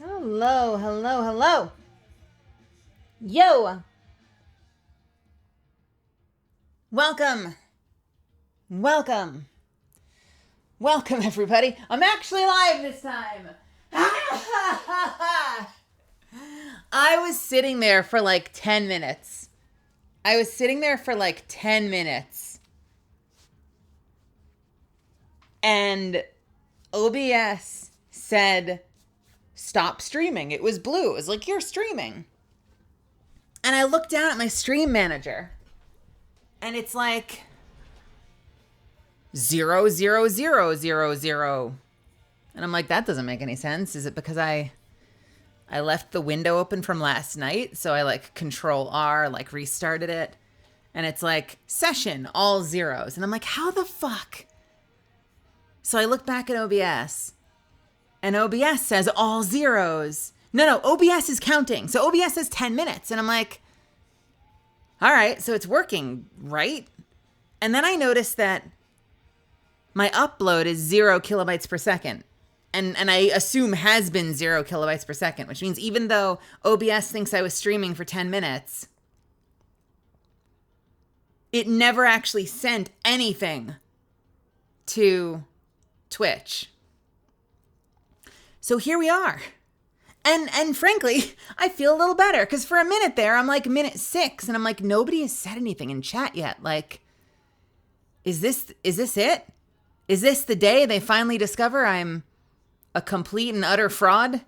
Hello, hello, hello. Yo. Welcome. Welcome. Welcome, everybody. I'm actually live this time. I was sitting there for like 10 minutes. And OBS said, stop streaming. It was blue. It was like, you're streaming. And I looked down at my stream manager. And it's like 00000. And I'm like, that doesn't make any sense. Is it because I left the window open from last night? So I like Control R, like restarted it. And it's like session, all zeros. And I'm like, how the fuck? So I look back at OBS. And OBS says all zeros. No, OBS is counting. So OBS says 10 minutes. And I'm like, all right, so it's working, right? And then I noticed that my upload is 0 kilobytes per second. And I assume has been 0 kilobytes per second, which means even though OBS thinks I was streaming for 10 minutes, it never actually sent anything to Twitch. So here we are. And frankly, I feel a little better because for a minute there, I'm like minute 6 and I'm like, nobody has said anything in chat yet. Like, is this it? Is this the day they finally discover I'm a complete and utter fraud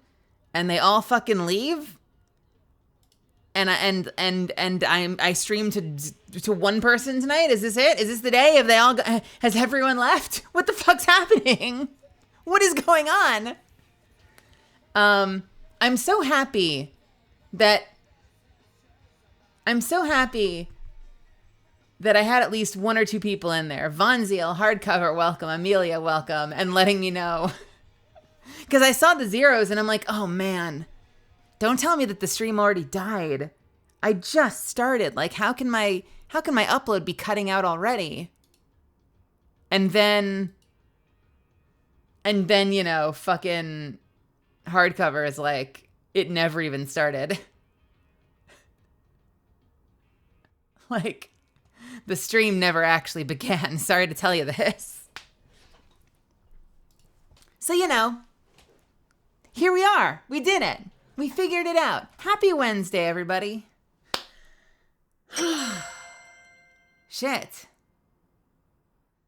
and they all fucking leave? And I stream to one person tonight? Is this it? Is this the day? Have they all has everyone left? What the fuck's happening? What is going on? I'm so happy that I had at least 1 or 2 people in there. Von Ziel, hardcover, welcome. Amelia, welcome. And letting me know. Because I saw the zeros and I'm like, oh man, don't tell me that the stream already died. I just started. Like, how can my upload be cutting out already? And then, you know, fucking hardcover is like, it never even started. Like, the stream never actually began. Sorry to tell you this. So, you know, here we are. We did it. We figured it out. Happy Wednesday, everybody. Shit.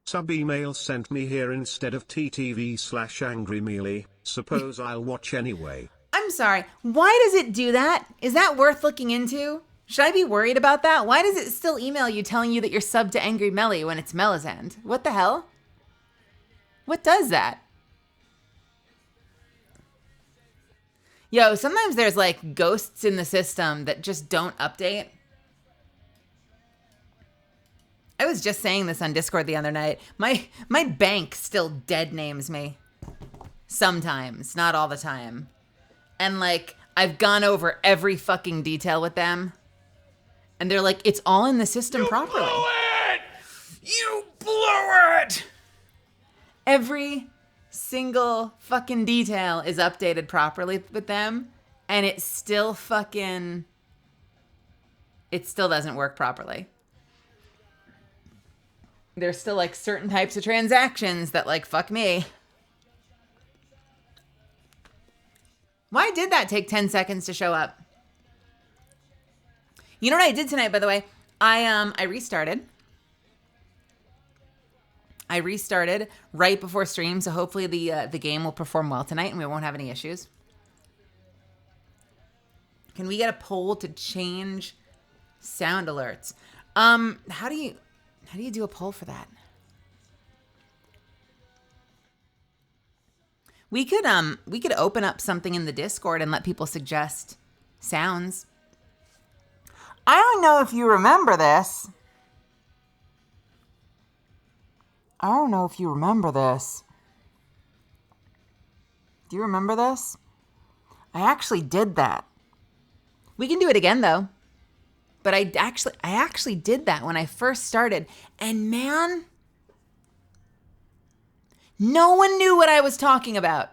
Sub email sent me here instead of ttv/angry mealy. Suppose I'll watch anyway. I'm sorry. Why does it do that? Is that worth looking into? Should I be worried about that? Why does it still email you telling you that you're subbed to Angry Melly when it's Melisand? What the hell? What does that? Yo, sometimes there's like ghosts in the system that just don't update. I was just saying this on Discord the other night. My bank still dead names me. Sometimes, not all the time. And like, I've gone over every fucking detail with them. And they're like, it's all in the system properly. You blew it! Every single fucking detail is updated properly with them. And it still doesn't work properly. There's still like certain types of transactions that like, fuck me. Why did that take 10 seconds to show up? You know what I did tonight, by the way? I restarted. I restarted right before stream, so hopefully the game will perform well tonight and we won't have any issues. Can we get a poll to change sound alerts? How do you do a poll for that? We could open up something in the Discord and let people suggest sounds. I don't know if you remember this. Do you remember this? I actually did that. We can do it again though. But I actually did that when I first started. And man, no one knew what I was talking about.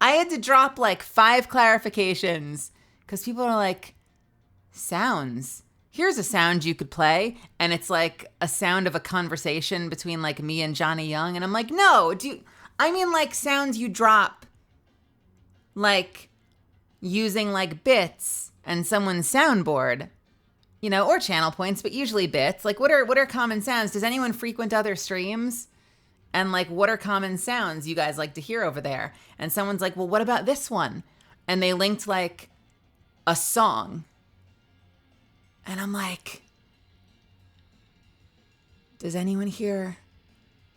I had to drop like 5 clarifications because people are like, sounds. Here's a sound you could play, and it's like a sound of a conversation between like me and Johnny Young, and I'm like, no, I mean like sounds you drop, like using like bits and someone's soundboard, you know, or channel points, but usually bits. Like what are common sounds? Does anyone frequent other streams? And like, what are common sounds you guys like to hear over there? And someone's like, well, what about this one? And they linked like a song. And I'm like, does anyone here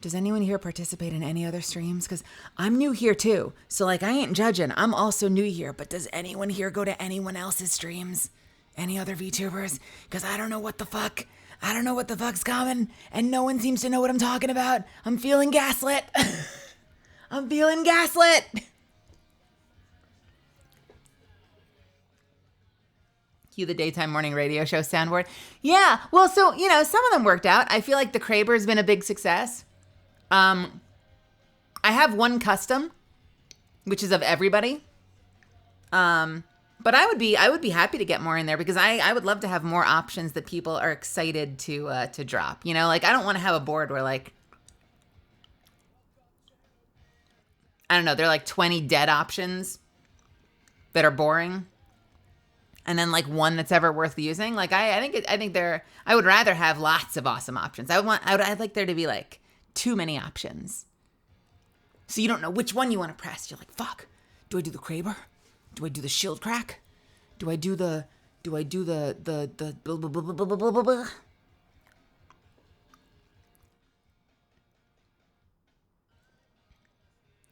participate in any other streams? Because I'm new here too. So like, I ain't judging. I'm also new here. But does anyone here go to anyone else's streams? Any other VTubers? Because I don't know what the fuck. I don't know what the fuck's coming. And no one seems to know what I'm talking about. I'm feeling gaslit. I'm feeling gaslit. Cue the daytime morning radio show soundboard. Yeah, well, so, you know, some of them worked out. I feel like the Kraber's been a big success. I have one custom, which is of everybody. But I would be happy to get more in there because I would love to have more options that people are excited to drop. You know, like I don't want to have a board where like, I don't know, there are like 20 dead options that are boring. And then like one that's ever worth using. Like I would rather have lots of awesome options. I'd like there to be like too many options. So you don't know which one you want to press. You're like, fuck, do I do the Kraber? Do I do the shield crack? Do I do the blah, blah, blah, blah, blah, blah, blah.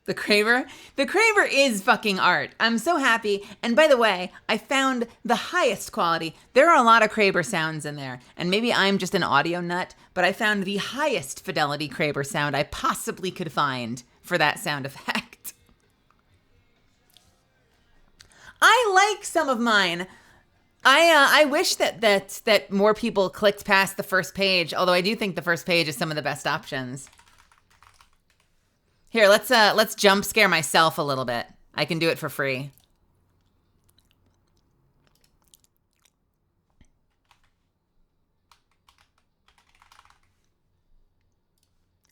The Kraber is fucking art. I'm so happy. And by the way, I found the highest quality. There are a lot of Kraber sounds in there. And maybe I'm just an audio nut, but I found the highest fidelity Kraber sound I possibly could find for that sound effect. I like some of mine. I wish that more people clicked past the first page, although I do think the first page is some of the best options. Here, let's jump scare myself a little bit. I can do it for free.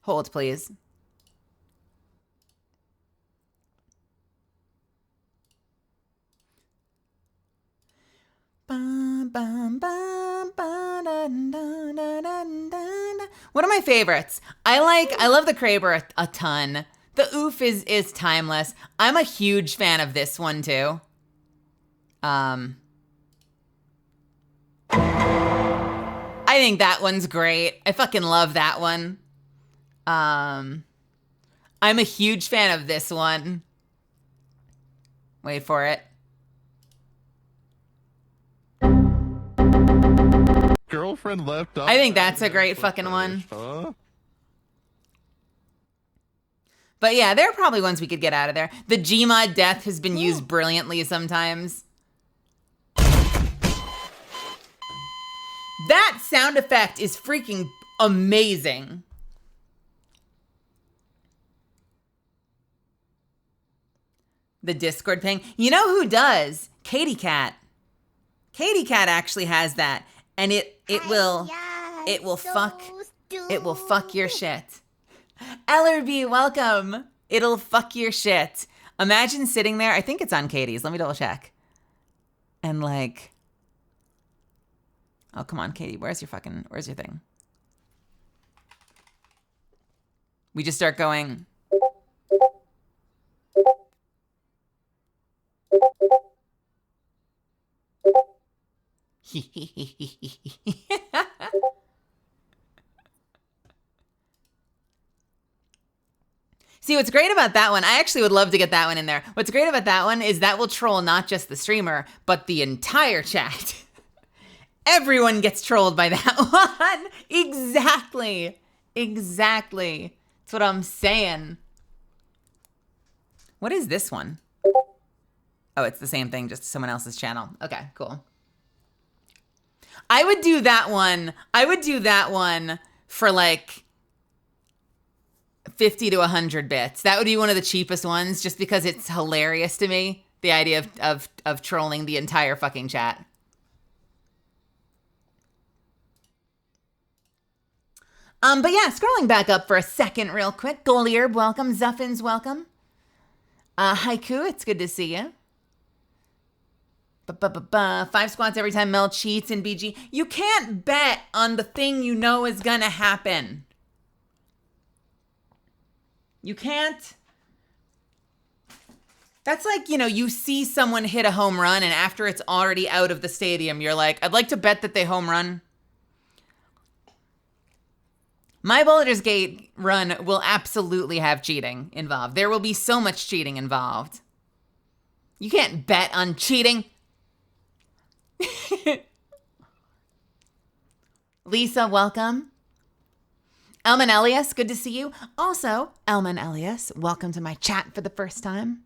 Hold, please. One of my favorites. I love the Kraber a ton. The oof is timeless. I'm a huge fan of this one too. I think that one's great. I fucking love that one. I'm a huge fan of this one. Wait for it. Girlfriend left up. I think that's a great fucking one. Huh? But yeah, there are probably ones we could get out of there. The Gmod death has been used brilliantly sometimes. That sound effect is freaking amazing. The Discord ping. You know who does? Katie Cat. Katie Cat actually has that. And it will fuck your shit. Ellerby, welcome. It'll fuck your shit. Imagine sitting there. I think it's on Katie's. Let me double check. And like, oh, come on, Katie. Where's your thing? We just start going. See, what's great about that one, I actually would love to get that one in there. What's great about that one is that will troll not just the streamer, but the entire chat. Everyone gets trolled by that one. Exactly. That's what I'm saying. What is this one? Oh, it's the same thing, just someone else's channel. Okay, cool. I would do that one for like 50 to 100 bits. That would be one of the cheapest ones just because it's hilarious to me. The idea of trolling the entire fucking chat. But yeah, scrolling back up for a second real quick. Golierb, welcome. Zuffins, welcome. Haiku, it's good to see you. 5 squats every time Mel cheats in BG. You can't bet on the thing you know is gonna happen. You can't. That's like, you see someone hit a home run and after it's already out of the stadium, you're like, I'd like to bet that they home run. My Baldur's Gate run will absolutely have cheating involved. There will be so much cheating involved. You can't bet on cheating. Lisa, welcome. Elman Elias, good to see you. Also, Elman Elias, welcome to my chat for the first time.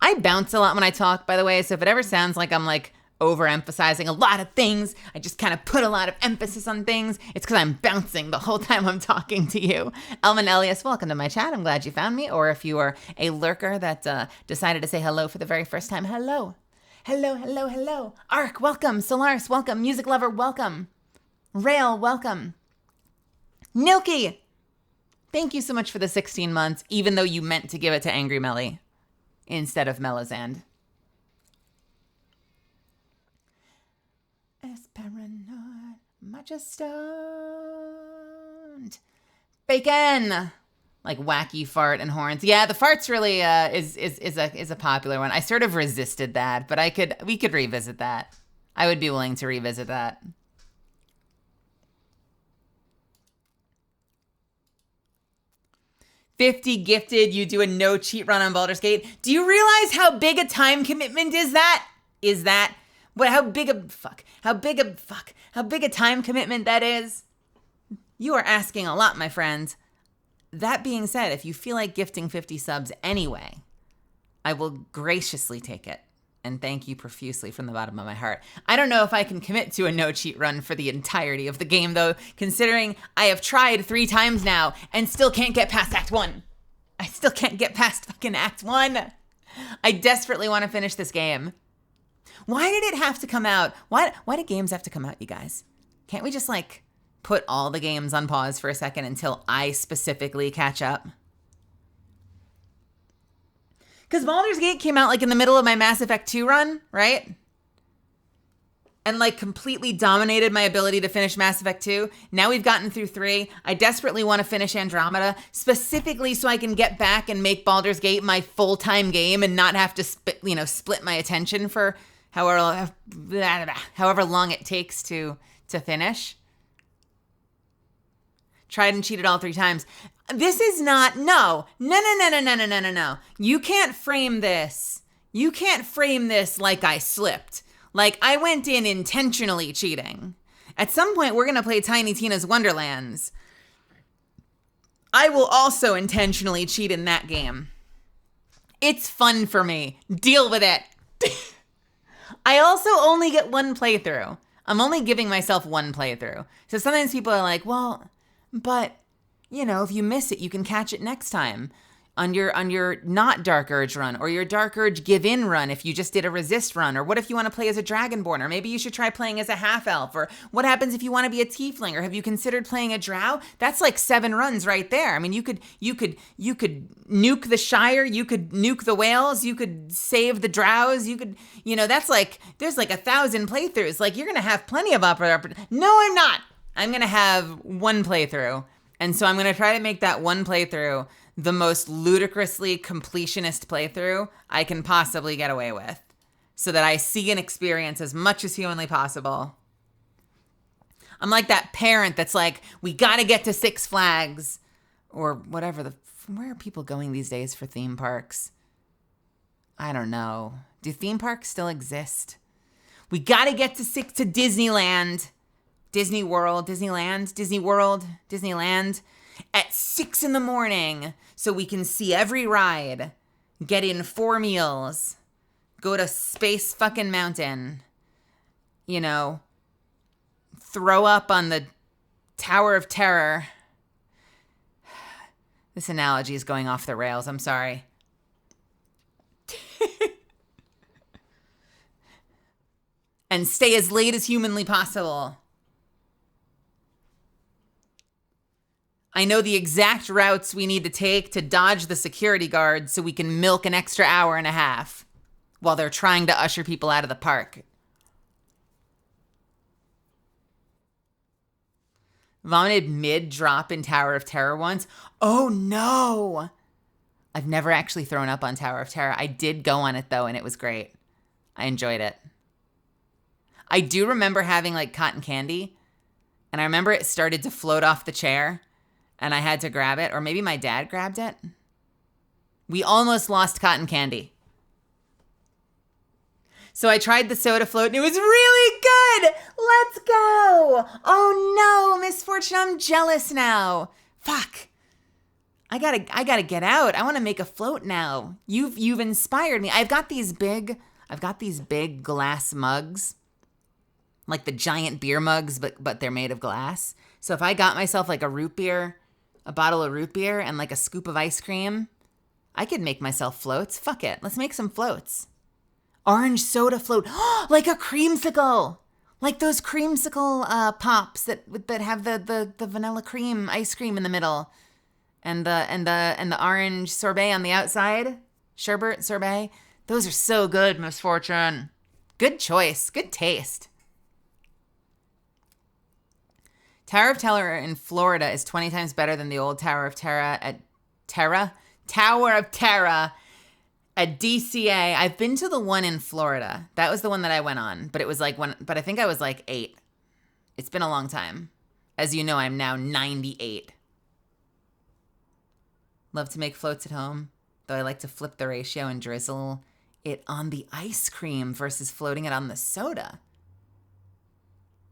I bounce a lot when I talk, by the way, so if it ever sounds like I'm like overemphasizing a lot of things, I just kind of put a lot of emphasis on things, it's because I'm bouncing the whole time I'm talking to you. Elman Elias, welcome to my chat. I'm glad you found me, or if you are a lurker that decided to say hello for the very first time, hello. Hello, hello, hello. Ark, welcome. Solaris, welcome. Music Lover, welcome. Rail, welcome. Nilky, thank you so much for the 16 months, even though you meant to give it to Angry Melly instead of Melazand. Es paranoid, much stoned. Bacon, like wacky fart and horns. Yeah, the farts really is a popular one. I sort of resisted that, but we could revisit that. I would be willing to revisit that. $50 gifted, you do a no cheat run on Baldur's Gate. Do you realize how big a time commitment is that? How big a time commitment that is? You are asking a lot, my friend. That being said, if you feel like gifting 50 subs anyway, I will graciously take it and thank you profusely from the bottom of my heart. I don't know if I can commit to a no cheat run for the entirety of the game though, considering I have tried 3 times now and still can't get past Act 1. I still can't get past fucking Act 1. I desperately want to finish this game. Why did it have to come out? Why do games have to come out, you guys? Can't we just like put all the games on pause for a second until I specifically catch up? Because Baldur's Gate came out like in the middle of my Mass Effect 2 run, right? And like completely dominated my ability to finish Mass Effect 2. Now we've gotten through 3. I desperately want to finish Andromeda, specifically so I can get back and make Baldur's Gate my full-time game and not have to split my attention for however long it takes to finish. Tried and cheated all 3 times. This is not, no. You can't frame this. You can't frame this like I slipped. Like I went in intentionally cheating. At some point, we're going to play Tiny Tina's Wonderlands. I will also intentionally cheat in that game. It's fun for me. Deal with it. I also only get 1 playthrough. I'm only giving myself 1 playthrough. So sometimes people are like, well, but, if you miss it, you can catch it next time on your not Dark Urge run or your Dark Urge Give In run if you just did a Resist run. Or what if you want to play as a Dragonborn? Or maybe you should try playing as a Half-Elf. Or what happens if you want to be a Tiefling? Or have you considered playing a Drow? That's like 7 runs right there. I mean, you could nuke the Shire. You could nuke the Whales. You could save the Drows. You could, that's like, there's like 1,000 playthroughs. Like, you're going to have plenty of No, I'm not. I'm going to have 1 playthrough. And so I'm going to try to make that 1 playthrough the most ludicrously completionist playthrough I can possibly get away with so that I see and experience as much as humanly possible. I'm like that parent that's like, we got to get to Six Flags or whatever. Where are people going these days for theme parks? I don't know. Do theme parks still exist? We got to get to Disneyland. Disney World, Disneyland at 6 a.m. so we can see every ride, get in 4 meals, go to Space fucking Mountain, throw up on the Tower of Terror, This analogy is going off the rails. I'm sorry. And stay as late as humanly possible. I know the exact routes we need to take to dodge the security guards so we can milk an extra hour and a half while they're trying to usher people out of the park. Vomited mid-drop in Tower of Terror once. Oh no! I've never actually thrown up on Tower of Terror. I did go on it though, and it was great. I enjoyed it. I do remember having like cotton candy, and I remember it started to float off the chair, and I had to grab it, or maybe my dad grabbed it. We almost lost cotton candy. So I tried the soda float, and it was really good. Let's go. Oh no, Misfortune, I'm jealous now. Fuck. I gotta get out. I want to make a float now. You've inspired me. I've got these big glass mugs, like the giant beer mugs, but they're made of glass. So if I got myself like a root beer, a bottle of root beer, and like a scoop of ice cream, I could make myself floats. Fuck it. Let's make some floats. Orange soda float, like a creamsicle, like those creamsicle pops that have the vanilla cream ice cream in the middle, and the orange sorbet on the outside, sherbet sorbet. Those are so good, Misfortune. Good choice, good taste. Tower of Terror in Florida is 20 times better than the old Tower of Terror Tower of Terror at DCA. I've been to the one in Florida. That was the one that I went on, but it was like but I think I was like 8. It's been a long time. As you know, I'm now 98. Love to make floats at home, though I like to flip the ratio and drizzle it on the ice cream versus floating it on the soda.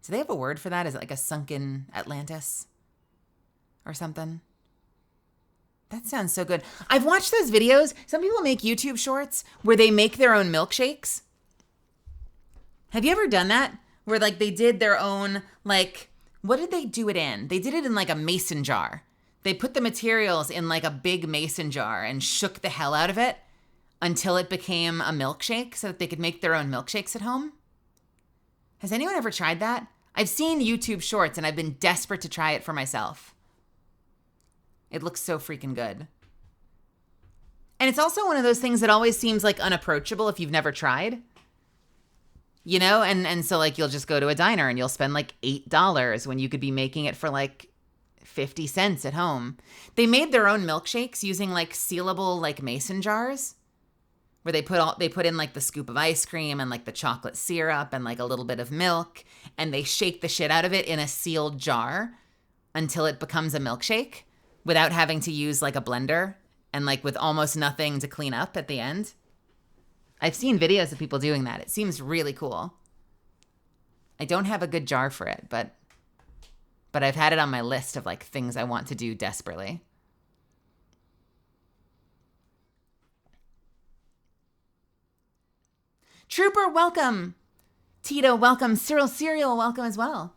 Do they have a word for that? Is it like a sunken Atlantis or something? That sounds so good. I've watched those videos. Some people make YouTube shorts where they make their own milkshakes. Have you ever done that? Where like they did their own, like, what did they do it in? They did it in like a mason jar. They put the materials in like a big mason jar and shook the hell out of it until it became a milkshake so that they could make their own milkshakes at home. Has anyone ever tried that? I've seen YouTube shorts and I've been desperate to try it for myself. It looks so freaking good. And it's also one of those things that always seems like unapproachable if you've never tried. You know, and so like you'll just go to a diner and you'll spend like $8 when you could be making it for like 50 cents at home. They made their own milkshakes using like sealable like mason jars where they put in like the scoop of ice cream and like the chocolate syrup and like a little bit of milk, and they shake the shit out of it in a sealed jar until it becomes a milkshake without having to use like a blender and like with almost nothing to clean up at the end. I've seen videos of people doing that. It seems really cool. I don't have a good jar for it, but I've had it on my list of like things I want to do desperately. Trooper, welcome. Tito, welcome. Cyril Serial, welcome as well.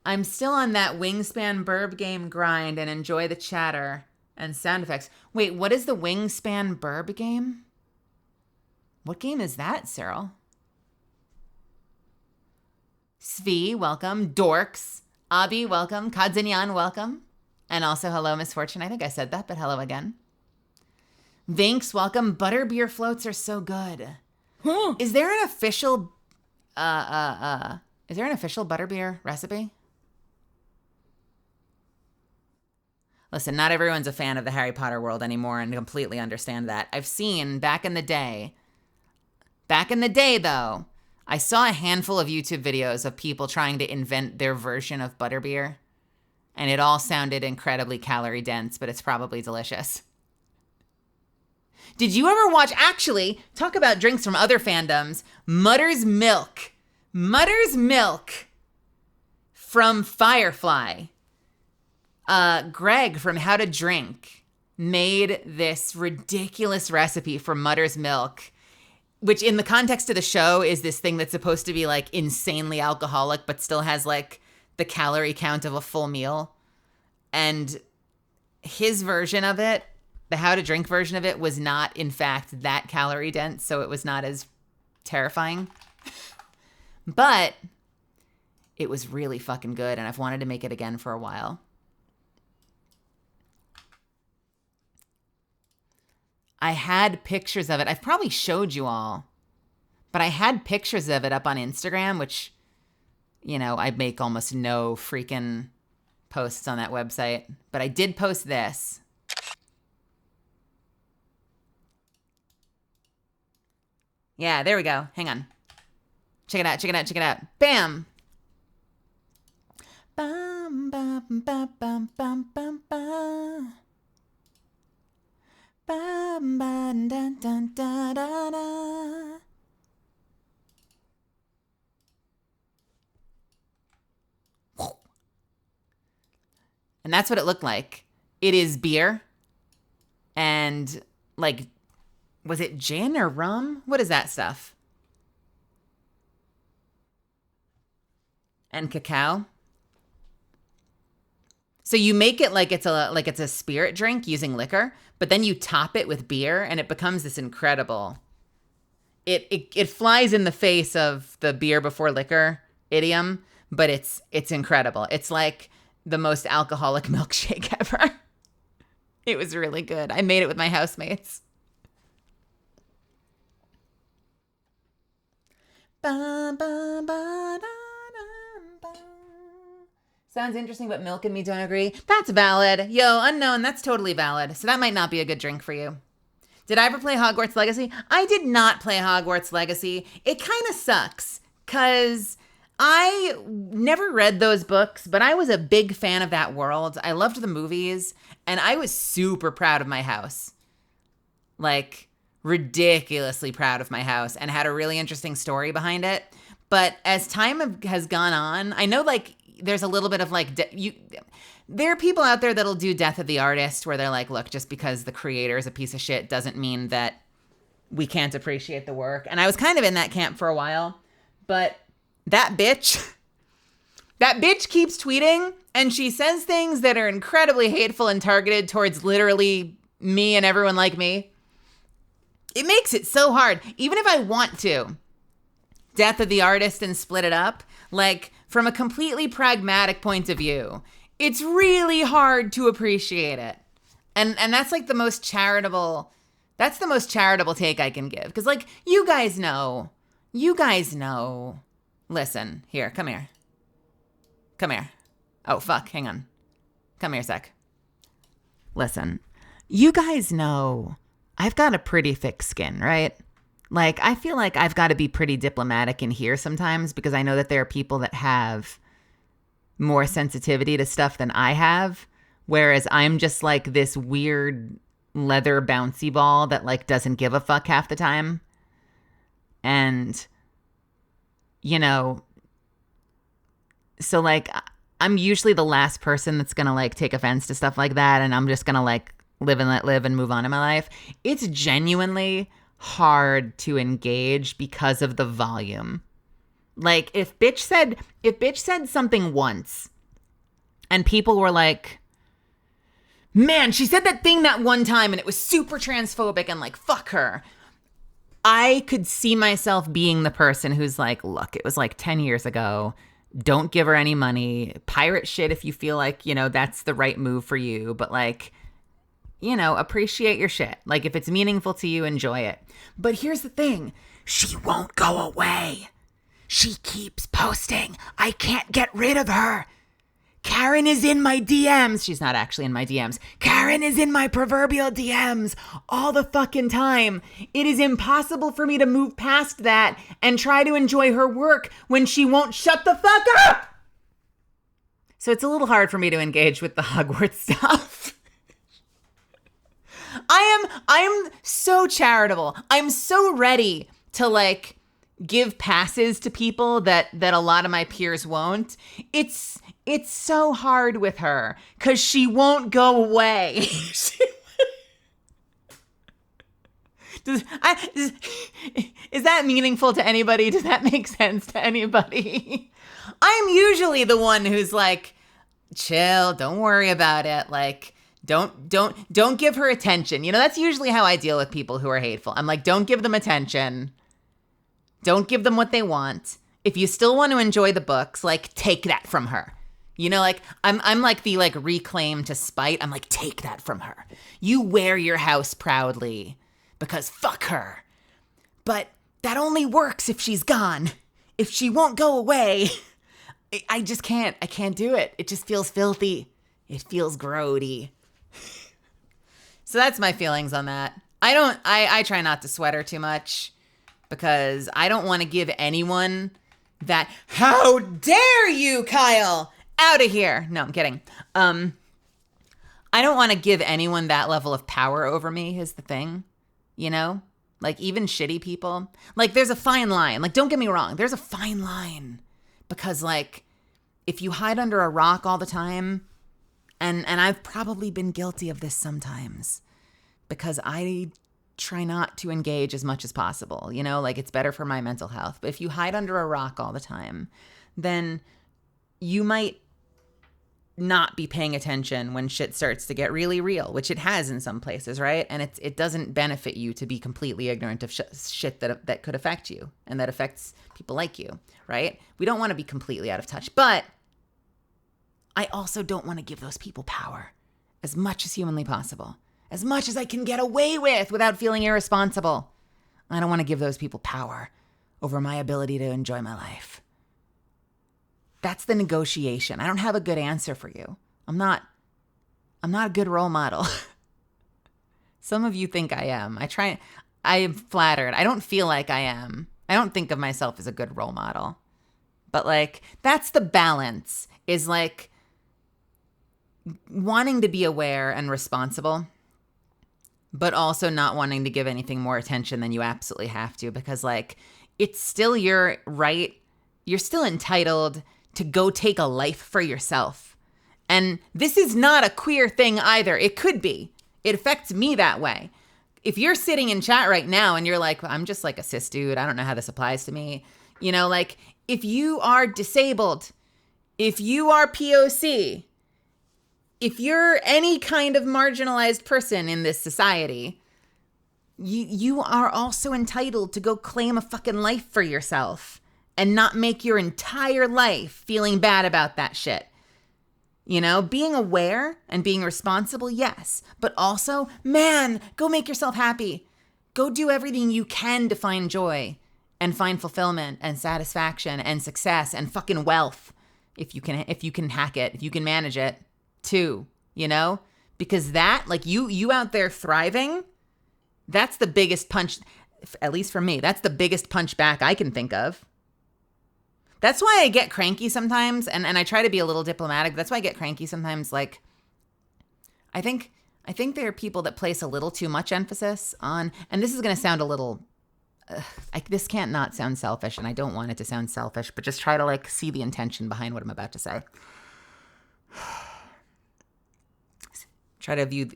I'm still on that Wingspan Burb game grind and enjoy the chatter and sound effects. Wait, what is the Wingspan Burb game? What game is that, Cyril? Svi, welcome. Dorks. Abi, welcome. Kadzinyan, welcome. And also, hello, Misfortune. I think I said that, but hello again. Vinks, welcome. Butterbeer floats are so good. Huh. Is there an official butterbeer recipe? Listen, not everyone's a fan of the Harry Potter world anymore, and completely understand that. I've seen back in the day though, I saw a handful of YouTube videos of people trying to invent their version of butterbeer, and it all sounded incredibly calorie dense, but it's probably delicious. Did you ever watch, actually, talk about drinks from other fandoms, Mutter's Milk. Mutter's Milk from Firefly. Greg from How to Drink made this ridiculous recipe for Mutter's Milk, which in the context of the show is this thing that's supposed to be like insanely alcoholic, but still has like the calorie count of a full meal. And his version of it, the how to drink version of it, was not in fact that calorie dense, so it was not as terrifying. But it was really fucking good, and I've wanted to make it again for a while. I had pictures of it. I've probably showed you all, but I had pictures of it up on Instagram, which, you know, I make almost no freaking posts on that website, but I did post this. Yeah, there we go. Hang on. Check it out, check it out, check it out. Bam! Bum, bum, bum, bum, bum, bum, bum. Bum, bum, dun, dun, dun, dun, dun. And that's what it looked like. It is beer and, like, was it gin or rum? What is that stuff? And cacao. So you make it like it's a spirit drink using liquor, but then you top it with beer and it becomes this incredible. It flies in the face of the beer before liquor idiom, but it's incredible. It's like the most alcoholic milkshake ever. It was really good. I made it with my housemates. Ba, ba, ba, da, da, ba. Sounds interesting, but Milk and me don't agree. That's valid. Yo, unknown, that's totally valid. So that might not be a good drink for you. Did I ever play Hogwarts Legacy? I did not play Hogwarts Legacy. It kind of sucks, because I never read those books, but I was a big fan of that world. I loved the movies, and I was super proud of my house. Like, ridiculously proud of my house, and had a really interesting story behind it. But as time has gone on, I know, like, there's a little bit of, like, there are people out there that'll do Death of the Artist, where they're like, look, just because the creator is a piece of shit doesn't mean that we can't appreciate the work. And I was kind of in that camp for a while, but that bitch keeps tweeting, and she says things that are incredibly hateful and targeted towards literally me and everyone like me. It makes it so hard. Even if I want to Death of the Artist and split it up, like, from a completely pragmatic point of view, it's really hard to appreciate it. And that's like the most charitable take I can give. Because, like, you guys know. Listen, here, come here. Oh, fuck, hang on. Come here a sec. Listen, you guys know I've got a pretty thick skin, right? Like, I feel like I've got to be pretty diplomatic in here sometimes, because I know that there are people that have more sensitivity to stuff than I have, whereas I'm just like this weird leather bouncy ball that, like, doesn't give a fuck half the time. And, you know, so, like, I'm usually the last person that's gonna, like, take offense to stuff like that, and I'm just gonna, like, live and let live and move on in my life. It's genuinely hard to engage because of the volume. Like, if bitch said something once and people were like, man, she said that thing that one time and it was super transphobic and, like, fuck her, I could see myself being the person who's like, look, it was like 10 years ago. Don't give her any money. Pirate shit if you feel like, you know, that's the right move for you. But, like, you know, appreciate your shit. Like, if it's meaningful to you, enjoy it. But here's the thing. She won't go away. She keeps posting. I can't get rid of her. Karen is in my DMs. She's not actually in my DMs. Karen is in my proverbial DMs all the fucking time. It is impossible for me to move past that and try to enjoy her work when she won't shut the fuck up. So it's a little hard for me to engage with the Hogwarts stuff. I am so charitable. I'm so ready to, like, give passes to people that a lot of my peers won't. It's so hard with her because she won't go away. Is that meaningful to anybody? Does that make sense to anybody? I'm usually the one who's like, chill, don't worry about it. Like, Don't give her attention. You know, that's usually how I deal with people who are hateful. I'm like, don't give them attention. Don't give them what they want. If you still want to enjoy the books, like, take that from her. You know, like, I'm like the, like, reclaim to spite. I'm like, take that from her. You wear your house proudly because fuck her. But that only works if she's gone. If she won't go away, I just can't. I can't do it. It just feels filthy. It feels grody. So that's my feelings on that. I try not to sweat her too much because I don't want to give anyone that, how dare you, Kyle, out of here. No, I'm kidding. I don't want to give anyone that level of power over me is the thing, you know? Like, even shitty people. Like, there's a fine line. Like, don't get me wrong. There's a fine line. Because, like, if you hide under a rock all the time, and I've probably been guilty of this sometimes, because I try not to engage as much as possible, you know? Like, it's better for my mental health. But if you hide under a rock all the time, then you might not be paying attention when shit starts to get really real, which it has in some places, right? And it doesn't benefit you to be completely ignorant of shit that could affect you and that affects people like you, right? We don't want to be completely out of touch, but I also don't want to give those people power as much as humanly possible, as much as I can get away with without feeling irresponsible. I don't want to give those people power over my ability to enjoy my life. That's the negotiation. I don't have a good answer for you. I'm not a good role model. Some of you think I am. I am flattered. I don't feel like I am. I don't think of myself as a good role model. But, like, that's the balance, is, like, wanting to be aware and responsible, but also not wanting to give anything more attention than you absolutely have to, because, like, it's still your right. You're still entitled to go take a life for yourself. And this is not a queer thing either. It could be. It affects me that way. If you're sitting in chat right now and you're like, I'm just like a cis dude, I don't know how this applies to me. You know, like, if you are disabled, if you are POC, if you're any kind of marginalized person in this society, you are also entitled to go claim a fucking life for yourself and not make your entire life feeling bad about that shit. You know, being aware and being responsible, yes. But also, man, go make yourself happy. Go do everything you can to find joy and find fulfillment and satisfaction and success and fucking wealth. If you can hack it, if you can manage it too, you know? Because that, like, you out there thriving, that's the biggest punch, at least for me, that's the biggest punch back I can think of. That's why I get cranky sometimes, and I try to be a little diplomatic. That's why I get cranky sometimes. Like, I think there are people that place a little too much emphasis on, and this is going to sound a little, this can't not sound selfish, and I don't want it to sound selfish, but just try to, like, see the intention behind what I'm about to say. Try to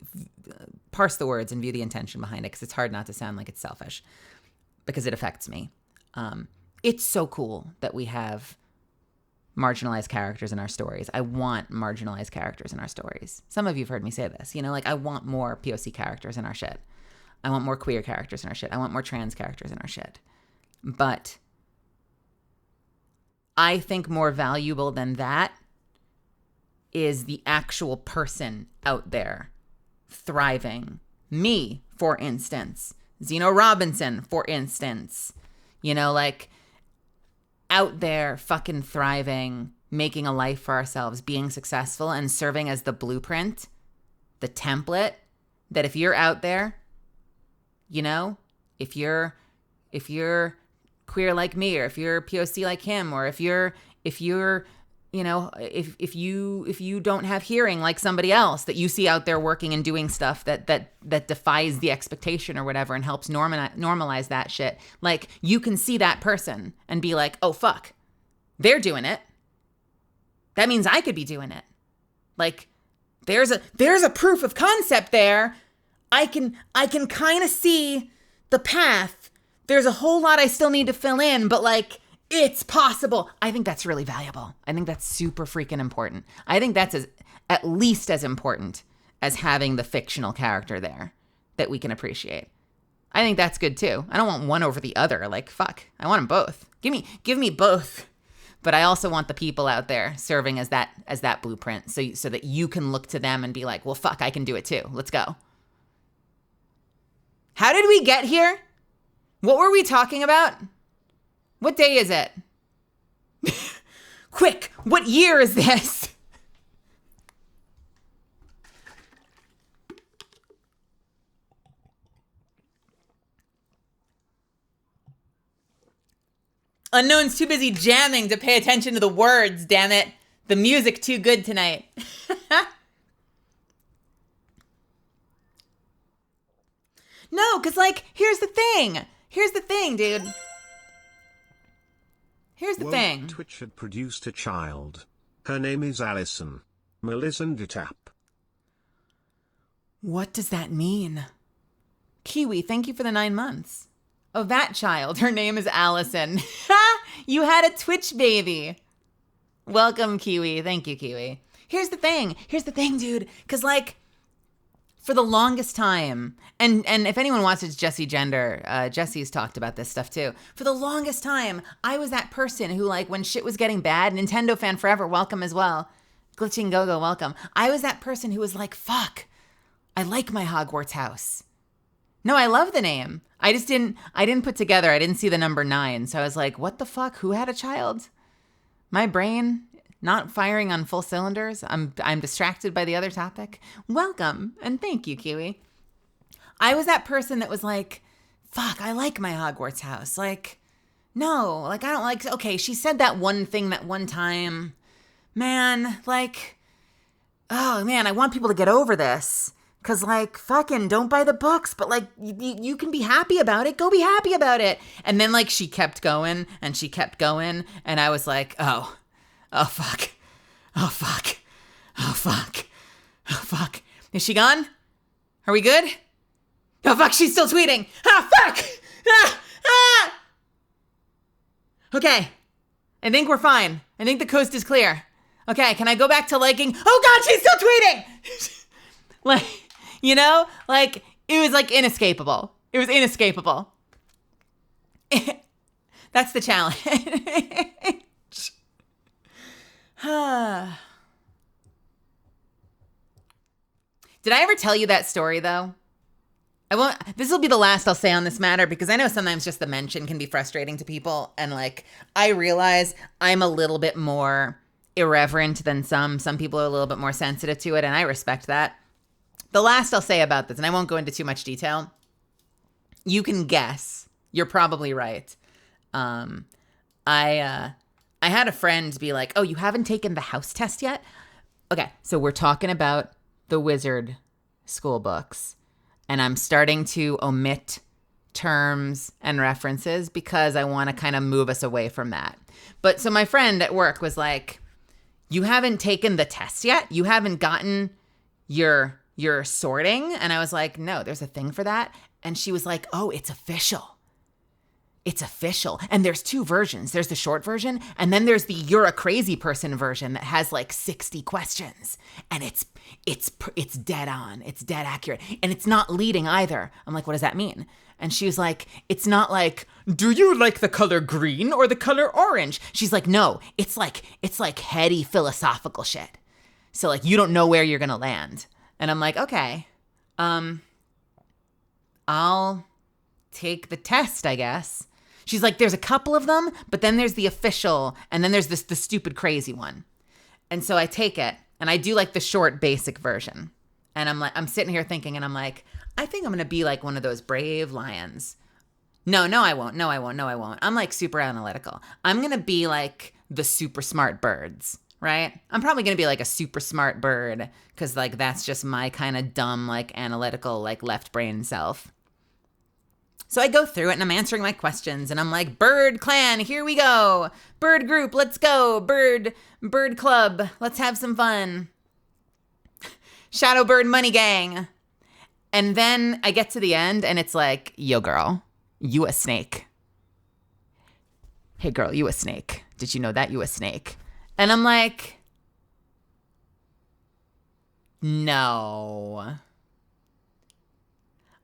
parse the words and view the intention behind it, because it's hard not to sound like it's selfish, because it affects me. It's so cool that we have marginalized characters in our stories. I want marginalized characters in our stories. Some of you have heard me say this, you know, like, I want more POC characters in our shit. I want more queer characters in our shit. I want more trans characters in our shit. But I think more valuable than that is the actual person out there thriving. Me, for instance. Zeno Robinson, for instance. You know, like, out there fucking thriving, making a life for ourselves, being successful, and serving as the blueprint, the template, that if you're out there, you know, if you're queer like me, or if you're POC like him, or if you're you know, if you don't have hearing like somebody else that you see out there working and doing stuff that defies the expectation or whatever and helps normalize that shit, like, you can see that person and be like, oh fuck, they're doing it. That means I could be doing it. Like, there's a proof of concept there. I can kind of see the path. There's a whole lot I still need to fill in, but, like, it's possible. I think that's really valuable. I think that's super freaking important. I think that's at least as important as having the fictional character there that we can appreciate. I think that's good too. I don't want one over the other. Like, fuck. I want them both. Give me both. But I also want the people out there serving as that blueprint so that you can look to them and be like, well, fuck, I can do it too. Let's go. How did we get here? What were we talking about? What day is it? Quick, what year is this? Unknown's too busy jamming to pay attention to the words, damn it. The music too good tonight. No, because, like, here's the thing. Here's the thing, dude. Here's the thing. Twitch had produced a child. Her name is Allison. Melisanditap. What does that mean? Kiwi, thank you for the 9 months. Oh, that child. Her name is Allison. You had a Twitch baby. Welcome, Kiwi. Thank you, Kiwi. Here's the thing. Here's the thing, dude. Because, like, for the longest time, and if anyone watches Jessie Gender, Jessie's talked about this stuff too. For the longest time, I was that person who, like, when shit was getting bad, Nintendo fan forever, welcome as well. Glitching Go-Go, welcome. I was that person who was like, fuck, I like my Hogwarts house. No, I love the name. I didn't put together, I didn't see the number 9. So I was like, what the fuck? Who had a child? My brain not firing on full cylinders. I'm distracted by the other topic. Welcome, and thank you, Kiwi. I was that person that was like, fuck, I like my Hogwarts house. Like, no, like, I don't like, okay, she said that one thing that one time. Man, like, oh man, I want people to get over this. Cause, like, fucking don't buy the books, but, like, you can be happy about it. Go be happy about it. And then, like, she kept going and she kept going. And I was like, oh fuck. Oh fuck. Oh fuck. Oh fuck. Is she gone? Are we good? Oh fuck, she's still tweeting. Ah, fuck. Okay. I think we're fine. I think the coast is clear. Okay, can I go back to liking? Oh god, she's still tweeting! Like, you know? Like, it was, like, inescapable. It was inescapable. That's the challenge. Did I ever tell you that story, though? I won't. This will be the last I'll say on this matter, because I know sometimes just the mention can be frustrating to people. And, like, I realize I'm a little bit more irreverent than some. Some people are a little bit more sensitive to it, and I respect that. The last I'll say about this, and I won't go into too much detail, you can guess. You're probably right. I had a friend be like, oh, you haven't taken the house test yet? Okay, so we're talking about the wizard school books, and I'm starting to omit terms and references because I want to kind of move us away from that. But so my friend at work was like, you haven't taken the test yet? You haven't gotten your sorting? And I was like, no, there's a thing for that. And she was like, oh, it's official. It's official. And there's 2 versions. There's the short version, and then there's the you're a crazy person version that has like 60 questions. And it's dead on. It's dead accurate. And it's not leading either. I'm like, what does that mean? And she was like, it's not like, do you like the color green or the color orange? She's like, no, it's like heady philosophical shit. So, like, you don't know where you're going to land. And I'm like, okay, I'll take the test, I guess. She's like, there's a couple of them, but then there's the official, and then there's the stupid crazy one. And so I take it, and I do like the short basic version. And I'm sitting here thinking, and I'm like, I think I'm going to be like one of those brave lions. No, I won't. I'm like super analytical. I'm going to be like the super smart birds. Right? I'm probably going to be like a super smart bird because, like, that's just my kind of dumb, like, analytical, like, left brain self. So I go through it and I'm answering my questions and I'm like, bird clan, here we go. Bird group, let's go. Bird club, let's have some fun. Shadow bird money gang. And then I get to the end and it's like, yo, girl, you a snake. Hey, girl, you a snake. Did you know that? You a snake. And I'm like, No.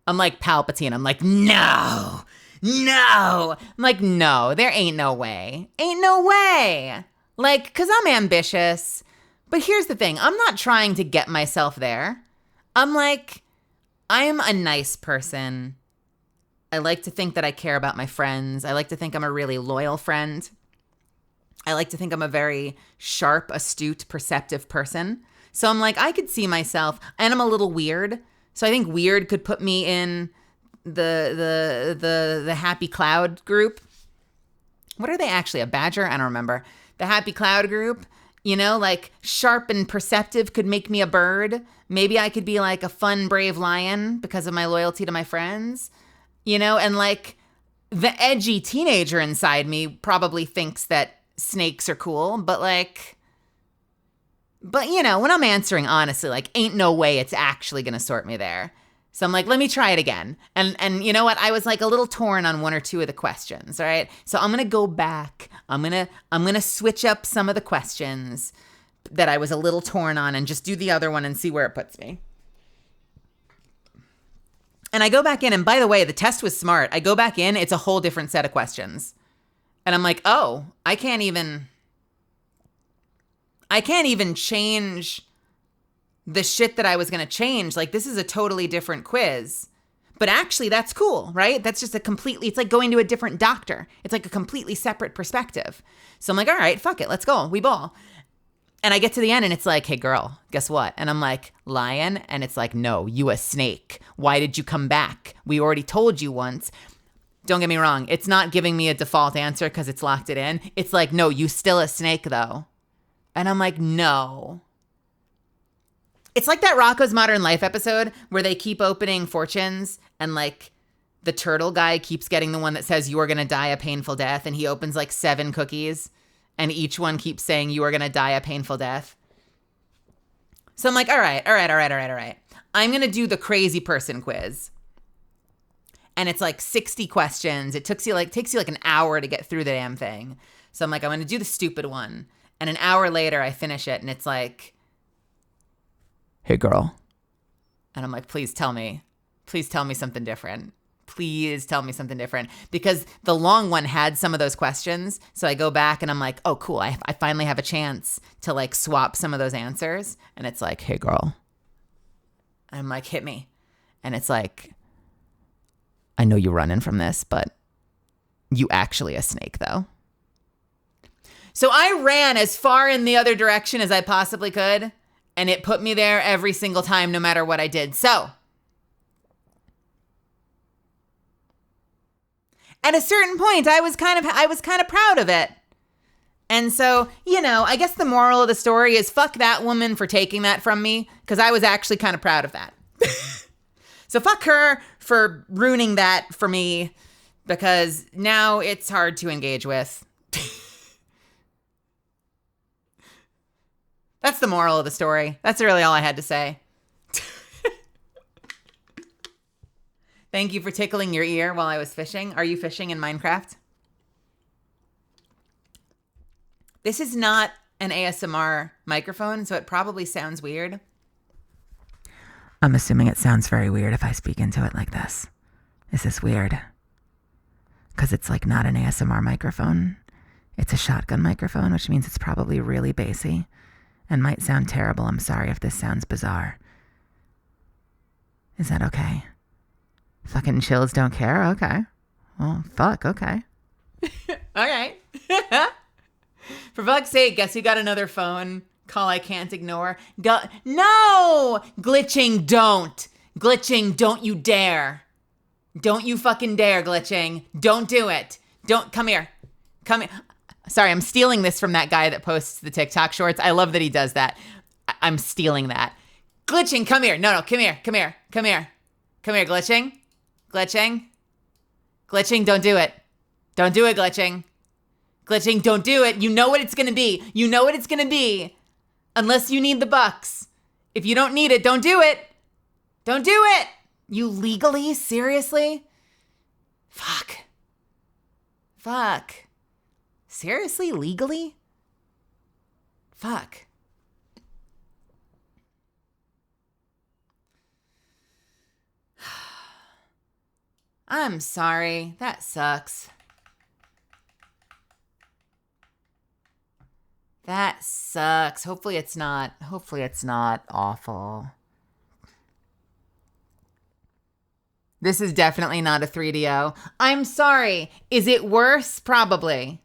I'm like Palpatine. I'm like, no. I'm like, no, there ain't no way. Ain't no way. Like, because I'm ambitious. But here's the thing. I'm not trying to get myself there. I'm like, I am a nice person. I like to think that I care about my friends. I like to think I'm a really loyal friend. I like to think I'm a very sharp, astute, perceptive person. So I'm like, I could see myself, and I'm a little weird. So I think weird could put me in the happy cloud group. What are they actually? A badger? I don't remember. The happy cloud group. You know, like sharp and perceptive could make me a bird. Maybe I could be like a fun, brave lion because of my loyalty to my friends. You know, and like the edgy teenager inside me probably thinks that snakes are cool, but you know, when I'm answering honestly, like ain't no way it's actually going to sort me there. So I'm like, let me try it again. And you know what? I was like a little torn on one or two of the questions, all right? So I'm going to go back. I'm going to switch up some of the questions that I was a little torn on and just do the other one and see where it puts me. And I go back in, and by the way, the test was smart. I go back in, it's a whole different set of questions. And I'm like, oh, I can't even change the shit that I was going to change. Like, this is a totally different quiz. But actually, that's cool, right? That's just it's like going to a different doctor. It's like a completely separate perspective. So I'm like, all right, fuck it, let's go. We ball. And I get to the end and it's like, hey girl, guess what? And I'm like, lion? And it's like, no, you a snake. Why did you come back? We already told you once. Don't get me wrong. It's not giving me a default answer because it's locked it in. It's like, no, you still a snake though. And I'm like, no. It's like that Rocko's Modern Life episode where they keep opening fortunes and like the turtle guy keeps getting the one that says you are going to die a painful death. And he opens like 7 cookies. And each one keeps saying, you are going to die a painful death. So I'm like, all right. I'm going to do the crazy person quiz. And it's like 60 questions. It takes you like an hour to get through the damn thing. So I'm like, I'm going to do the stupid one. And an hour later, I finish it. And it's like, hey, girl. And I'm like, please tell me something different. Please tell me something different, because the long one had some of those questions. So I go back and I'm like, oh, cool. I finally have a chance to like swap some of those answers. And it's like, hey, girl. I'm like, hit me. And it's like, I know you're running from this, but you actually a snake though. So I ran as far in the other direction as I possibly could. And it put me there every single time, no matter what I did. So at a certain point, I was kind of proud of it. And so, you know, I guess the moral of the story is fuck that woman for taking that from me, because I was actually kind of proud of that. So fuck her for ruining that for me, because now it's hard to engage with. That's the moral of the story. That's really all I had to say. Thank you for tickling your ear while I was fishing. Are you fishing in Minecraft? This is not an ASMR microphone, so it probably sounds weird. I'm assuming it sounds very weird if I speak into it like this. Is this weird? Because it's like not an ASMR microphone. It's a shotgun microphone, which means it's probably really bassy and might sound terrible. I'm sorry if this sounds bizarre. Is that okay? Fucking chills don't care? Okay. Well, fuck, okay. All right. For fuck's sake, guess who got another phone call I can't ignore? No! Glitching, don't. Glitching, don't you dare. Don't you fucking dare, glitching. Don't do it. Come here. Sorry, I'm stealing this from that guy that posts the TikTok shorts. I love that he does that. I'm stealing that. Glitching, come here. No, come here. Come here, glitching. Glitching, don't do it. Don't do it, glitching. Glitching, don't do it. You know what it's going to be. Unless you need the bucks. If you don't need it, don't do it. Don't do it. You legally? Seriously? Fuck. Seriously? Legally? Fuck. I'm sorry. That sucks. That sucks. Hopefully it's not awful. This is definitely not a 3DO. I'm sorry. Is it worse? Probably.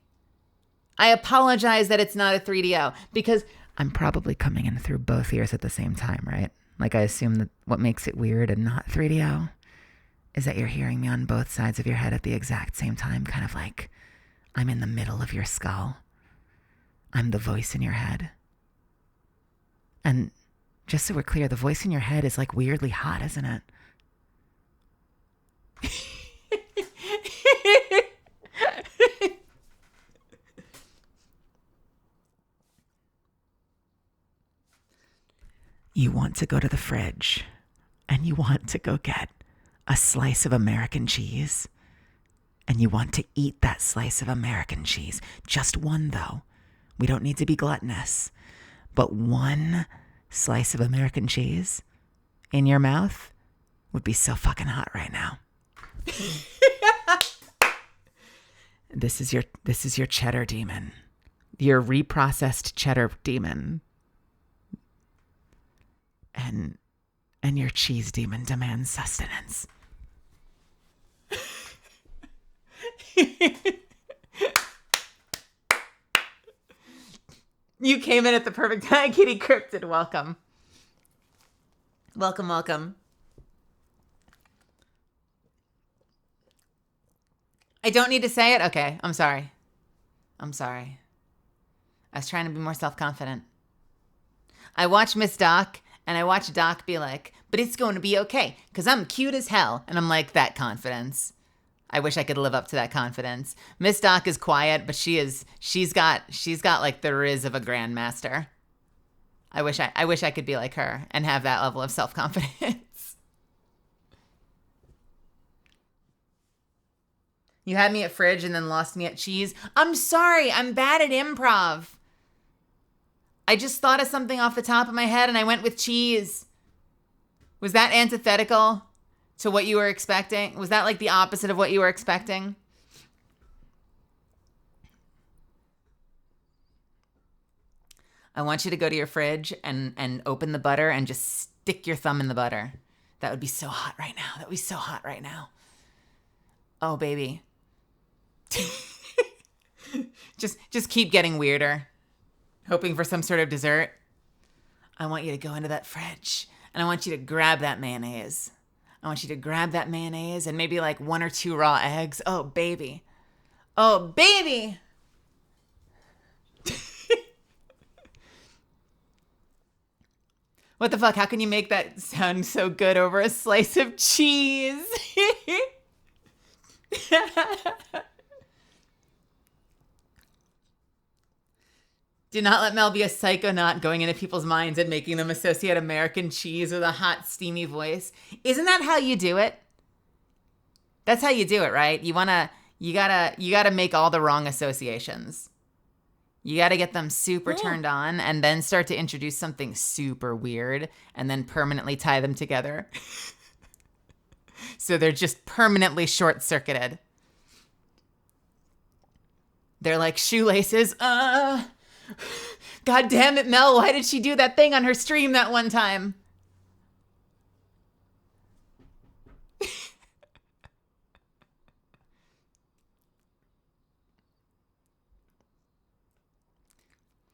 I apologize that it's not a 3DO because I'm probably coming in through both ears at the same time, right? Like I assume that what makes it weird and not 3DO is that you're hearing me on both sides of your head at the exact same time, kind of like I'm in the middle of your skull. I'm the voice in your head. And just so we're clear, the voice in your head is like weirdly hot, isn't it? You want to go to the fridge and you want to go get a slice of American cheese and you want to eat that slice of American cheese. Just one, though. We don't need to be gluttonous, but one slice of American cheese in your mouth would be so fucking hot right now. This is your cheddar demon. Your reprocessed cheddar demon. And your cheese demon demands sustenance. You came in at the perfect time, Kitty Cryptid. Welcome. Welcome, welcome. I don't need to say it? Okay, I'm sorry. I'm sorry. I was trying to be more self-confident. I watch Miss Doc, and I watch Doc be like, but it's going to be okay, because I'm cute as hell. And I'm like, that confidence. I wish I could live up to that confidence. Miss Doc is quiet, but she's got like the riz of a grandmaster. I wish I could be like her and have that level of self-confidence. You had me at fridge and then lost me at cheese. I'm sorry. I'm bad at improv. I just thought of something off the top of my head and I went with cheese. Was that antithetical to what you were expecting? Was that like the opposite of what you were expecting? I want you to go to your fridge and open the butter and just stick your thumb in the butter. That would be so hot right now. That would be so hot right now. Oh, baby. just keep getting weirder. Hoping for some sort of dessert. I want you to go into that fridge and I want you to grab that mayonnaise. I want you to grab that mayonnaise and maybe like 1 or 2 raw eggs. Oh, baby. Oh, baby. What the fuck? How can you make that sound so good over a slice of cheese? Do not let Mel be a psychonaut going into people's minds and making them associate American cheese with a hot, steamy voice. Isn't that how you do it? That's how you do it, right? You gotta make all the wrong associations. You gotta get them super turned on and then start to introduce something super weird and then permanently tie them together. So they're just permanently short-circuited. They're like shoelaces. God damn it, Mel. Why did she do that thing on her stream that one time?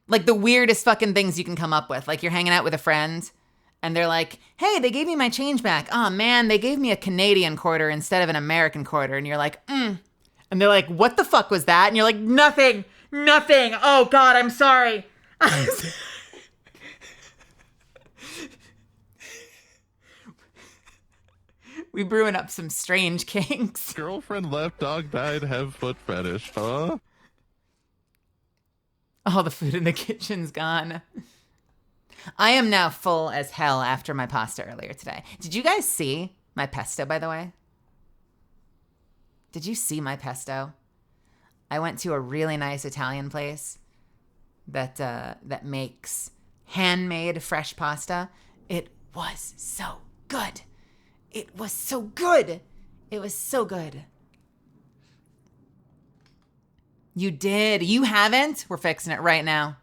Like the weirdest fucking things you can come up with. Like you're hanging out with a friend and they're like, hey, they gave me my change back. Oh man, they gave me a Canadian quarter instead of an American quarter. And you're like, And they're like, what the fuck was that? And you're like, nothing. Oh God, I'm sorry. We brewing up some strange kinks. Girlfriend left, dog died, have foot fetish, huh? All the food in the kitchen's gone. I am now full as hell after my pasta earlier today. Did you guys see my pesto, by the way? Did you see my pesto? I went to a really nice Italian place that makes handmade fresh pasta. It was so good. It was so good. It was so good. You did. You haven't? We're fixing it right now.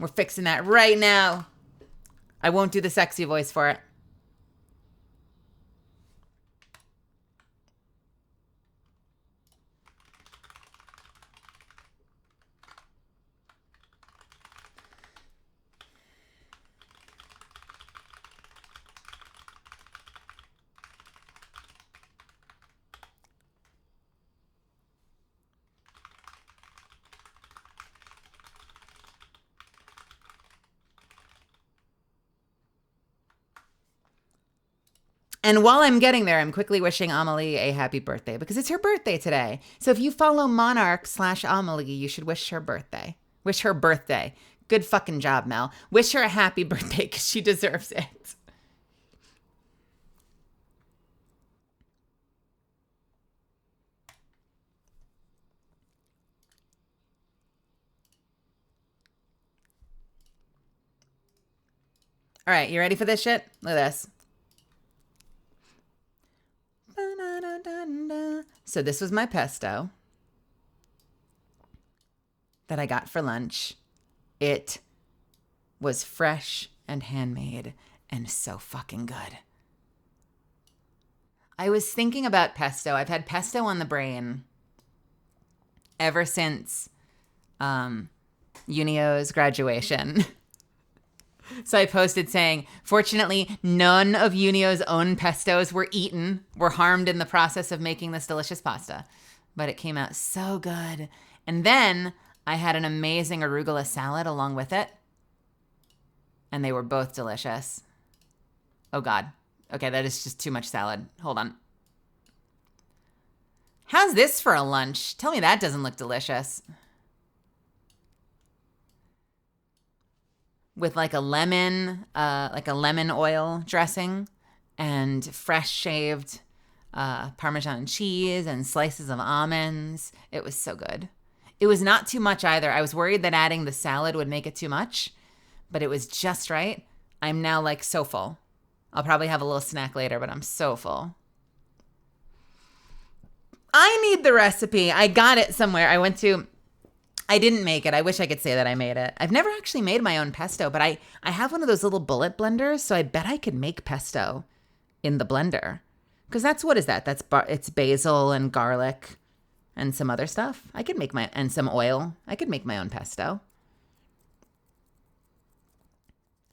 We're fixing that right now. I won't do the sexy voice for it. And while I'm getting there, I'm quickly wishing Amelie a happy birthday because it's her birthday today. So if you follow Monarch/Amelie, you should wish her birthday. Wish her birthday. Good fucking job, Mel. Wish her a happy birthday because she deserves it. All right, you ready for this shit? Look at this. So this was my pesto that I got for lunch. It was fresh and handmade and so fucking good. I was thinking about pesto. I've had pesto on the brain ever since Unio's graduation. So I posted saying, fortunately, none of Unio's own pestos were eaten, were harmed in the process of making this delicious pasta. But it came out so good. And then I had an amazing arugula salad along with it. And they were both delicious. Oh, God. Okay, that is just too much salad. Hold on. How's this for a lunch? Tell me that doesn't look delicious. With like a lemon oil dressing and fresh shaved Parmesan cheese and slices of almonds. It was so good. It was not too much either. I was worried that adding the salad would make it too much, but it was just right. I'm now like so full. I'll probably have a little snack later, but I'm so full. I need the recipe. I got it somewhere. I didn't make it. I wish I could say that I made it. I've never actually made my own pesto, but I have one of those little bullet blenders, so I bet I could make pesto in the blender. Because what is that? It's basil and garlic and some other stuff. And some oil. I could make my own pesto.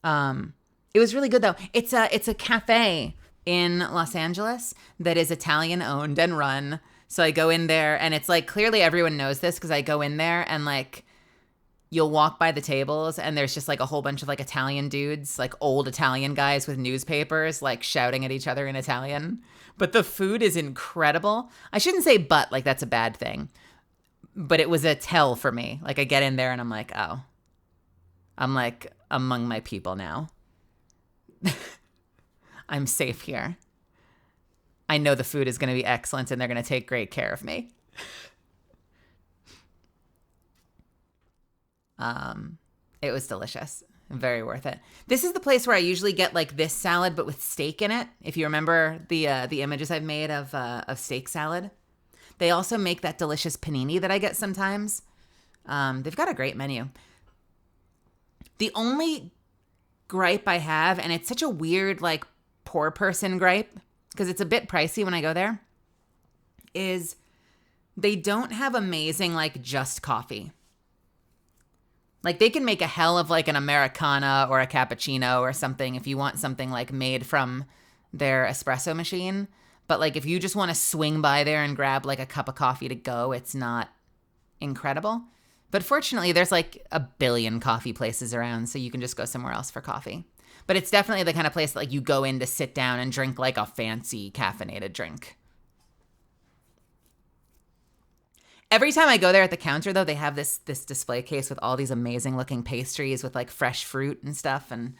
It was really good though. It's a cafe in Los Angeles that is Italian owned and run. So I go in there and it's like clearly everyone knows this because I go in there and like you'll walk by the tables and there's just like a whole bunch of like Italian dudes, like old Italian guys with newspapers, like shouting at each other in Italian. But the food is incredible. I shouldn't say but, like that's a bad thing. But it was a tell for me. Like I get in there and I'm like, oh, I'm like among my people now. I'm safe here. I know the food is going to be excellent and they're going to take great care of me. It was delicious. Very worth it. This is the place where I usually get like this salad, but with steak in it. If you remember the images I've made of steak salad. They also make that delicious panini that I get sometimes. They've got a great menu. The only gripe I have, and it's such a weird like poor person gripe, because it's a bit pricey when I go there, is they don't have amazing, like, just coffee. Like, they can make a hell of, like, an Americana or a cappuccino or something if you want something, like, made from their espresso machine. But, like, if you just want to swing by there and grab, like, a cup of coffee to go, it's not incredible. But fortunately, there's, like, a billion coffee places around, so you can just go somewhere else for coffee. But it's definitely the kind of place that, like, you go in to sit down and drink, like, a fancy caffeinated drink. Every time I go there at the counter, though, they have this display case with all these amazing-looking pastries with, like, fresh fruit and stuff. And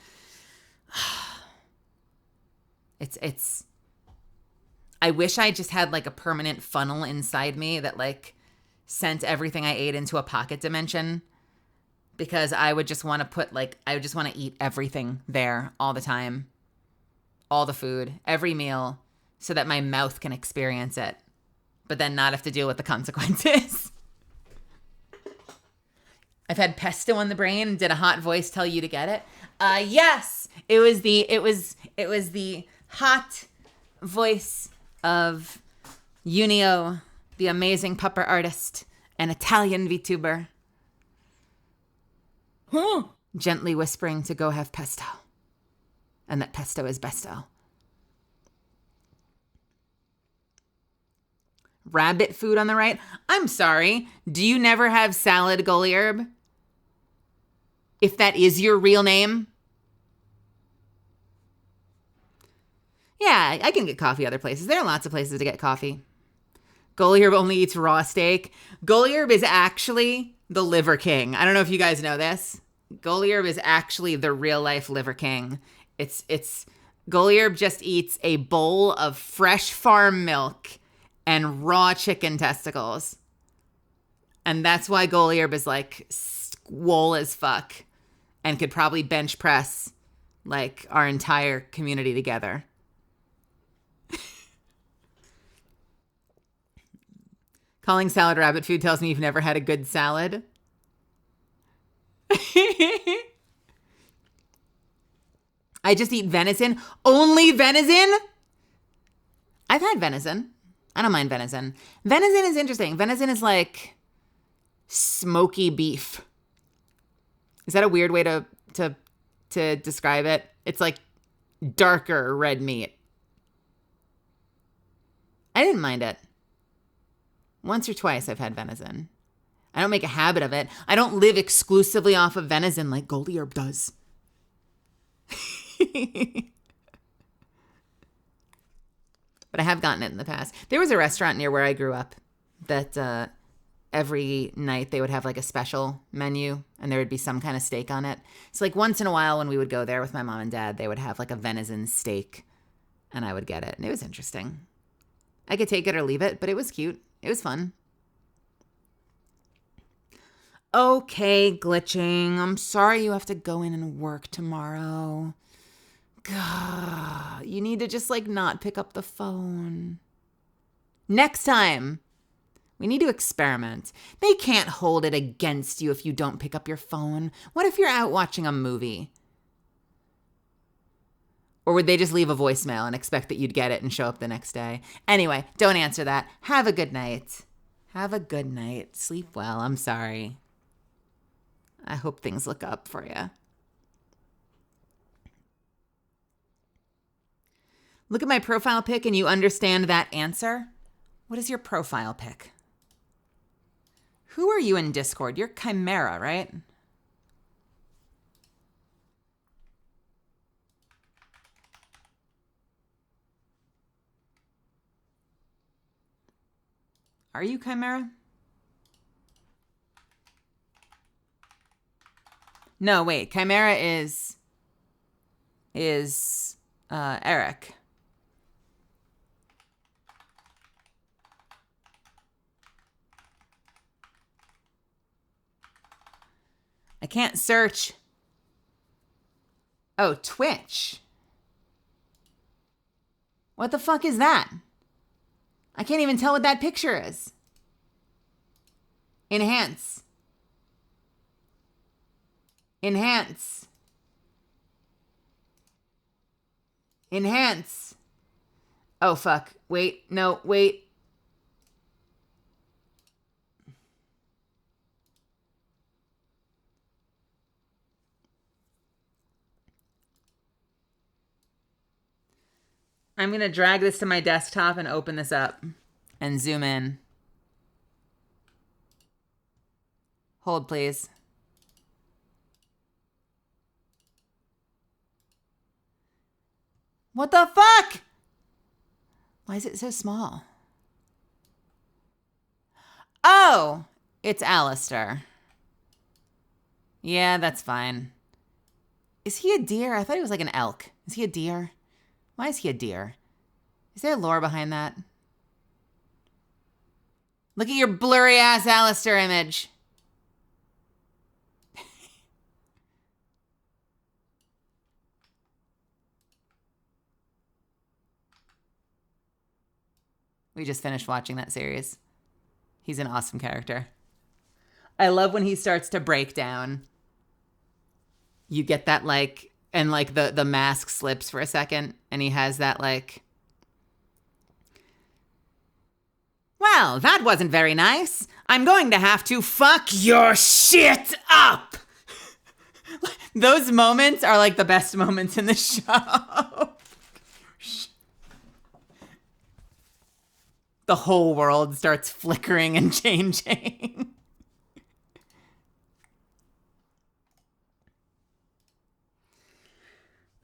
it's... I wish I just had, like, a permanent funnel inside me that, like, sent everything I ate into a pocket dimension. Because I would just want to eat everything there all the time. All the food, every meal, so that my mouth can experience it, but then not have to deal with the consequences. I've had pesto on the brain. Did a hot voice tell you to get it? Yes, it was the hot voice of Unio, the amazing pupper artist and Italian VTuber, gently whispering to go have pesto, and that pesto is besto. Rabbit food on the right. I'm sorry. Do you never have salad, Goliarb? If that is your real name. Yeah, I can get coffee other places. There are lots of places to get coffee. Goliarb only eats raw steak. Goliarb is actually the liver king. I don't know if you guys know this. Goliarb is actually the real life liver king. It's Goliarb just eats a bowl of fresh farm milk and raw chicken testicles. And that's why Goliarb is like swole as fuck and could probably bench press like our entire community together. Calling salad rabbit food tells me you've never had a good salad. I just eat venison. Only venison? I've had venison. I don't mind venison. Venison is interesting. Venison is like smoky beef. Is that a weird way to describe it? It's like darker red meat. I didn't mind it. Once or twice I've had venison. I don't make a habit of it. I don't live exclusively off of venison like Goliarb does. But I have gotten it in the past. There was a restaurant near where I grew up that every night they would have like a special menu and there would be some kind of steak on it. So like once in a while when we would go there with my mom and dad, they would have like a venison steak and I would get it. And it was interesting. I could take it or leave it, but it was cute. It was fun. Okay, glitching. I'm sorry you have to go in and work tomorrow. God, you need to just like not pick up the phone. Next time, we need to experiment. They can't hold it against you if you don't pick up your phone. What if you're out watching a movie? Or would they just leave a voicemail and expect that you'd get it and show up the next day? Anyway, don't answer that. Have a good night. Have a good night. Sleep well. I'm sorry. I hope things look up for you. Look at my profile pic and you understand that answer? What is your profile pic? Who are you in Discord? You're Chimera, right? Are you Chimera? No, wait. Chimera is Eric. I can't search. Oh, Twitch. What the fuck is that? I can't even tell what that picture is. Enhance. Enhance. Enhance. Oh, fuck. Wait. No, wait. I'm going to drag this to my desktop and open this up and zoom in. Hold, please. What the fuck? Why is it so small? Oh, it's Alistair. Yeah, that's fine. Is he a deer? I thought he was like an elk. Is he a deer? Why is he a deer? Is there lore behind that? Look at your blurry ass Alistair image. We just finished watching that series. He's an awesome character. I love when he starts to break down. You get that like, and like the mask slips for a second and he has that like, well, that wasn't very nice. I'm going to have to fuck your shit up. Those moments are like the best moments in the show. The whole world starts flickering and changing.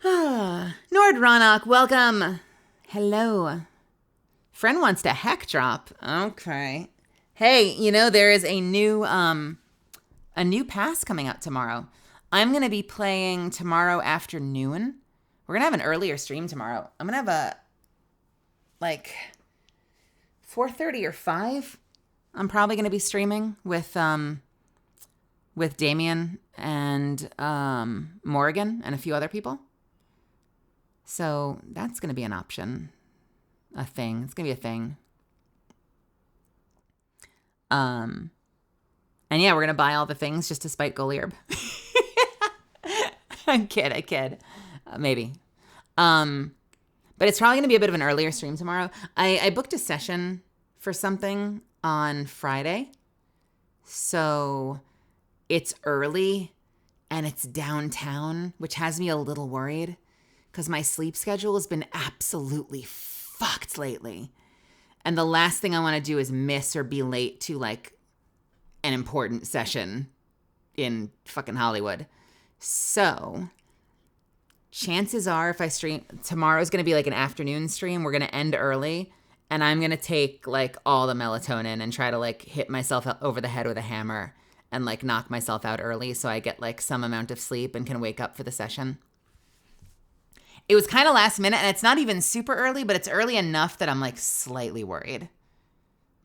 Nord Ronok, welcome. Hello. Friend wants to heck drop. Okay. Hey, you know, there is a new pass coming out tomorrow. I'm going to be playing tomorrow afternoon. We're going to have an earlier stream tomorrow. I'm going to have a, like, 4:30 or 5. I'm probably going to be streaming with Damien and Morgan and a few other people. So that's going to be an option. A thing. It's going to be a thing. And yeah, we're going to buy all the things just to spite Goliarb. I kid. Maybe. But it's probably going to be a bit of an earlier stream tomorrow. I booked a session for something on Friday. So it's early and it's downtown, which has me a little worried because my sleep schedule has been absolutely fucked lately. And the last thing I want to do is miss or be late to like an important session in fucking Hollywood. So chances are if I stream, tomorrow's going to be like an afternoon stream. We're going to end early and I'm going to take like all the melatonin and try to like hit myself over the head with a hammer and like knock myself out early so I get like some amount of sleep and can wake up for the session. It was kind of last minute and it's not even super early, but it's early enough that I'm like slightly worried.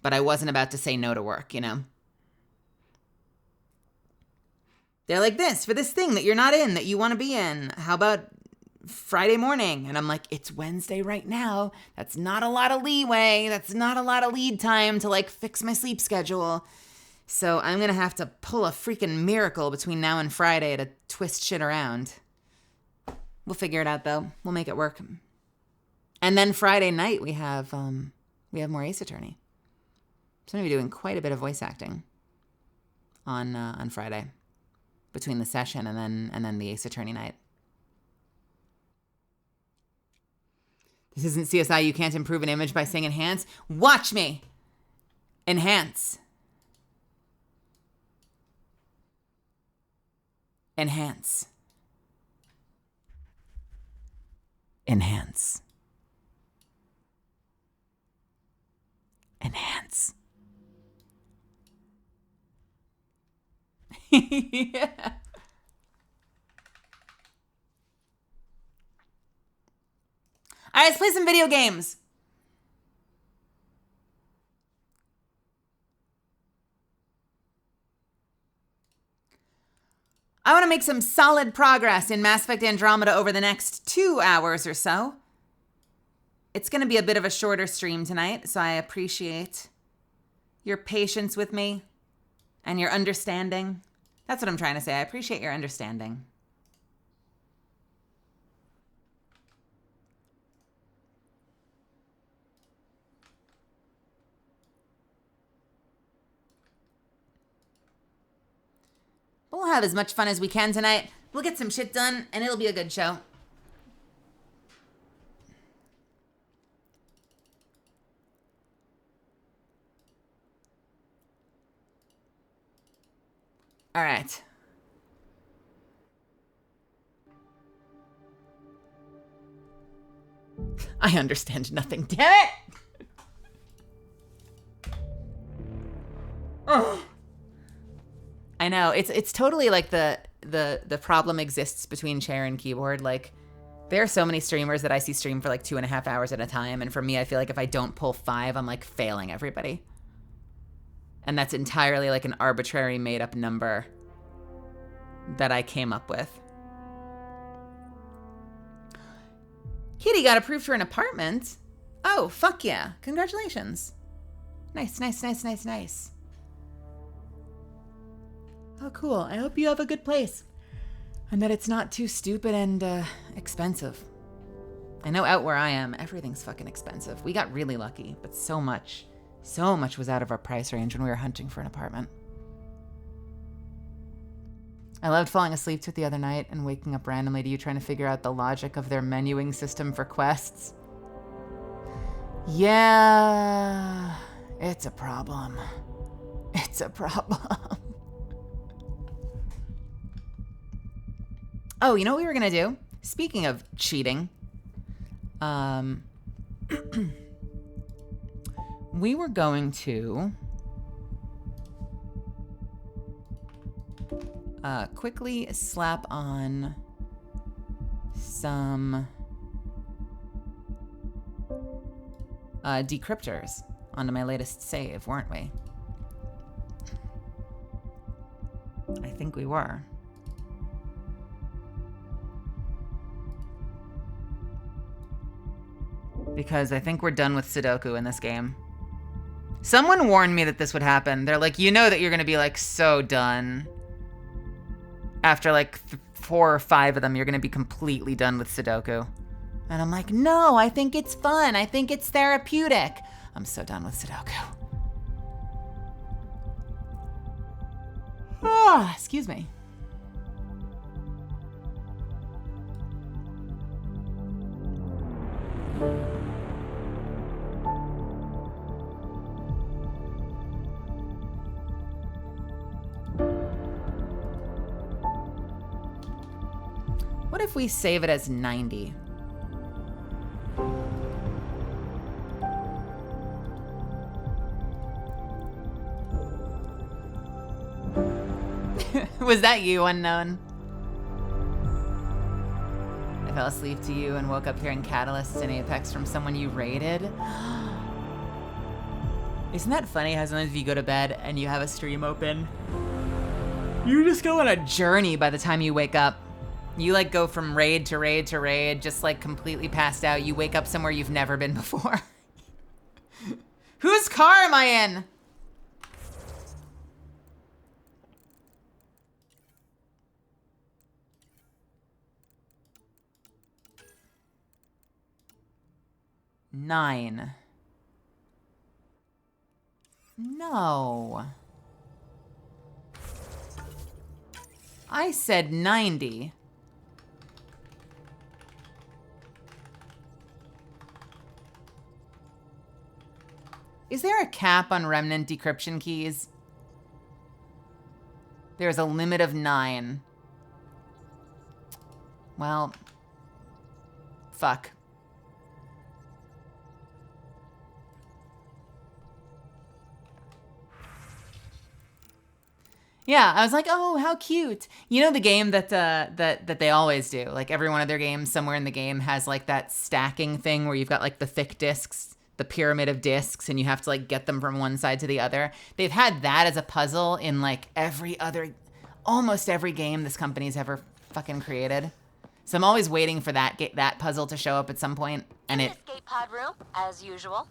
But I wasn't about to say no to work, you know? They're like, this, for this thing that you're not in, that you want to be in. How about Friday morning? And I'm like, it's Wednesday right now. That's not a lot of leeway. That's not a lot of lead time to like fix my sleep schedule. So I'm going to have to pull a freaking miracle between now and Friday to twist shit around. We'll figure it out though. We'll make it work. And then Friday night we have more Ace Attorney. So I'm going to be doing quite a bit of voice acting on Friday. Between the session and then the Ace Attorney night. This isn't CSI. You can't improve an image by saying enhance. Watch me. Enhance. Enhance. Enhance. Enhance. Yeah. All right, let's play some video games. I want to make some solid progress in Mass Effect Andromeda over the next 2 hours or so. It's going to be a bit of a shorter stream tonight, so I appreciate your patience with me and your understanding. That's what I'm trying to say. I appreciate your understanding. We'll have as much fun as we can tonight. We'll get some shit done, and it'll be a good show. All right. I understand nothing. Damn it! Oh. I know. It's totally like the problem exists between chair and keyboard. Like, there are so many streamers that I see stream for like 2.5 hours at a time, and for me, I feel like if I don't pull 5, I'm like failing everybody. And that's entirely like an arbitrary made-up number that I came up with. Kitty got approved for an apartment. Oh, fuck yeah. Congratulations. Nice, nice, nice, nice, nice. Oh, cool. I hope you have a good place. And that it's not too stupid and expensive. I know out where I am, everything's fucking expensive. We got really lucky, but so much was out of our price range when we were hunting for an apartment. I loved falling asleep to it the other night and waking up randomly to you trying to figure out the logic of their menuing system for quests. Yeah, it's a problem. It's a problem. Oh, you know what we were gonna do? Speaking of cheating, we were going to quickly slap on some decryptors onto my latest save, weren't we? I think we were. Because I think we're done with Sudoku in this game. Someone warned me that this would happen. They're like, you know that you're going to be like so done. After like 4 or 5 of them, you're going to be completely done with Sudoku. And I'm like, no, I think it's fun. I think it's therapeutic. I'm so done with Sudoku. Ah, excuse me. What if we save it as 90? Was that you, Unknown? I fell asleep to you and woke up hearing catalysts in Apex from someone you raided. Isn't that funny how sometimes if you go to bed and you have a stream open, you just go on a journey by the time you wake up. You like go from raid to raid to raid, just like completely passed out. You wake up somewhere you've never been before. Whose car am I in? Nine. No. I said 90. Is there a cap on remnant decryption keys? There's a limit of 9. Well, fuck. Yeah, I was like, oh, how cute. You know the game that that they always do? Like every one of their games, somewhere in the game has like that stacking thing where you've got like the thick discs, the pyramid of discs, and you have to like get them from one side to the other. They've had that as a puzzle in like almost every game this company's ever fucking created. So I'm always waiting for that puzzle to show up at some point, and it. Escape pod room, as usual.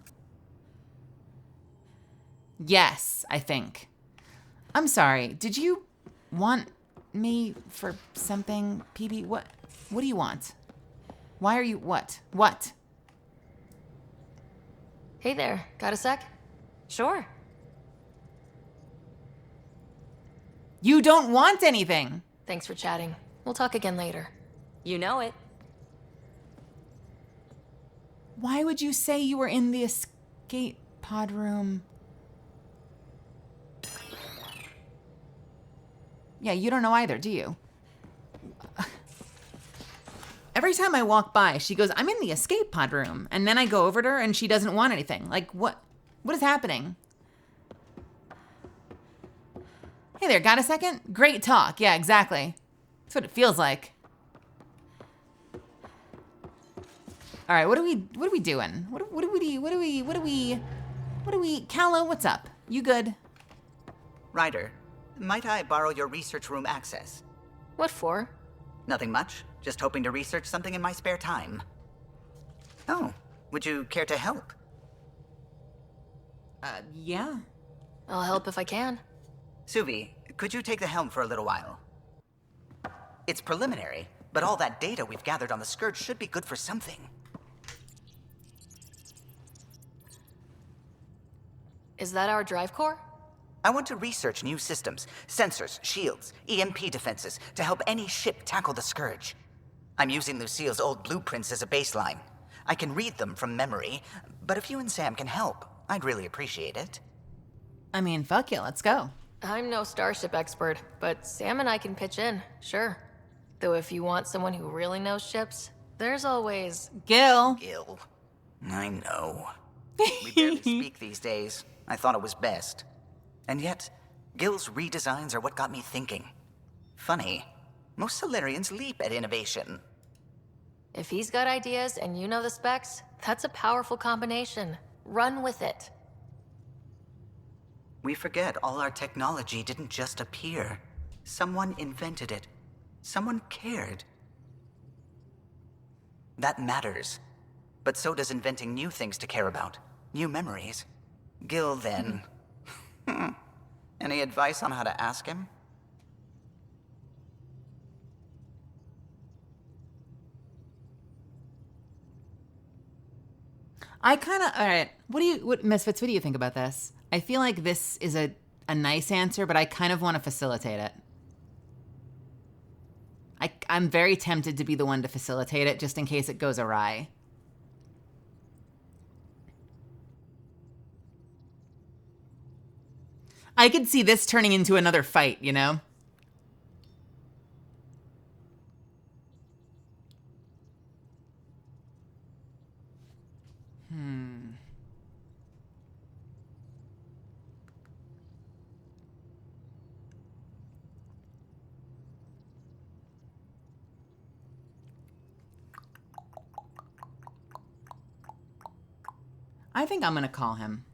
Yes, I think. I'm sorry. Did you want me for something, PB? What do you want? Why are you what? What? Hey there, got a sec? Sure. You don't want anything. Thanks for chatting. We'll talk again later. You know it. Why would you say you were in the escape pod room? Yeah, you don't know either, do you? Every time I walk by, she goes, I'm in the escape pod room. And then I go over to her and she doesn't want anything. Like, what is happening? Hey there, got a second? Great talk. Yeah, exactly. That's what it feels like. All right, what are we doing? What are we, Callow, what's up? You good? Ryder, might I borrow your research room access? What for? Nothing much. Just hoping to research something in my spare time. Oh, Would you care to help? Yeah. I'll help if I can. Suvi, could you take the helm for a little while? It's preliminary, but all that data we've gathered on the Scourge should be good for something. Is that our drive core? I want to research new systems, sensors, shields, EMP defenses, to help any ship tackle the Scourge. I'm using Lucille's old blueprints as a baseline. I can read them from memory, but if you and Sam can help, I'd really appreciate it. I mean, fuck yeah, let's go. I'm no starship expert, but Sam and I can pitch in, sure. Though if you want someone who really knows ships, there's always... Gil. Gil. I know. We barely speak these days. I thought it was best. And yet, Gil's redesigns are what got me thinking. Funny, most Solarians leap at innovation. If he's got ideas and you know the specs, that's a powerful combination. Run with it. We forget all our technology didn't just appear. Someone invented it. Someone cared. That matters. But so does inventing new things to care about. New memories. Gil, then. Any advice on how to ask him? I kind of, all right. Misfits, what do you think about this? I feel like this is a nice answer, but I kind of want to facilitate it. I'm very tempted to be the one to facilitate it just in case it goes awry. I could see this turning into another fight, you know? I think I'm gonna call him.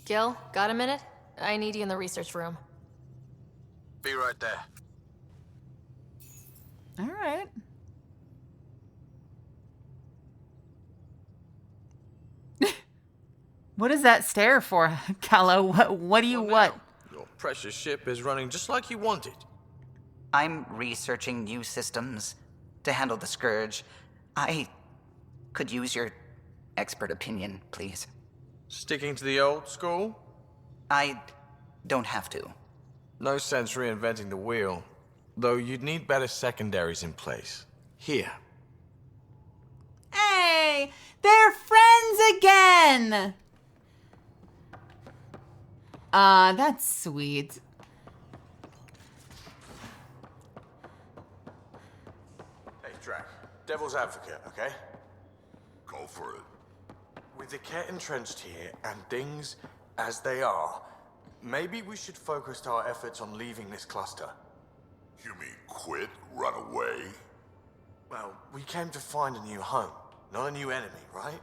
Gil, got a minute? I need you in the research room. Be right there. All right. What is that stare for, Callow? What do you what? Your precious ship is running just like you wanted. I'm researching new systems to handle the Scourge. I could use your expert opinion, please. Sticking to the old school? I don't have to. No sense reinventing the wheel. Though you'd need better secondaries in place. Here. Hey, they're friends again. That's sweet. Hey, Drac. Devil's advocate, okay? Go for it. With the Ket entrenched here and things as they are, maybe we should focus our efforts on leaving this cluster. You mean quit? Run away? Well, we came to find a new home, not a new enemy, right?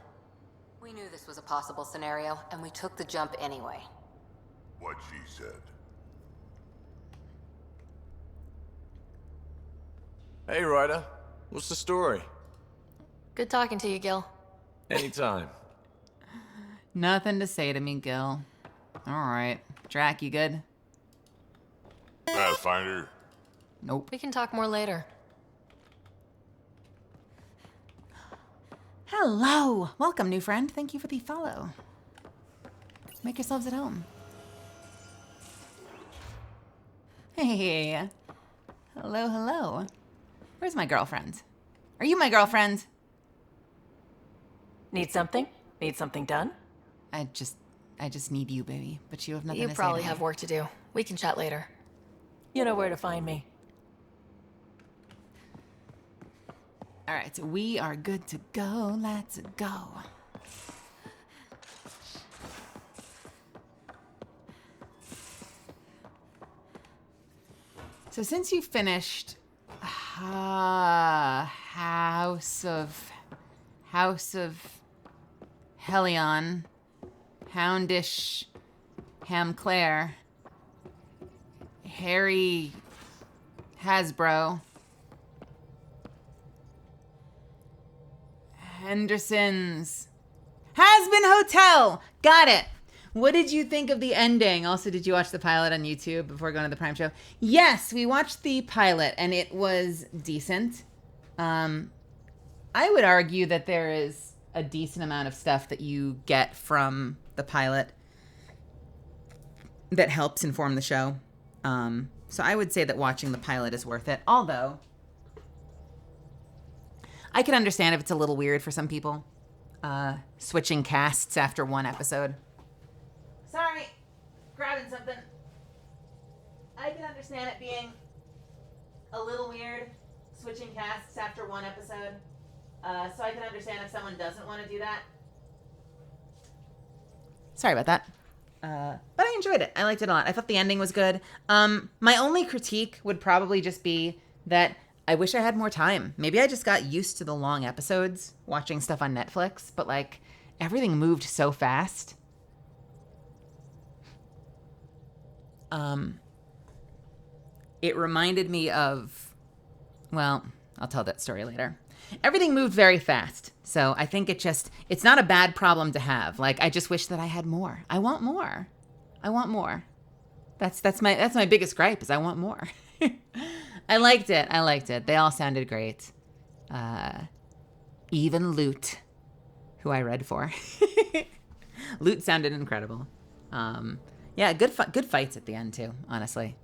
We knew this was a possible scenario, and we took the jump anyway. What she said. Hey, Ryder. What's the story? Good talking to you, Gil. Anytime. Nothing to say to me, Gil. All right. Drac, you good? Pathfinder. Nope. We can talk more later. Hello. Welcome, new friend. Thank you for the follow. Make yourselves at home. Hey. Hello, hello. Where's my girlfriend? Are you my girlfriend? Need something? Need something done? I just need you, baby. But you have nothing You to say probably to me. have work to do. We can chat later. You know where to find me. All right, so we are good to go. Let's go. So since you finished House of Helion, Houndish, Hamclair, Harry Hasbro, Henderson's Has Been Hotel. Got it. What did you think of the ending? Also, did you watch the pilot on YouTube before going to the Prime show? Yes, we watched the pilot, and it was decent. I would argue that there is a decent amount of stuff that you get from the pilot that helps inform the show. So I would say that watching the pilot is worth it. Although, I can understand if it's a little weird for some people. Switching casts after one episode. Sorry, grabbing something. I can understand it being a little weird, switching casts after one episode. So I can understand if someone doesn't want to do that. Sorry about that. But I enjoyed it. I liked it a lot. I thought the ending was good. My only critique would probably just be that I wish I had more time. Maybe I just got used to the long episodes watching stuff on Netflix, but like everything moved so fast. It reminded me of, well, I'll tell that story later. Everything moved very fast. So I think it's not a bad problem to have. Like, I just wish that I had more. I want more. I want more. That's my biggest gripe is I want more. I liked it. They all sounded great. Even Loot, who I read for. Loot sounded incredible. Yeah, good fights at the end too, honestly.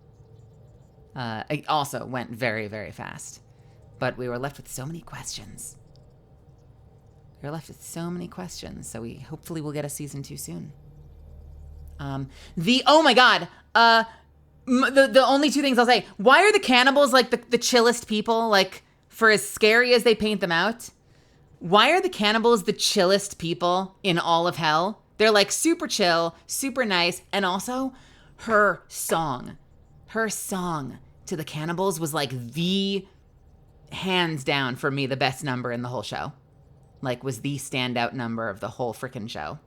It also went very, very fast. But we were left with so many questions. So we hopefully will get a season 2 soon. Oh my god. The only two things I'll say. Why are the cannibals like the chillest people? Like, for as scary as they paint them out, why are the cannibals the chillest people in all of hell? They're like super chill, super nice, and also her song to the cannibals was like the hands down for me the best number in the whole show. Like, was the standout number of the whole frickin' show.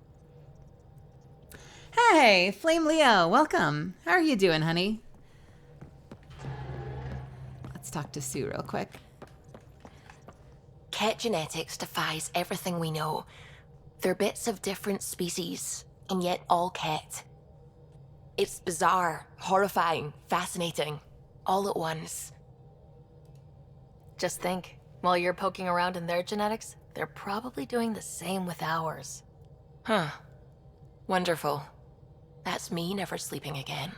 Hey, Flame Leo, welcome. How are you doing, honey? Let's talk to Sue real quick. Ket genetics defies everything we know. They're bits of different species, and yet all Ket. It's bizarre, horrifying, fascinating, all at once. Just think, while you're poking around in their genetics, they're probably doing the same with ours. Huh. Wonderful. That's me never sleeping again.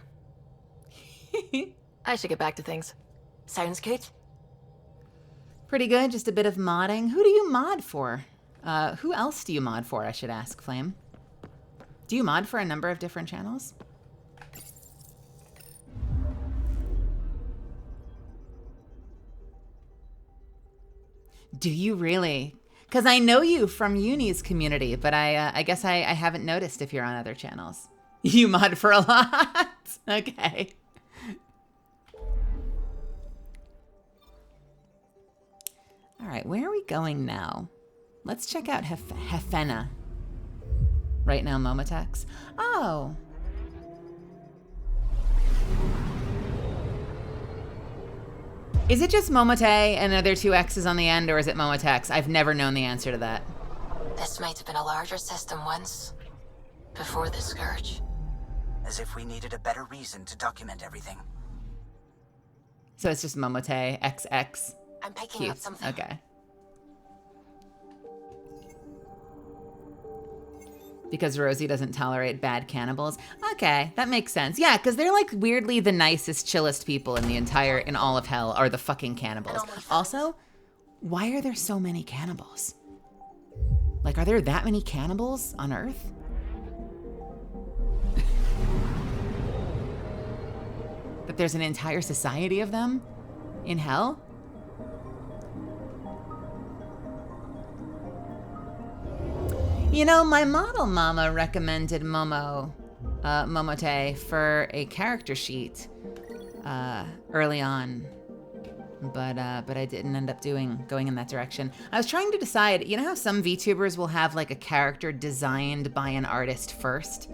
I should get back to things. Sounds good. Pretty good, just a bit of modding. Who do you mod for? Who else do you mod for, I should ask, Flame? Do you mod for a number of different channels? Do you really? Because I know you from Uni's community, but I guess I haven't noticed if you're on other channels. You mod for a lot? Okay. All right, where are we going now? Let's check out Hefena. Right now, Momotex. Oh. Is it just Momote and are there 2 X's on the end, or is it Momotex? I've never known the answer to that. This might have been a larger system once. Before the Scourge. As if we needed a better reason to document everything. So it's just Momote XX. I'm picking up something. Okay. Because Rosie doesn't tolerate bad cannibals. Okay, that makes sense. Yeah, because they're like weirdly the nicest, chillest people in all of hell are the fucking cannibals. Also, why are there so many cannibals? Like, are there that many cannibals on Earth? That there's an entire society of them in hell? You know, my model mama recommended Momote for a character sheet early on, but I didn't end up going in that direction. I was trying to decide, you know how some VTubers will have like a character designed by an artist first,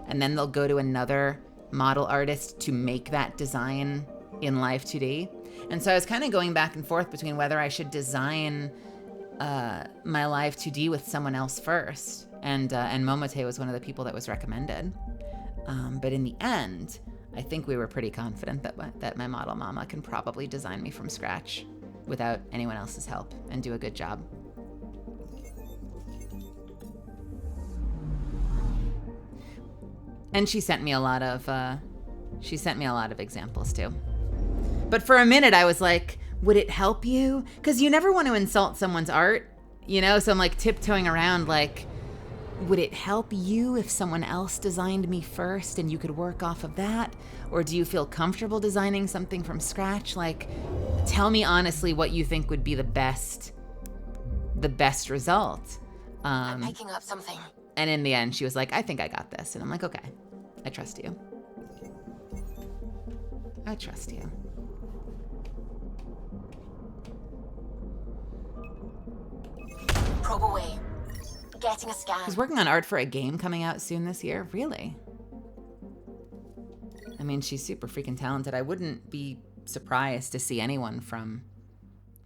and then they'll go to another model artist to make that design in Live 2D? And so I was kind of going back and forth between whether I should design my live 2D with someone else first, and Momote was one of the people that was recommended. But in the end, I think we were pretty confident that my model mama can probably design me from scratch without anyone else's help and do a good job. And she sent me a lot of examples too. But for a minute I was like, would it help you? Because you never want to insult someone's art, you know? So I'm like tiptoeing around like, would it help you if someone else designed me first and you could work off of that? Or do you feel comfortable designing something from scratch? Like, tell me honestly what you think would be the best result. I'm making up something. And in the end, she was like, I think I got this. And I'm like, okay, I trust you. I trust you. Probe away. Getting a scan. He's working on art for a game coming out soon this year. Really? I mean, she's super freaking talented. I wouldn't be surprised to see anyone from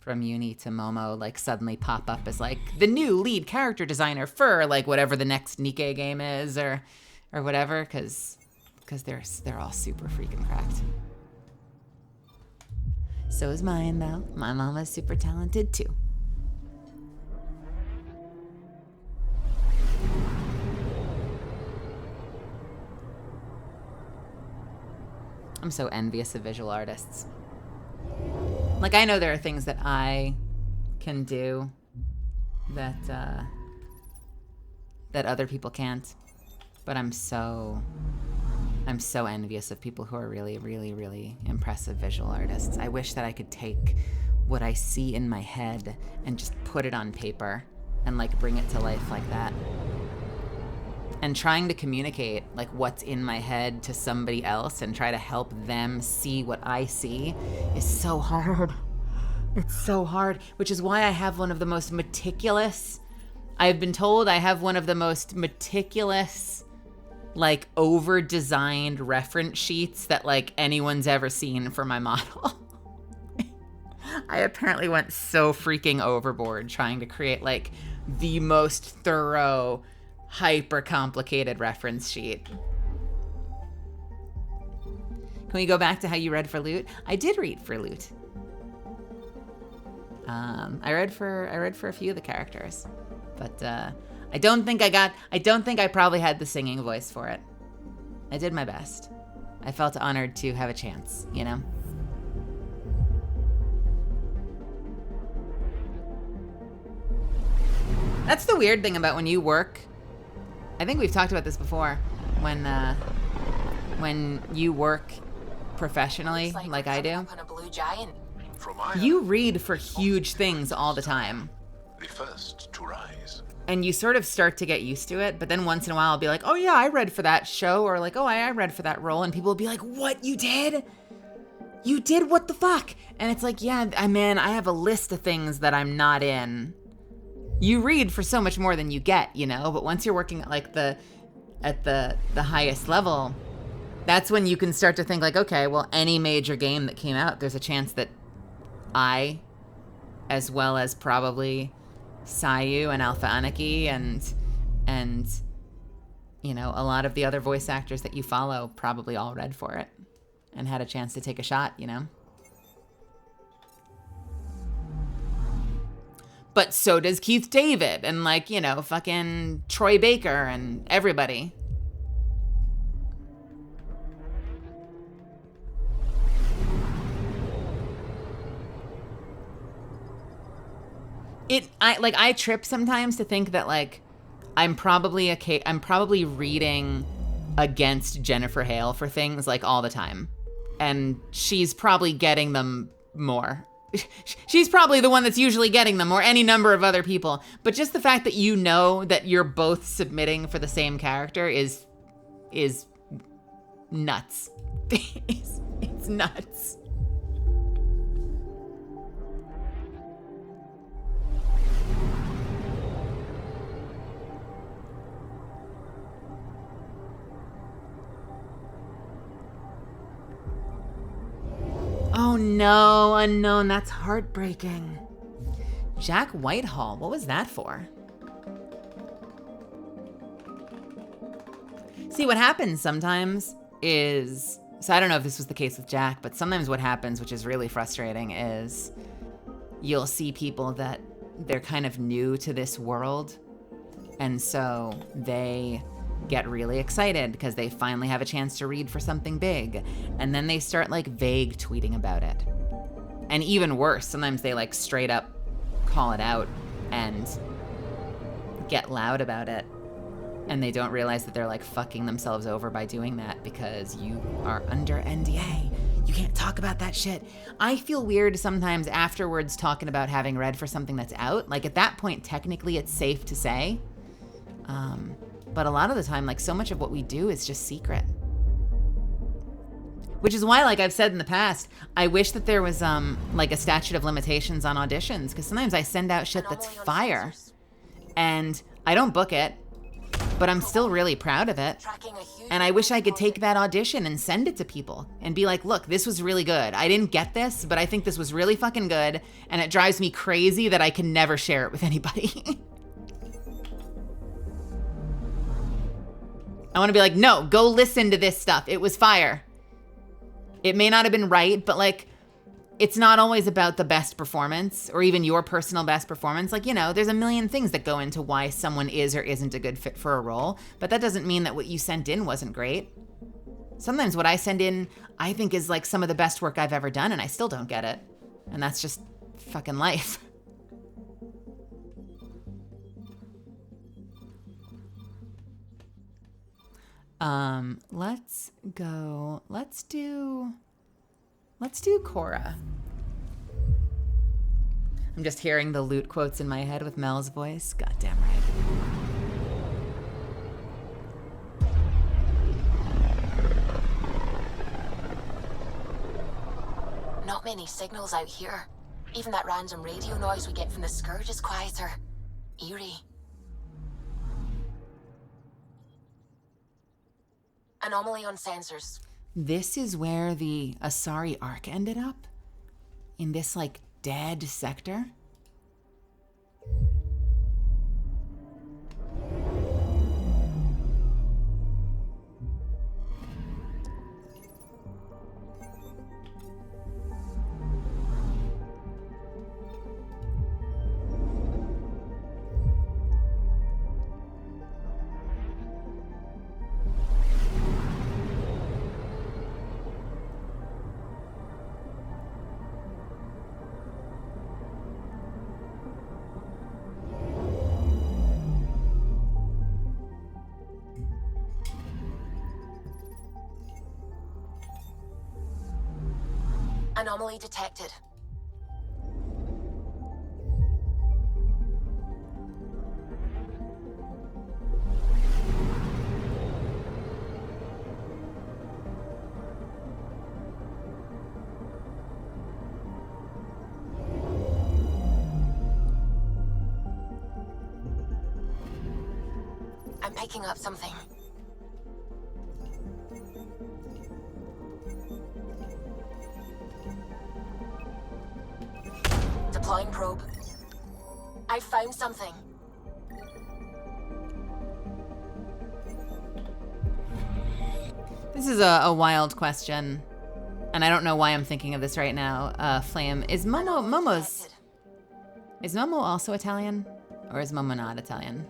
Uni to Momo like suddenly pop up as like the new lead character designer for like whatever the next Nikkei game is or whatever, because they're all super freaking cracked. So is mine though. My mama's super talented too. I'm so envious of visual artists. Like, I know there are things that I can do that other people can't, but I'm so envious of people who are really, really, really impressive visual artists. I wish that I could take what I see in my head and just put it on paper and like bring it to life like that. And trying to communicate like what's in my head to somebody else and try to help them see what I see is so hard. It's so hard, which is why I have one of the most meticulous, I've been told I have one of the most meticulous, like over-designed reference sheets that like anyone's ever seen for my model. I apparently went so freaking overboard trying to create like the most thorough, hyper complicated reference sheet. Can we go back to how you read for Loot? I did read for Loot. I read for a few of the characters, but I don't think I probably had the singing voice for it. I did my best. I felt honored to have a chance, you know? That's the weird thing about when you work. I think we've talked about this before. When you work professionally, like I do, On a blue giant. you read for huge things all the time. The first to rise. And you sort of start to get used to it, but then once in a while I'll be like, oh yeah, I read for that show, or like, oh, I read for that role, and people will be like, what, you did? You did? What the fuck? And it's like, yeah, I have a list of things that I'm not in. You read for so much more than you get, you know, but once you're working at like the highest level, that's when you can start to think like, okay, well, any major game that came out, there's a chance that I, as well as probably Sayu and Alpha Aniki and you know, a lot of the other voice actors that you follow probably all read for it and had a chance to take a shot, you know? But so does Keith David and like, you know, fucking Troy Baker and everybody. I trip sometimes to think that like I'm probably reading against Jennifer Hale for things like all the time, and she's probably getting them more. She's probably the one that's usually getting them, or any number of other people. But just the fact that you know that you're both submitting for the same character is nuts. It's nuts. Oh no, Unknown, that's heartbreaking. Jack Whitehall, what was that for? See, what happens sometimes is, so I don't know if this was the case with Jack, but sometimes what happens, which is really frustrating, is you'll see people that they're kind of new to this world, and so they get really excited because they finally have a chance to read for something big, and then they start like vague tweeting about it. And even worse, sometimes they like straight up call it out and get loud about it, and they don't realize that they're like fucking themselves over by doing that because you are under NDA. You can't talk about that shit. I feel weird sometimes afterwards talking about having read for something that's out. Like at that point, technically it's safe to say. But a lot of the time, like so much of what we do is just secret. Which is why, like I've said in the past, I wish that there was like a statute of limitations on auditions, because sometimes I send out shit that's fire and I don't book it, but I'm still really proud of it. And I wish I could take that audition and send it to people and be like, look, this was really good. I didn't get this, but I think this was really fucking good. And it drives me crazy that I can never share it with anybody. I want to be like, no, go listen to this stuff. It was fire. It may not have been right, but like, it's not always about the best performance or even your personal best performance. Like, you know, there's a million things that go into why someone is or isn't a good fit for a role, but that doesn't mean that what you sent in wasn't great. Sometimes what I send in, I think is like some of the best work I've ever done, and I still don't get it. And that's just fucking life. Let's do Cora. I'm just hearing the loot quotes in my head with Mel's voice. Goddamn right. Not many signals out here. Even that random radio noise we get from the Scourge is quieter. Eerie. Anomaly on sensors. This is where the Asari arc ended up? In this, like, dead sector? Anomaly detected. I'm picking up something. Deploying probe. I found something. This is a wild question, and I don't know why I'm thinking of this right now. Flame, is Momo also Italian, or is Momo not Italian?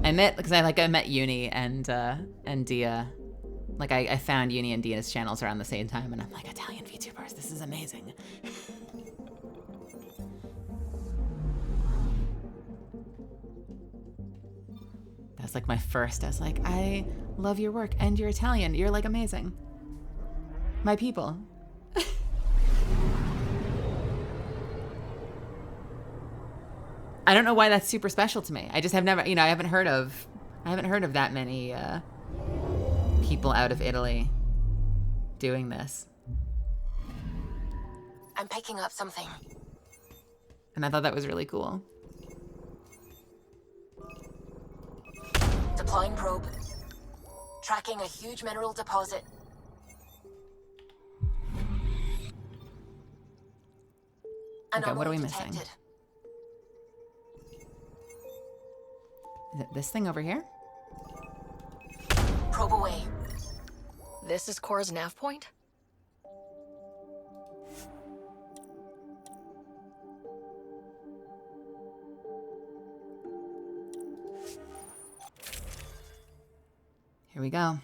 I met Uni and Dia. Like I found Uni and Dia's channels around the same time, and I'm like, Italian VTubers, this is amazing. That was like my first. I was like, I love your work, and you're Italian. You're like amazing. My people. I don't know why that's super special to me. I just have never, I haven't heard of that many people out of Italy doing this. I'm picking up something. And I thought that was really cool. Deploying probe. Tracking a huge mineral deposit. Okay, what are we Anomaly missing? detected. Is it this thing over here? Probe away. This is Cora's nav point? Here we go.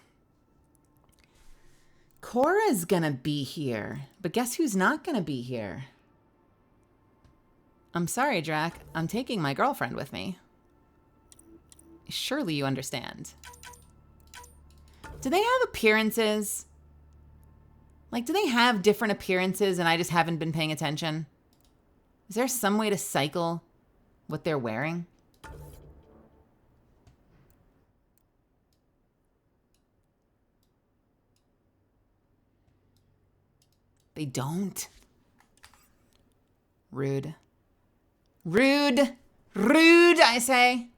Cora's gonna be here, but guess who's not gonna be here? I'm sorry, Drac. I'm taking my girlfriend with me. Surely you understand. Do they have appearances? Like, do they have different appearances and I just haven't been paying attention? Is there some way to cycle what they're wearing? They don't. Rude. Rude. Rude, I say.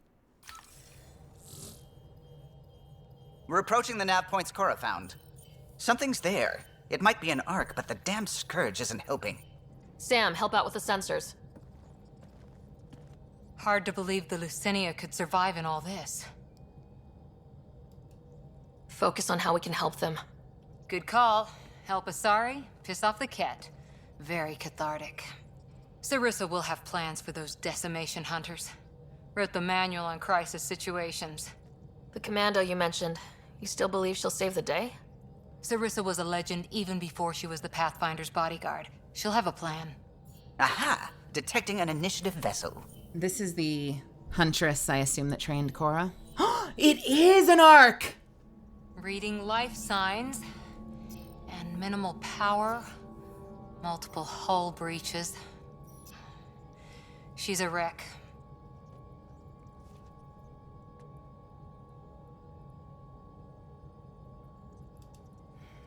We're approaching the nav points Cora found. Something's there. It might be an arc, but the damn scourge isn't helping. Sam, help out with the sensors. Hard to believe the Lucinia could survive in all this. Focus on how we can help them. Good call. Help Asari, piss off the cat. Very cathartic. Sarissa will have plans for those decimation hunters. Wrote the manual on crisis situations. The commando you mentioned, you still believe she'll save the day? Sarissa was a legend even before she was the Pathfinder's bodyguard. She'll have a plan. Aha! Detecting an initiative vessel. This is the huntress, I assume, that trained Cora. It is an arc! Reading life signs. And minimal power. Multiple hull breaches. She's a wreck.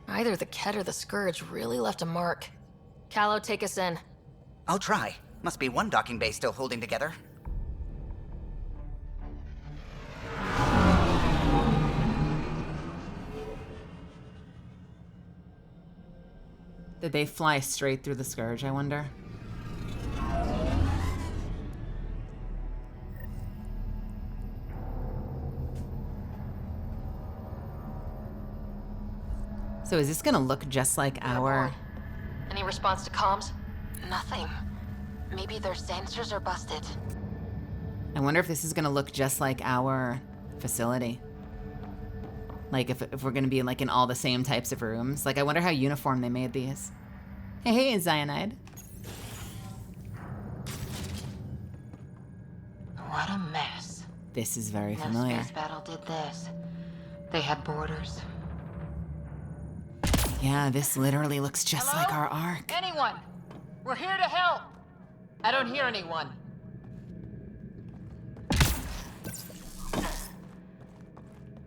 Either the Ket or the Scourge really left a mark. Callow, take us in. I'll try. Must be one docking bay still holding together. Did they fly straight through the Scourge, I wonder? So is this gonna look just like our... Any response to comms? Nothing. Maybe their sensors are busted. I wonder if this is gonna look just like our facility. Like if we're gonna be like in all the same types of rooms. Like I wonder how uniform they made these. Hey, Cyanide. What a mess. This is very No familiar. space battle did this. They had borders. Yeah, this literally looks just Hello? like our arc. Anyone? We're here to help. I don't hear anyone.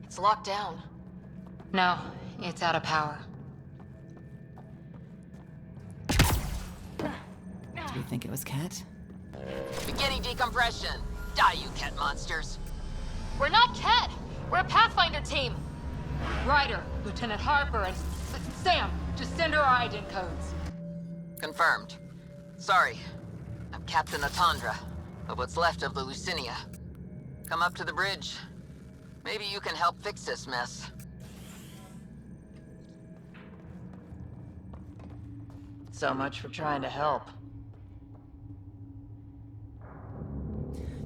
It's locked down. No, it's out of power. Do you think it was Ket? Beginning decompression. Die, you cat monsters. We're not Ket! We're a Pathfinder team! Ryder, Lieutenant Harper, and Sam, just send her our ident codes. Confirmed. Sorry. I'm Captain Atandra, of what's left of the Lucinia. Come up to the bridge. Maybe you can help fix this mess. So much for trying to help.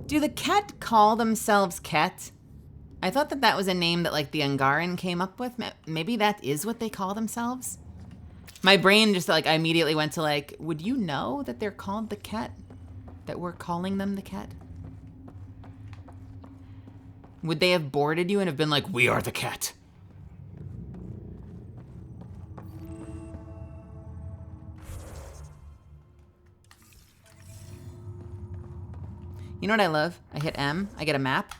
Do the Ket call themselves Ket? I thought that that was a name that like the Ungaran came up with. Maybe that is what they call themselves? My brain just like, I immediately went to like, would you know that they're called the Ket? That we're calling them the Ket? Would they have boarded you and have been like, we are the Ket? You know what I love? I hit M, I get a map.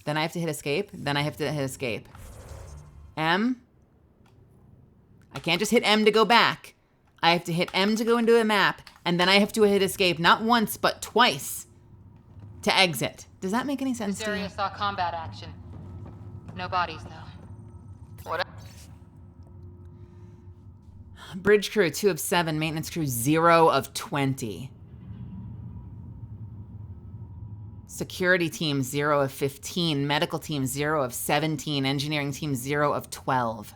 Then I have to hit escape, then I have to hit escape. M. I can't just hit M to go back. I have to hit M to go into a map, and then I have to hit escape, not once, but twice, to exit. Does that make any sense This to you? area saw combat action. No bodies, though. What? Bridge crew, 2 of 7. Maintenance crew, 0 of 20. Security team, 0 of 15. Medical team, 0 of 17. Engineering team, 0 of 12.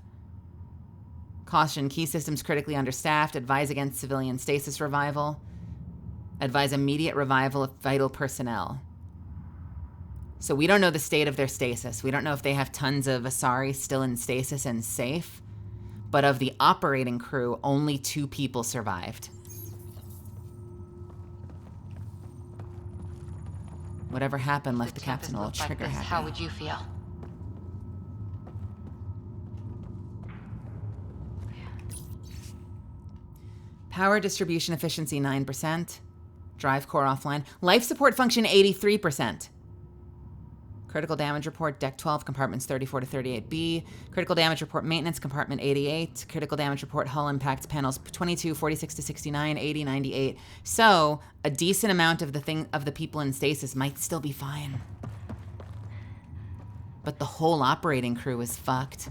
Caution, key systems critically understaffed. Advise against civilian stasis revival. Advise immediate revival of vital personnel. So we don't know the state of their stasis. We don't know if they have tons of Asari still in stasis and safe. But of the operating crew, only 2 people survived. Whatever happened left the captain a little trigger happy. How would you feel? Power distribution efficiency 9%. Drive core offline. Life support function 83%. Critical damage report, deck 12, compartments 34 to 38B. Critical damage report, maintenance, compartment 88. Critical damage report, hull impact, panels 22, 46 to 69, 80, 98. So a decent amount of the people in stasis might still be fine. But the whole operating crew is fucked.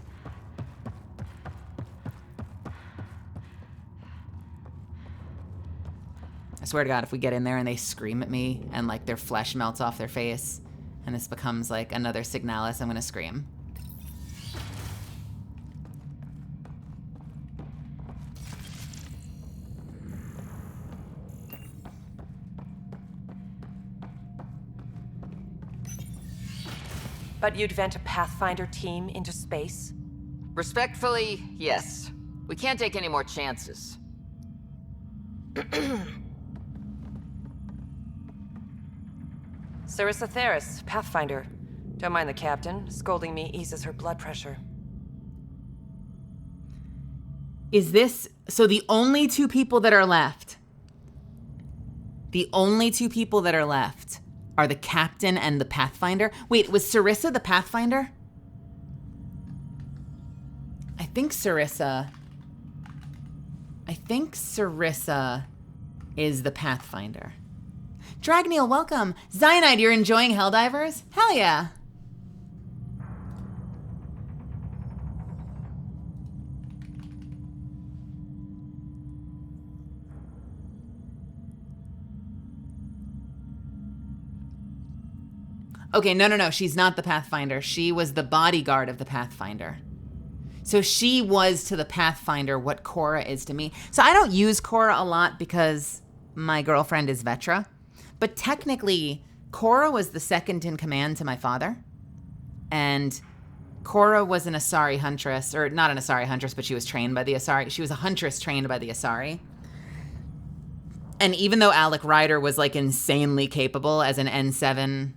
I swear to God, if we get in there and they scream at me and like their flesh melts off their face, and this becomes like another Signalis, I'm gonna scream. But you'd vent a Pathfinder team into space? Respectfully, yes. We can't take any more chances. Sarissa Theris, Pathfinder. Don't mind the captain. Scolding me eases her blood pressure. Is this... So the only 2 people that are left... The only 2 people that are left are the captain and the Pathfinder. Wait, was Sarissa the Pathfinder? I think Sarissa is the Pathfinder. Dragneil, welcome. Zionide, you're enjoying Helldivers? Hell yeah. Okay, no. She's not the Pathfinder. She was the bodyguard of the Pathfinder. So she was to the Pathfinder what Cora is to me. So I don't use Cora a lot because my girlfriend is Vetra. But technically, Cora was the second in command to my father. And Cora was an Asari huntress, or not an Asari huntress, but she was trained by the Asari. She was a huntress trained by the Asari. And even though Alec Ryder was like insanely capable as an N7,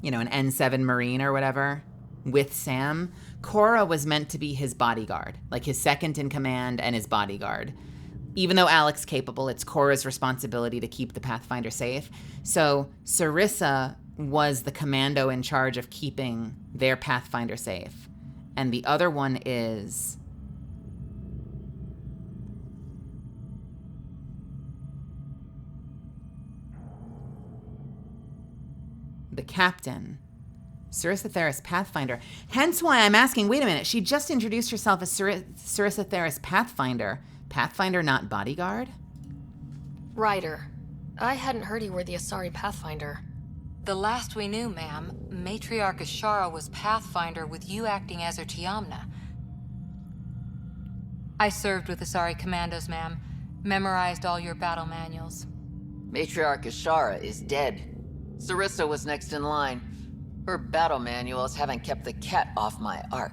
an N7 Marine or whatever, with Sam, Cora was meant to be his bodyguard, like his second in command and his bodyguard. Even though Alec's capable, it's Cora's responsibility to keep the Pathfinder safe. So Sarissa was the commando in charge of keeping their Pathfinder safe. And the other one is... the captain. Sarissa Theris, Pathfinder. Hence why I'm asking, wait a minute, she just introduced herself as Sarissa Theris, Pathfinder. Pathfinder, not bodyguard? Ryder, I hadn't heard you were the Asari Pathfinder. The last we knew, ma'am, Matriarch Ashara was Pathfinder with you acting as her Tiamna. I served with Asari commandos, ma'am. Memorized all your battle manuals. Matriarch Ashara is dead. Sarissa was next in line. Her battle manuals haven't kept the cat off my ark.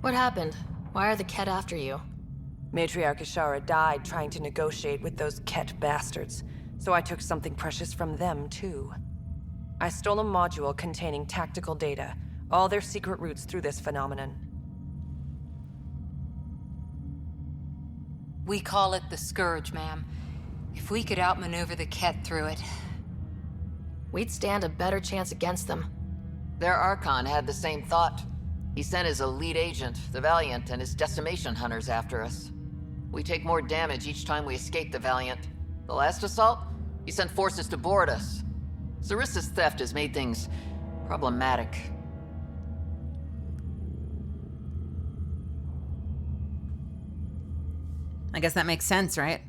What happened? Why are the Ket after you? Matriarch Ashara died trying to negotiate with those Ket bastards, so I took something precious from them, too. I stole a module containing tactical data, all their secret routes through this phenomenon. We call it the Scourge, ma'am. If we could outmaneuver the Ket through it... we'd stand a better chance against them. Their Archon had the same thought. He sent his elite agent, the Valiant, and his decimation hunters after us. We take more damage each time we escape the Valiant. The last assault, he sent forces to board us. Sarissa's theft has made things problematic. I guess that makes sense, right?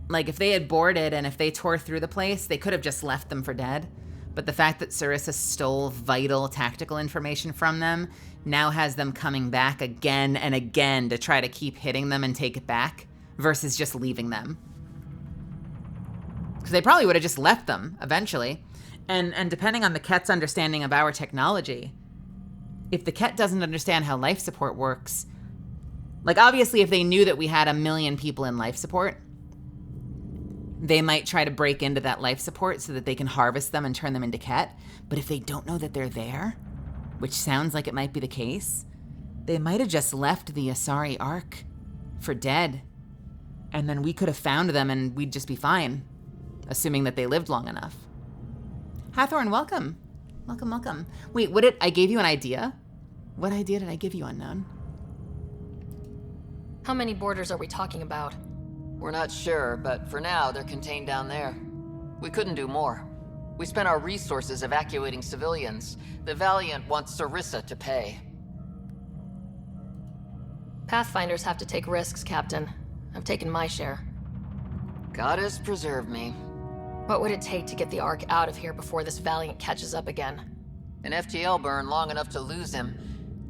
Like, if they had boarded and if they tore through the place, they could have just left them for dead. But the fact that Sarissa stole vital tactical information from them now has them coming back again and again to try to keep hitting them and take it back, versus just leaving them. Because they probably would have just left them eventually. And depending on the Ket's understanding of our technology, if the Ket doesn't understand how life support works, like, obviously if they knew that we had 1 million people in life support, they might try to break into that life support so that they can harvest them and turn them into Ket. But if they don't know that they're there, which sounds like it might be the case, they might have just left the Asari Ark for dead. And then we could have found them and we'd just be fine, assuming that they lived long enough. Hathorn, welcome. Welcome, welcome. Wait, I gave you an idea? What idea did I give you, Unknown? How many boarders are we talking about? We're not sure, but for now, they're contained down there. We couldn't do more. We spent our resources evacuating civilians. The Valiant wants Sarissa to pay. Pathfinders have to take risks, Captain. I've taken my share. God has preserved me. What would it take to get the Ark out of here before this Valiant catches up again? An FTL burn long enough to lose him.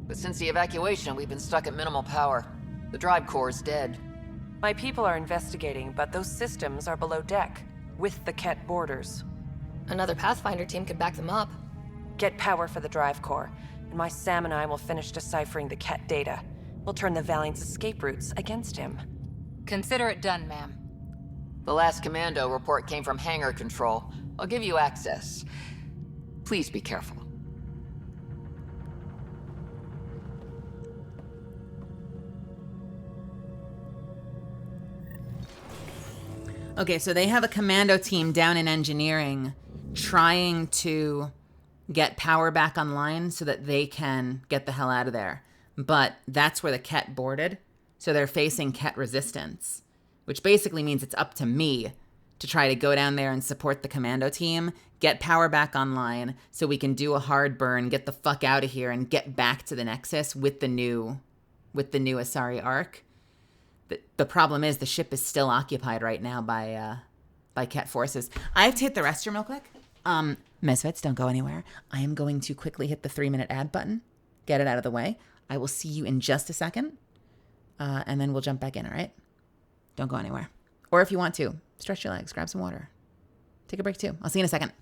But since the evacuation, we've been stuck at minimal power. The drive core is dead. My people are investigating, but those systems are below deck, with the Ket boarders. Another Pathfinder team could back them up. Get power for the drive core, and my Sam and I will finish deciphering the Ket data. We'll turn the Valiant's escape routes against him. Consider it done, ma'am. The last commando report came from hangar control. I'll give you access. Please be careful. Okay, so they have a commando team down in engineering trying to get power back online so that they can get the hell out of there. But that's where the Ket boarded, so they're facing Ket resistance, which basically means it's up to me to try to go down there and support the commando team, get power back online so we can do a hard burn, get the fuck out of here, and get back to the Nexus with the new Asari Ark. The problem is the ship is still occupied right now by Ket forces. I have to hit the restroom real quick. Mesvets, don't go anywhere. I am going to quickly hit the 3-minute ad button, get it out of the way. I will see you in just a second, and then we'll jump back in, all right? Don't go anywhere. Or if you want to, stretch your legs, grab some water. Take a break too. I'll see you in a second.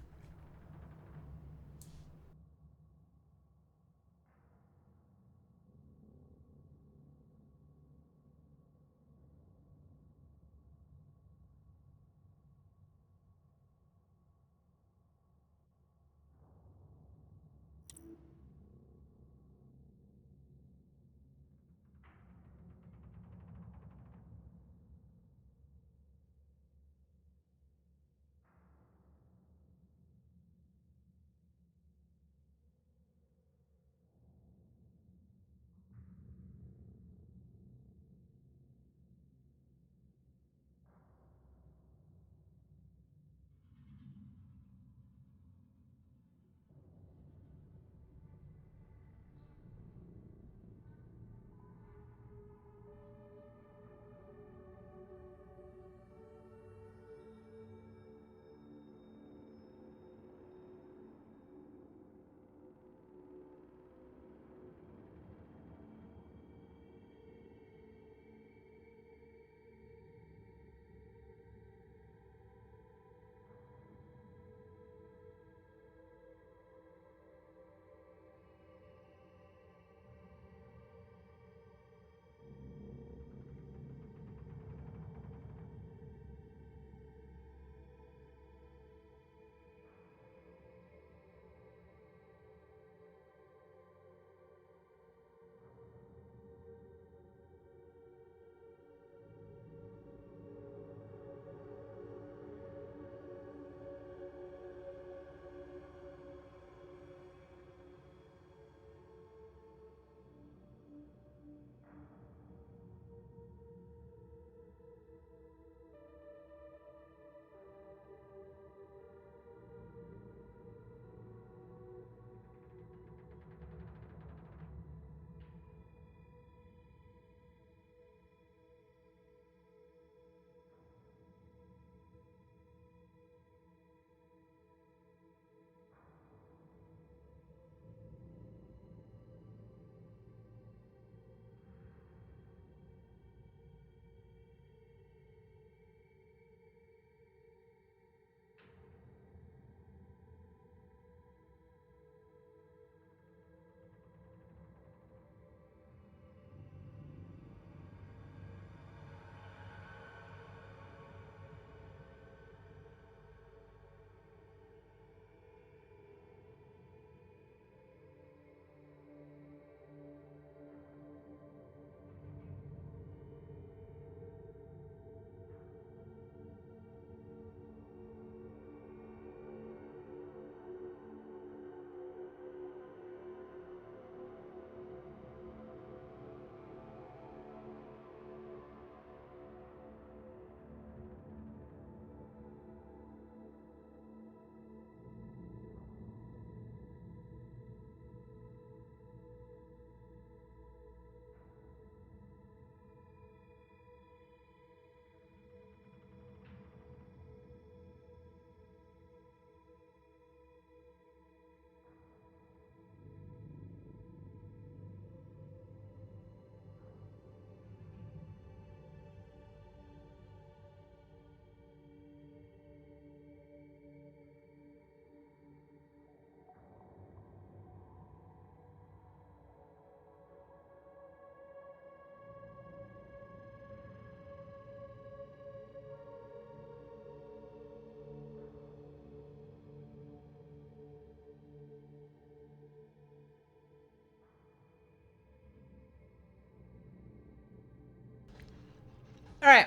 All right.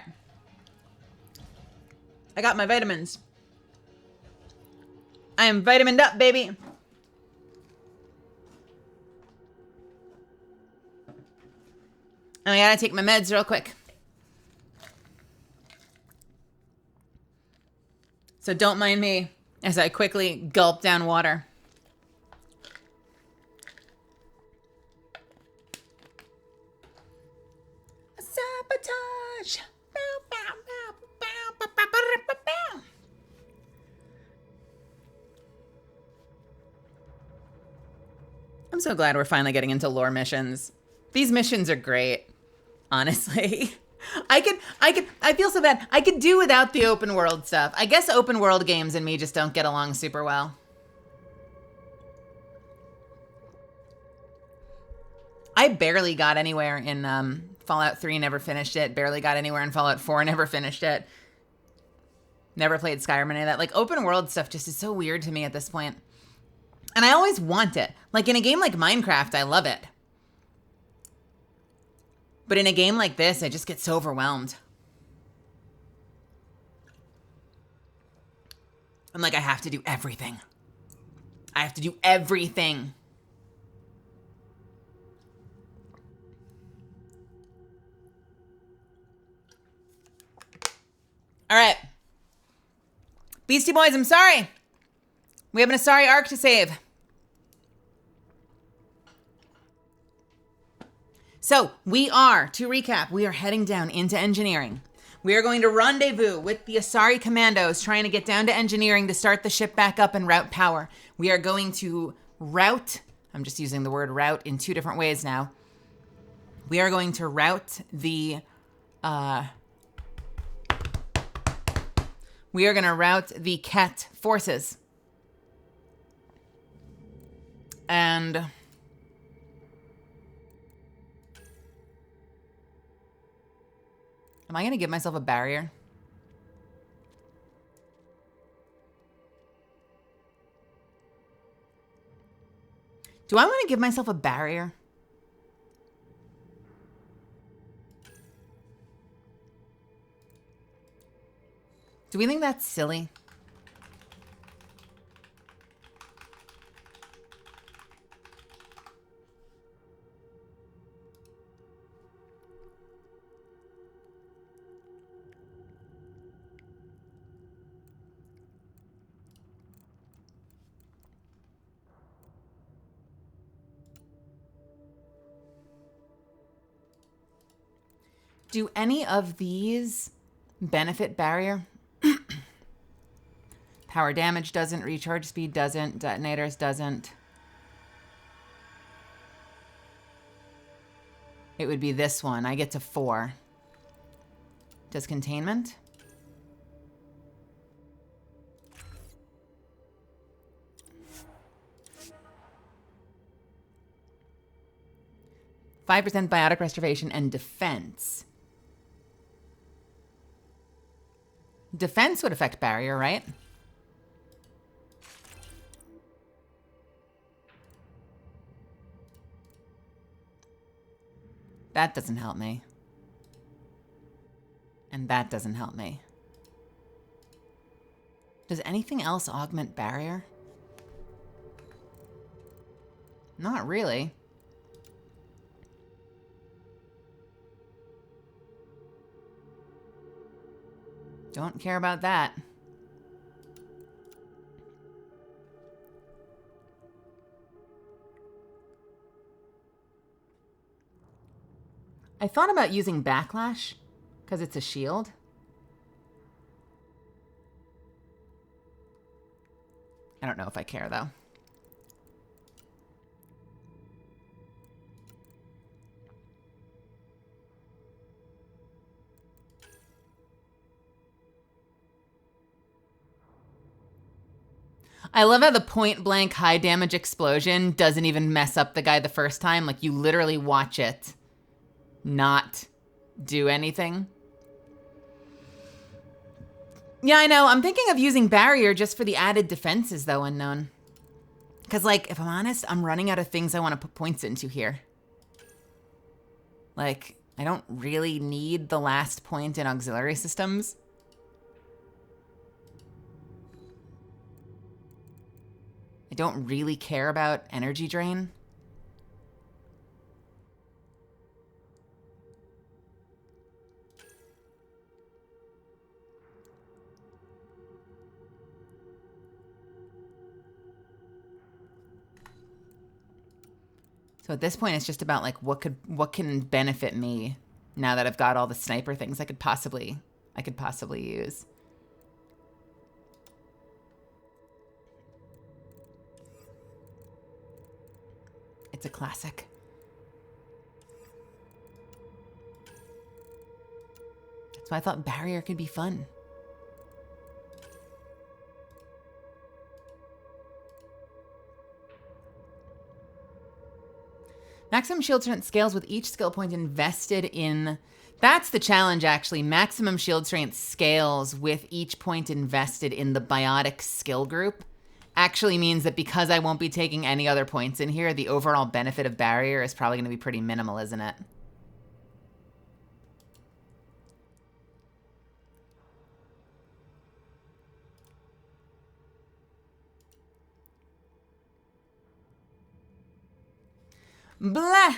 I got my vitamins. I am vitamined up, baby. And I gotta take my meds real quick. So don't mind me as I quickly gulp down water. Sabotage. I'm so glad we're finally getting into lore missions. These missions are great, honestly. I feel so bad. I could do without the open world stuff. I guess open world games and me just don't get along super well. I barely got anywhere in Fallout 3, never finished it. Barely got anywhere in Fallout 4, never finished it. Never played Skyrim, any of that. Like, open world stuff just is so weird to me at this point. And I always want it. Like, in a game like Minecraft, I love it. But in a game like this, I just get so overwhelmed. I'm like, I have to do everything. I have to do everything. All right. Beastie Boys, I'm sorry. We have an Asari arc to save. So we are, to recap, we are heading down into engineering. We are going to rendezvous with the Asari commandos trying to get down to engineering to start the ship back up and route power. We are going to route, I'm just using the word route in two different ways now. We are going to route the, we are going to route the Ket forces. And am I going to give myself a barrier? Do I want to give myself a barrier? Do we think that's silly? Do any of these benefit barrier? Power damage doesn't, recharge speed doesn't, detonators doesn't. It would be this one. I get to 4. Does containment? %5 biotic restoration and defense. Defense would affect barrier, right? That doesn't help me. And that doesn't help me. Does anything else augment barrier? Not really. Don't care about that. I thought about using backlash because it's a shield. I don't know if I care though. I love how the point blank high damage explosion doesn't even mess up the guy the first time. Like, you literally watch it not do anything. Yeah, I know. I'm thinking of using barrier just for the added defenses, though, unknown. Because, like, if I'm honest, I'm running out of things I want to put points into here. Like, I don't really need the last point in auxiliary systems. I don't really care about energy drain. So at this point, it's just about like what can benefit me now that I've got all the sniper things I could possibly use. It's a classic. That's why I thought barrier could be fun. Maximum shield strength scales with each skill point invested in... That's the challenge, actually. Maximum shield strength scales with each point invested in the biotic skill group. Actually means that because I won't be taking any other points in here, the overall benefit of barrier is probably going to be pretty minimal, isn't it? Blah!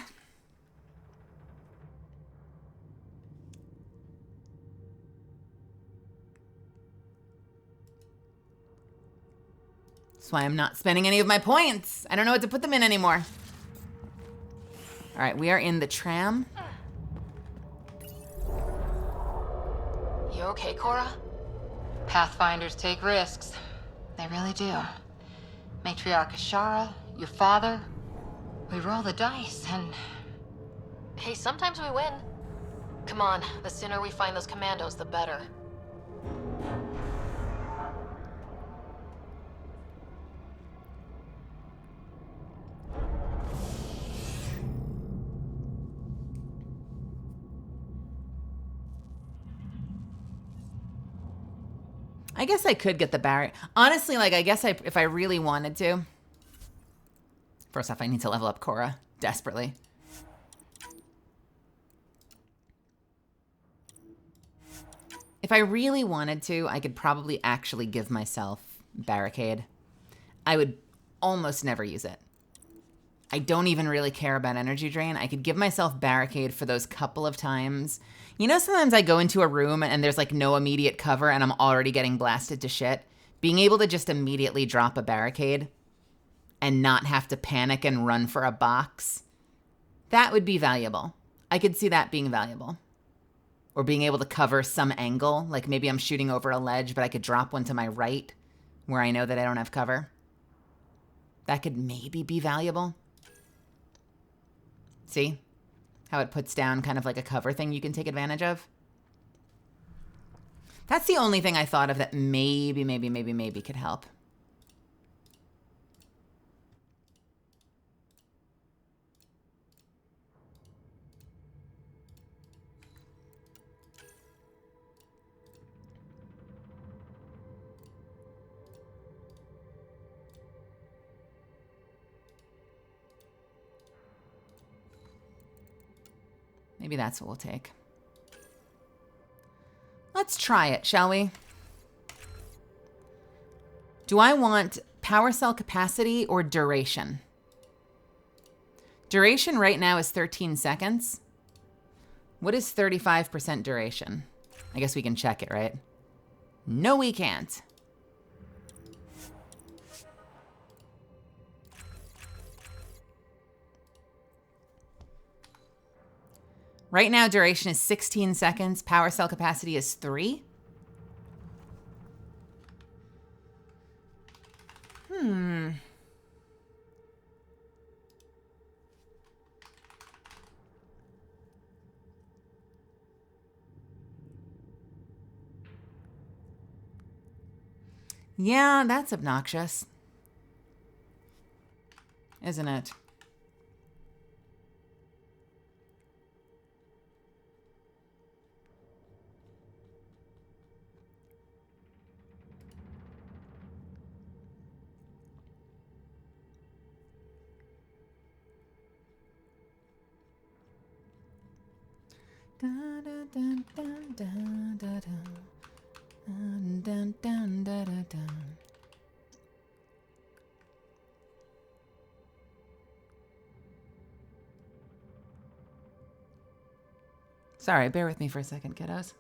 That's why I'm not spending any of my points. I don't know what to put them in anymore. All right, we are in the tram. You okay, Cora? Pathfinders take risks. They really do. Matriarch Ashara, your father. We roll the dice and... Hey, sometimes we win. Come on, the sooner we find those commandos, the better. I guess I could get the barrier. Honestly, like, I guess if I really wanted to. First off, I need to level up Cora desperately. If I really wanted to, I could probably actually give myself barricade. I would almost never use it. I don't even really care about energy drain. I could give myself barricade for those couple of times. You know, sometimes I go into a room and there's like no immediate cover and I'm already getting blasted to shit. Being able to just immediately drop a barricade and not have to panic and run for a box, that would be valuable. I could see that being valuable. Or being able to cover some angle, like maybe I'm shooting over a ledge, but I could drop one to my right where I know that I don't have cover. That could maybe be valuable. See how it puts down kind of like a cover thing you can take advantage of? That's the only thing I thought of that maybe could help. Maybe that's what we'll take. Let's try it, shall we? Do I want power cell capacity or duration? Duration right now is 13 seconds. What is 35% duration? I guess we can check it, right? No, we can't. Right now, duration is 16 seconds. Power cell capacity is 3. Yeah, that's obnoxious. Isn't it? Dun, dun, dun, dun, dun, dun, dun. Dun, dun, dun, dun, dun. Sorry, bear with me for a second, kiddos.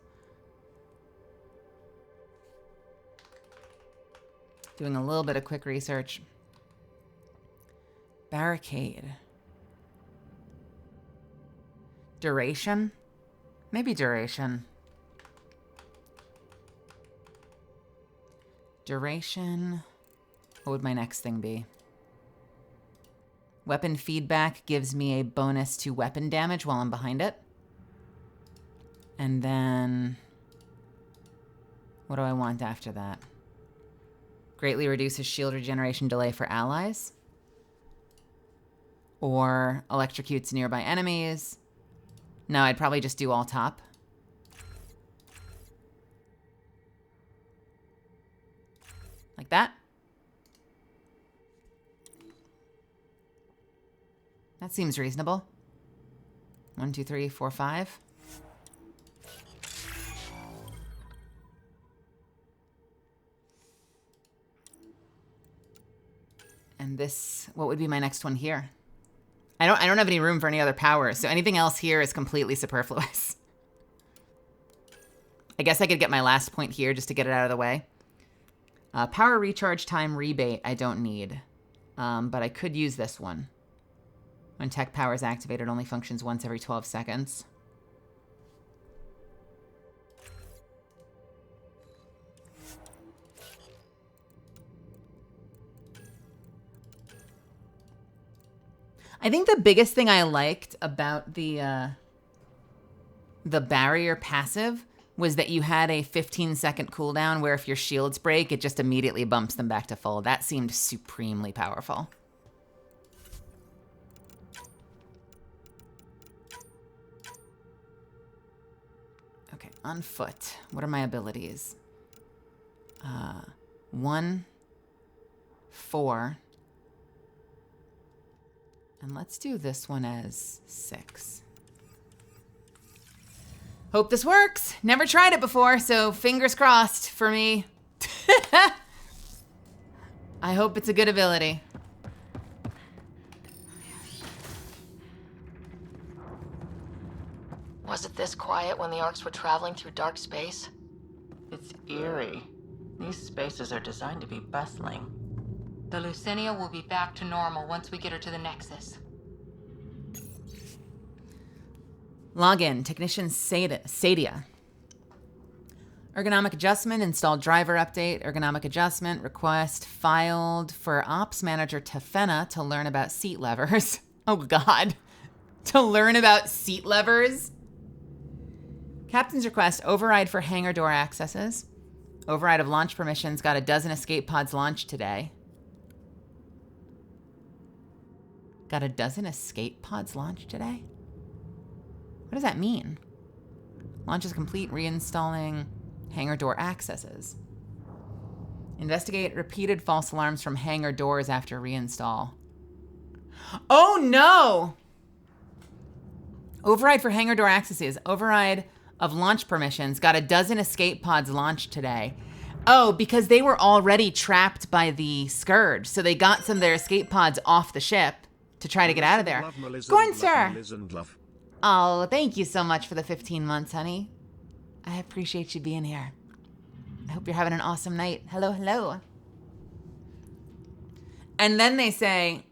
Doing a little bit of quick research. Barricade. Duration? Maybe duration. Duration. What would my next thing be? Weapon feedback gives me a bonus to weapon damage while I'm behind it. And then... what do I want after that? Greatly reduces shield regeneration delay for allies. Or electrocutes nearby enemies. No, I'd probably just do all top. Like that. That seems reasonable. 1, 2, 3, 4, 5. And this, what would be my next one here? I don't have any room for any other powers, so anything else here is completely superfluous. I guess I could get my last point here just to get it out of the way. Power recharge time rebate I don't need, but I could use this one. When tech power is activated, it only functions once every 12 seconds. I think the biggest thing I liked about the barrier passive was that you had a 15-second cooldown where if your shields break, it just immediately bumps them back to full. That seemed supremely powerful. Okay, on foot. What are my abilities? 1, 4... and let's do this one as 6. Hope this works. Never tried it before, so fingers crossed for me. I hope it's a good ability. Was it this quiet when the Arcs were traveling through dark space? It's eerie. These spaces are designed to be bustling. The Lucinia will be back to normal once we get her to the Nexus. Login, Technician Sadia. Ergonomic adjustment, installed driver update, ergonomic adjustment, request filed for Ops Manager Tefena to learn about seat levers. Oh God, to learn about seat levers? Captain's request, override for hangar door accesses. Override of launch permissions, got a dozen escape pods launched today. Got a dozen escape pods launched today? What does that mean? Launch is complete, reinstalling hangar door accesses. Investigate repeated false alarms from hangar doors after reinstall. Oh no! Override for hangar door accesses. Override of launch permissions. Got a dozen escape pods launched today. Oh, because they were already trapped by the Scourge, so they got some of their escape pods off the ship to try to get out of there. Gorn, sir! Oh, thank you so much for the 15 months, honey. I appreciate you being here. I hope you're having an awesome night. Hello, hello. And then they say,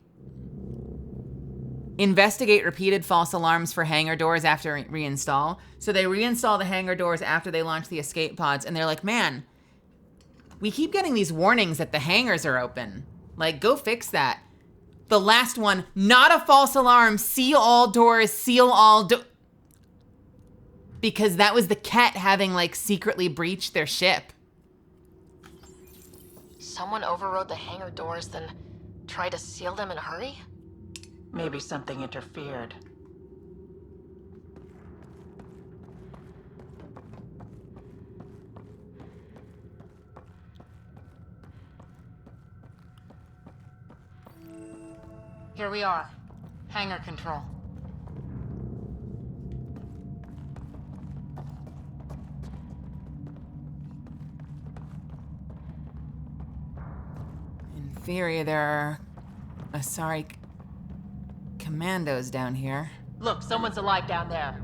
investigate repeated false alarms for hangar doors after reinstall. So they reinstall the hangar doors after they launch the escape pods, and they're like, man, we keep getting these warnings that the hangars are open. Like, go fix that. The last one, not a false alarm, seal all doors, seal all because that was the Ket having, like, secretly breached their ship. Someone overrode the hangar doors, then tried to seal them in a hurry? Maybe something interfered. Here we are. Hangar control. theory, there are Asari commandos down here. Look, someone's alive down there.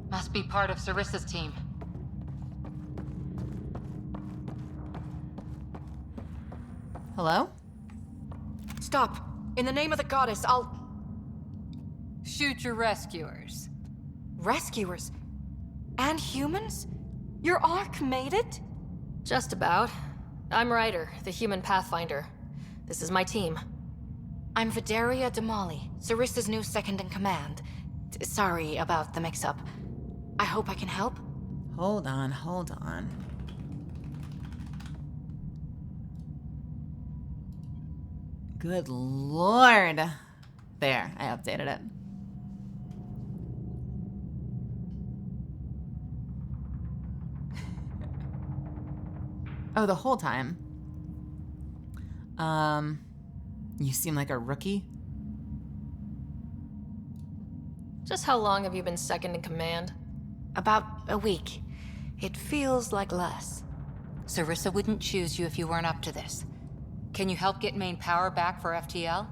Must be part of Sarissa's team. Hello? Stop. In the name of the goddess, I'll... Shoot your rescuers. Rescuers? And humans? Your Ark made it? Just about. I'm Ryder, the human pathfinder. This is my team. I'm Vidaria Damali, Sarissa's new second-in-command. Sorry about the mix-up. I hope I can help. Hold on. Good lord. There, I updated it. Oh, the whole time. You seem like a rookie. Just how long have you been second in command? About a week. It feels like less. Sarissa wouldn't choose you if you weren't up to this. Can you help get main power back for FTL?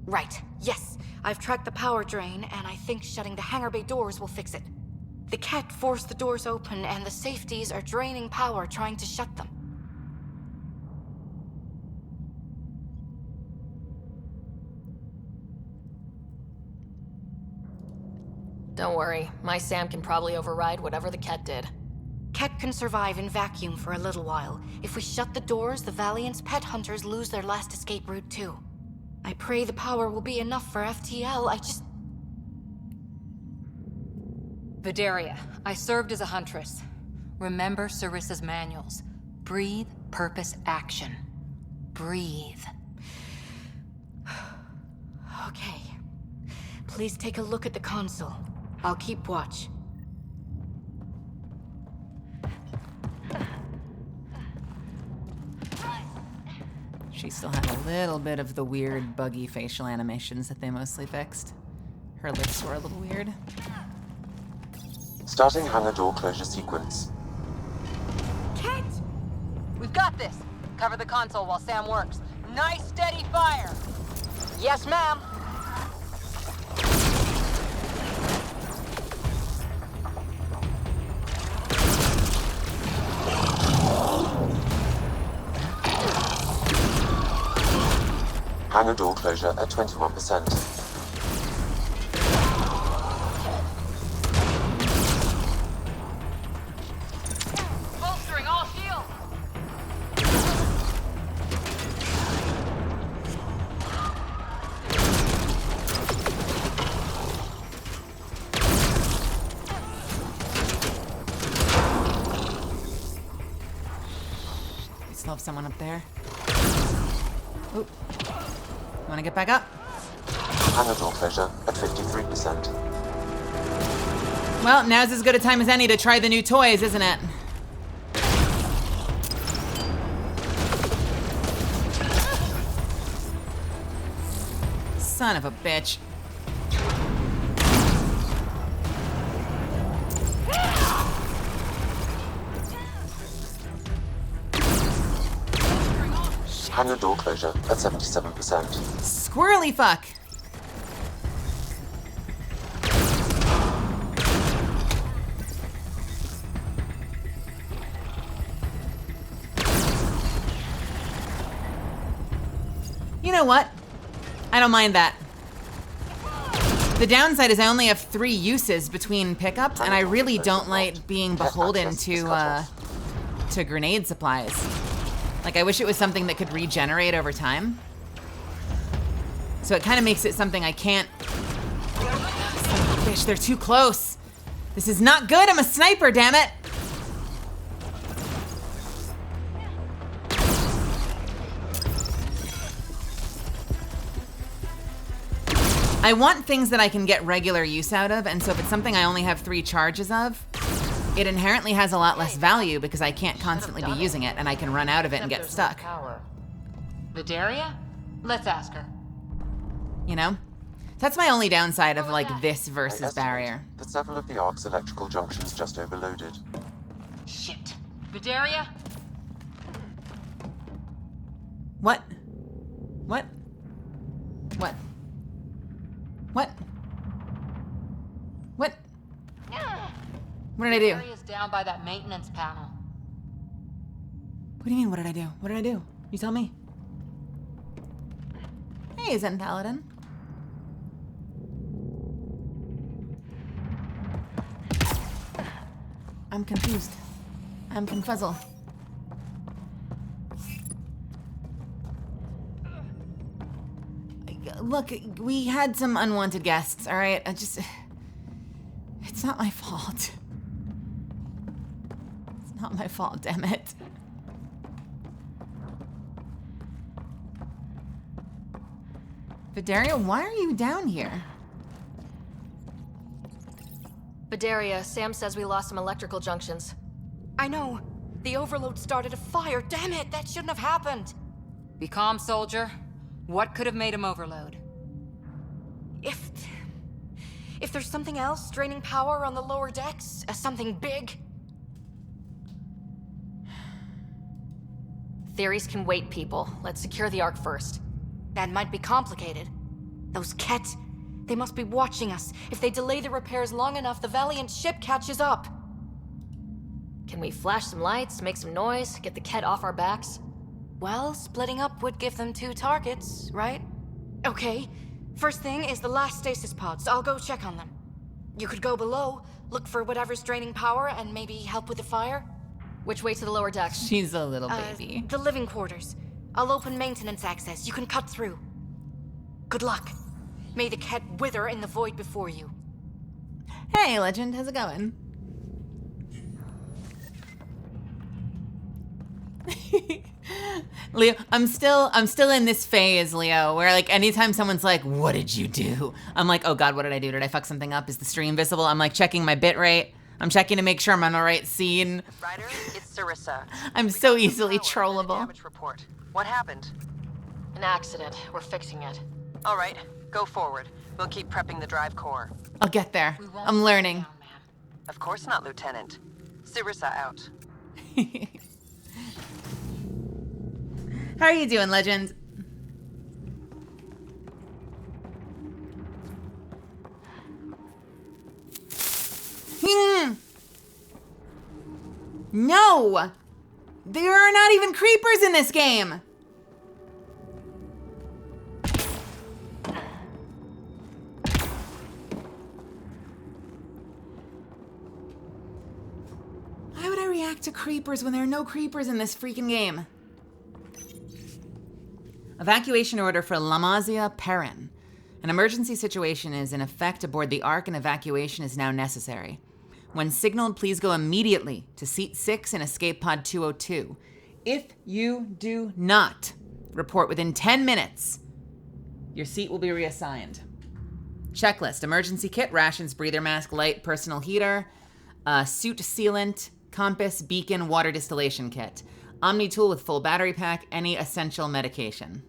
Right. Yes. I've tracked the power drain, and I think shutting the hangar bay doors will fix it. The Ket forced the doors open, and the safeties are draining power trying to shut them. Don't worry, my Sam can probably override whatever the Ket did. Ket can survive in vacuum for a little while. If we shut the doors, the Valiant's pet hunters lose their last escape route too. I pray the power will be enough for FTL, Vidaria, I served as a huntress. Remember Sarissa's manuals. Breathe, purpose, action. Breathe. Okay. Please take a look at the console. I'll keep watch. She still had a little bit of the weird, buggy facial animations that they mostly fixed. Her lips were a little weird. Starting hangar door closure sequence. Ket! We've got this. Cover the console while Sam works. Nice, steady fire. Yes, ma'am. Hangar door closure at 21%. Bolstering all shields. We still have someone up there. Oop. Wanna get back up? Hangar door closure at 53%. Well, now's as good a time as any to try the new toys, isn't it? Son of a bitch. Hangar door closure at 77%. Squirrely fuck. You know what? I don't mind that. The downside is I only have 3 uses between pickups, and I really don't like being beholden to grenade supplies. Like, I wish it was something that could regenerate over time. So it kind of makes it something I can't... Son of a bitch, they're too close. This is not good, I'm a sniper, damn it! I want things that I can get regular use out of, and so if it's something I only have 3 charges of, it inherently has a lot less value because I can't constantly be using it, and I can run out of it and get stuck. Vidaria? Let's ask her. You know? That's my only downside of, like, this versus barrier. That several of the Ark's electrical junctions just overloaded. Shit. Vidaria? What? What? What? What? What? What did I do? The area's down by that maintenance panel. What do you mean, what did I do? What did I do? You tell me. Hey, Zen Paladin. I'm confused. I'm confuzzled. Look, we had some unwanted guests, all right? It's not my fault. It's not my fault, damn it. Vidaria, why are you down here? Vidaria, Sam says we lost some electrical junctions. I know. The overload started a fire. Damn it, that shouldn't have happened. Be calm, soldier. What could have made him overload? If there's something else draining power on the lower decks, something big. Theories can wait, people. Let's secure the Ark first. That might be complicated. Those Ket, they must be watching us. If they delay the repairs long enough, the Valiant ship catches up. Can we flash some lights, make some noise, get the Ket off our backs? Well, splitting up would give them 2 targets, right? Okay. First thing is the last stasis pods. I'll go check on them. You could go below, look for whatever's draining power, and maybe help with the fire. Which way to the lower decks? She's a little baby. The living quarters. I'll open maintenance access. You can cut through. Good luck. May the Ket wither in the void before you. Hey, Legend, how's it going? Leo, I'm still in this phase, Leo, where like anytime someone's like, what did you do? I'm like, oh God, what did I do? Did I fuck something up? Is the stream visible? I'm like checking my bit rate. I'm checking to make sure I'm on the right scene. Ryder, it's Sarissa. I'm so easily trollable. Damage report. What happened? An accident. We're fixing it. All right, go forward. We'll keep prepping the drive core. I'll get there. I'm learning. Of course not, Lieutenant. Sarissa out. How are you doing, Legend? No! There are not even creepers in this game! Why would I react to creepers when there are no creepers in this freaking game? Evacuation order for Lamazia Perrin. An emergency situation is in effect aboard the Ark and evacuation is now necessary. When signaled, please go immediately to Seat 6 in Escape Pod 202. If you do not report within 10 minutes, your seat will be reassigned. Checklist: emergency kit, rations, breather mask, light, personal heater, suit sealant, compass, beacon, water distillation kit. Omni tool with full battery pack, any essential medication.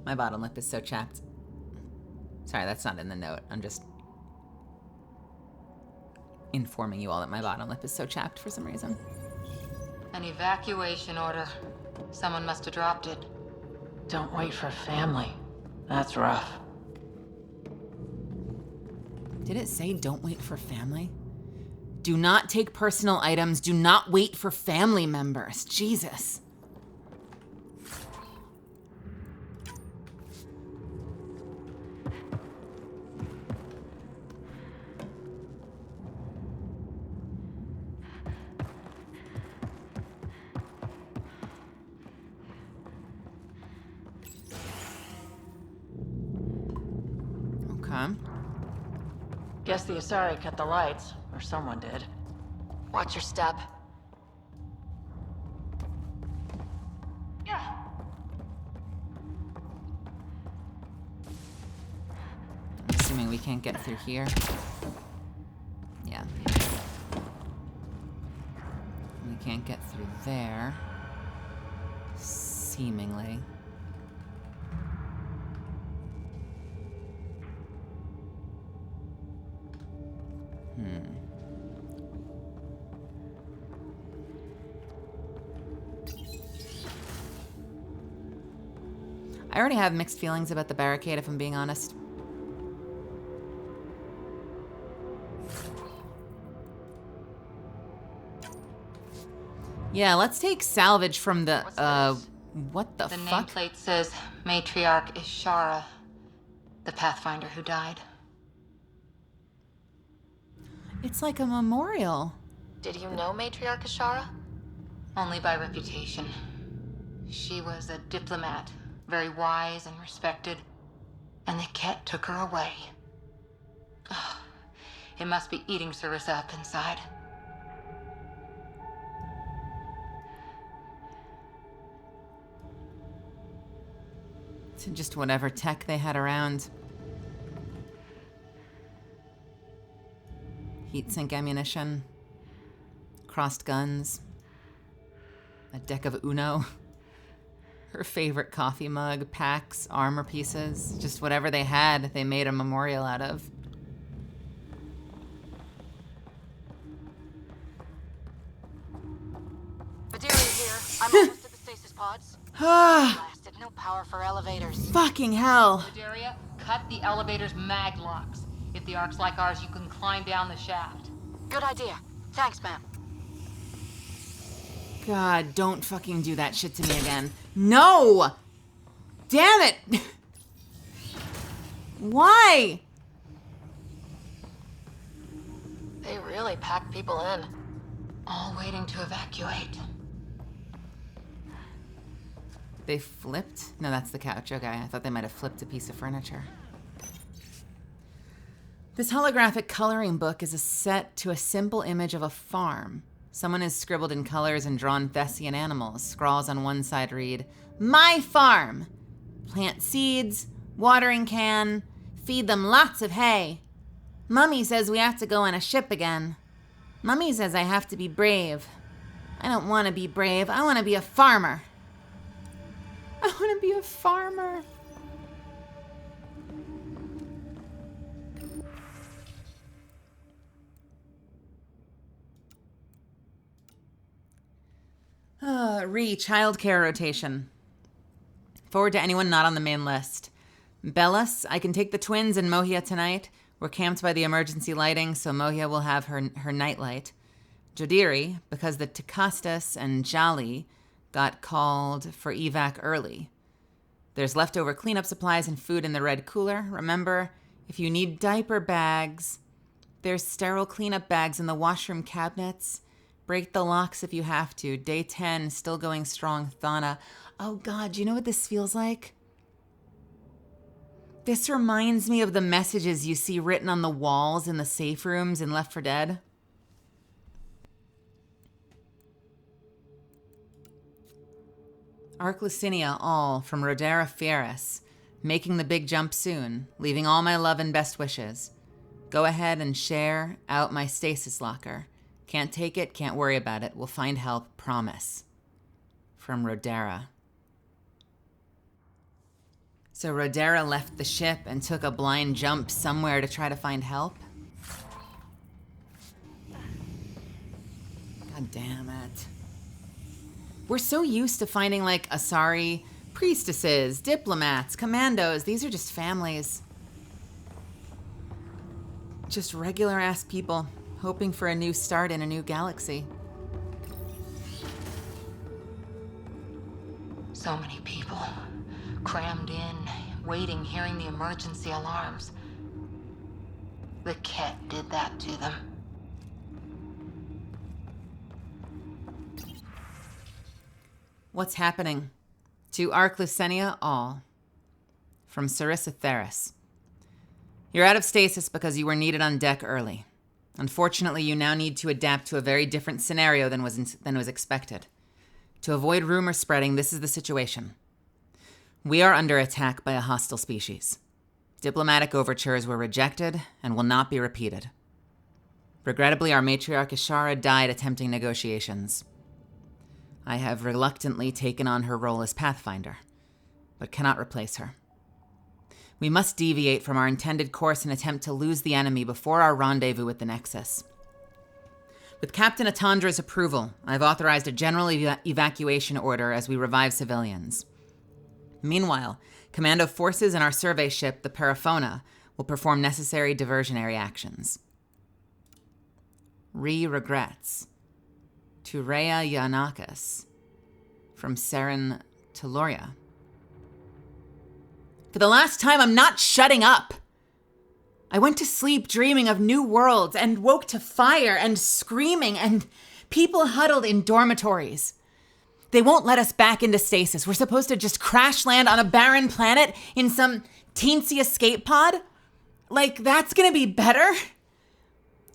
My bottom lip is so chapped. Sorry, that's not in the note. I'm just informing you all that my bottom lip is so chapped for some reason. An evacuation order. Someone must have dropped it. Don't wait for family. That's rough. Did it say don't wait for family? Do not take personal items. Do not wait for family members. Jesus. Okay. Guess the Asari cut the lights, or someone did. Watch your step. I'm assuming we can't get through here. Yeah. We can't get through there. Seemingly. I already have mixed feelings about the barricade, if I'm being honest. Yeah, let's take salvage from the, what the fuck? The nameplate says Matriarch Ishara, the Pathfinder who died. It's like a memorial. Did you know Matriarch Ashara? Only by reputation. She was a diplomat, very wise and respected, and the Ket took her away. Oh, it must be eating Sarissa up inside. To just whatever tech they had around. Heatsink ammunition. Crossed guns. A deck of Uno. Her favorite coffee mug, packs, armor pieces. Just whatever they had, they made a memorial out of. Badiri here. I'm almost at the stasis pods. Blasted. No power for elevators. Fucking hell. Cordelia, cut the elevator's mag locks. If the ark's like ours, you can climb down the shaft. Good idea. Thanks, ma'am. God, don't fucking do that shit to me again. No! Damn it! Why? They really packed people in. All waiting to evacuate. They flipped? No, that's the couch. Okay, I thought they might have flipped a piece of furniture. This holographic coloring book is a set to a simple image of a farm. Someone has scribbled in colors and drawn Thessian animals. Scrawls on one side read, "My farm. Plant seeds, watering can, feed them lots of hay. Mummy says we have to go on a ship again. Mummy says I have to be brave. I don't want to be brave. I want to be a farmer. I want to be a farmer." Childcare rotation. Forward to anyone not on the main list. Bellas, I can take the twins and Mohia tonight. We're camped by the emergency lighting, so Mohia will have her nightlight. Jodiri, because the Takastas and Jali got called for evac early. There's leftover cleanup supplies and food in the red cooler. Remember, if you need diaper bags, there's sterile cleanup bags in the washroom cabinets. Break the locks if you have to. Day 10, still going strong, Thana. Oh God, do you know what this feels like? This reminds me of the messages you see written on the walls in the safe rooms in Left 4 Dead. Arc Lucinia, all from Rodera Fieris. Making the big jump soon. Leaving all my love and best wishes. Go ahead and share out my stasis locker. Can't take it, can't worry about it. We'll find help, promise. From Rodera. So Rodera left the ship and took a blind jump somewhere to try to find help? God damn it. We're so used to finding, like, Asari priestesses, diplomats, commandos. These are just families. Just regular-ass people. Hoping for a new start in a new galaxy. So many people. Crammed in, waiting, hearing the emergency alarms. The Ket did that to them. What's happening? To Arc Lucenia, all. From Sarissa Theris. You're out of stasis because you were needed on deck early. Unfortunately, you now need to adapt to a very different scenario than was expected. To avoid rumor spreading, this is the situation. We are under attack by a hostile species. Diplomatic overtures were rejected and will not be repeated. Regrettably, our matriarch Ishara died attempting negotiations. I have reluctantly taken on her role as Pathfinder, but cannot replace her. We must deviate from our intended course and attempt to lose the enemy before our rendezvous with the Nexus. With Captain Atandra's approval, I've authorized a general evacuation order as we revive civilians. Meanwhile, Commando forces and our survey ship, the Paraphona, will perform necessary diversionary actions. Regrets. To Rhea Yanakis. From Saren to Loria. For the last time, I'm not shutting up. I went to sleep dreaming of new worlds and woke to fire and screaming and people huddled in dormitories. They won't let us back into stasis. We're supposed to just crash land on a barren planet in some teensy escape pod? Like, that's gonna be better?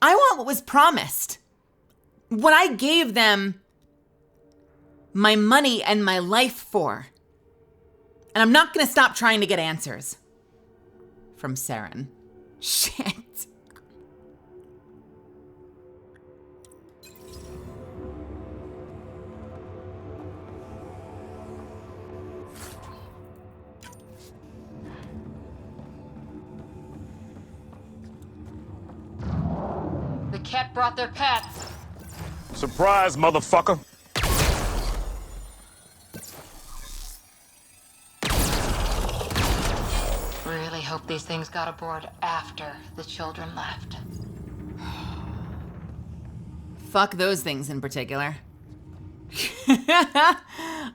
I want what was promised. What I gave them my money and my life for. And I'm not gonna stop trying to get answers. From Saren. Shit. The cat brought their pets. Surprise, motherfucker. Really hope these things got aboard after the children left. Fuck those things in particular.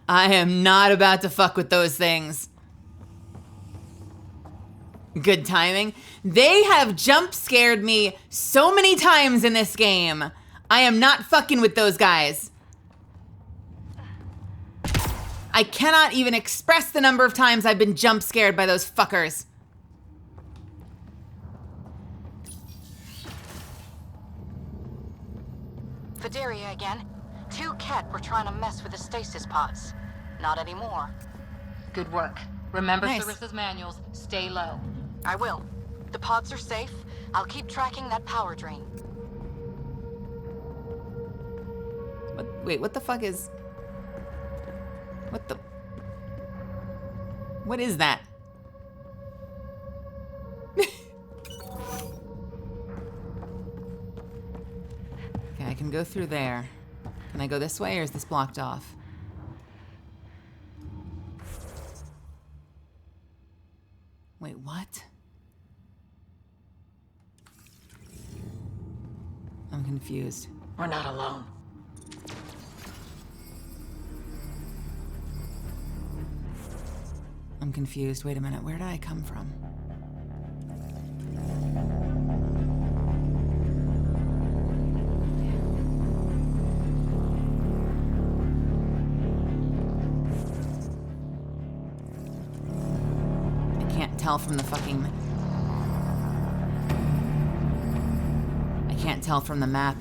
I am not about to fuck with those things. Good timing. They have jump scared me so many times in this game. I am not fucking with those guys. I cannot even express the number of times I've been jump scared by those fuckers. Vidaria again. 2 Ket were trying to mess with the stasis pods. Not anymore. Good work. Remember Nice. Sarissa's manuals. Stay low. I will. The pods are safe. I'll keep tracking that power drain. Wait, what the fuck is... What is that? Okay, I can go through there. Can I go this way or is this blocked off? Wait, what? I'm confused. We're not alone. I'm confused. Wait a minute. Where did I come from? I can't tell from the fucking... I can't tell from the map.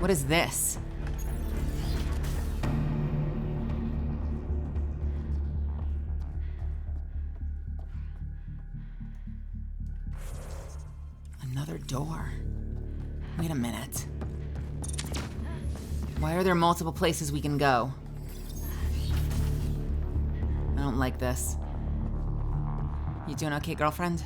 What is this? Another door. Wait a minute. Why are there multiple places we can go? I don't like this. You doing okay, girlfriend?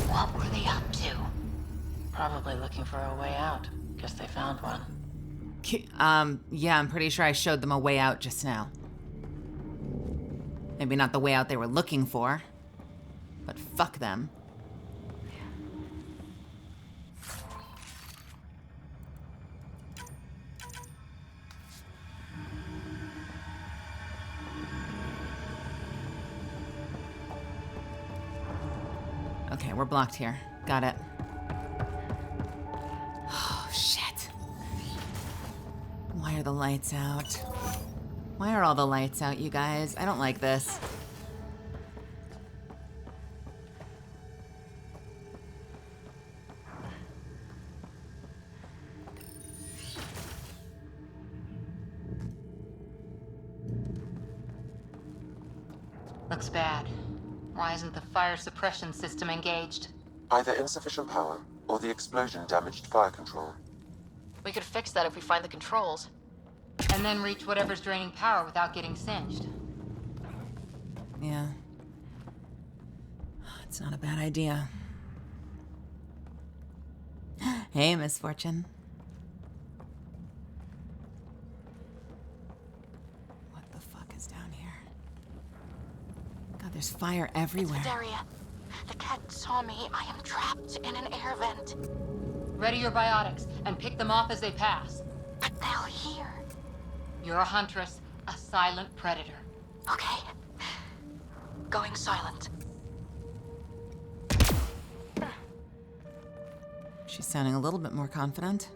What were they up to? Probably looking for a way out. Guess they found one. Yeah, I'm pretty sure I showed them a way out just now. Maybe not the way out they were looking for, but fuck them. Okay, we're blocked here. Got it. Oh, shit. Why are the lights out? Why are all the lights out, you guys? I don't like this. Looks bad. Why isn't the fire suppression system engaged? Either insufficient power, or the explosion damaged fire control. We could fix that if we find the controls. And then reach whatever's draining power without getting singed. Yeah. It's not a bad idea. Hey, Misfortune. What the fuck is down here? God, there's fire everywhere. Daria, the cat saw me. I am trapped in an air vent. Ready your biotics and pick them off as they pass. But they'll hear. You're a huntress, a silent predator. Okay. Going silent. She's sounding a little bit more confident.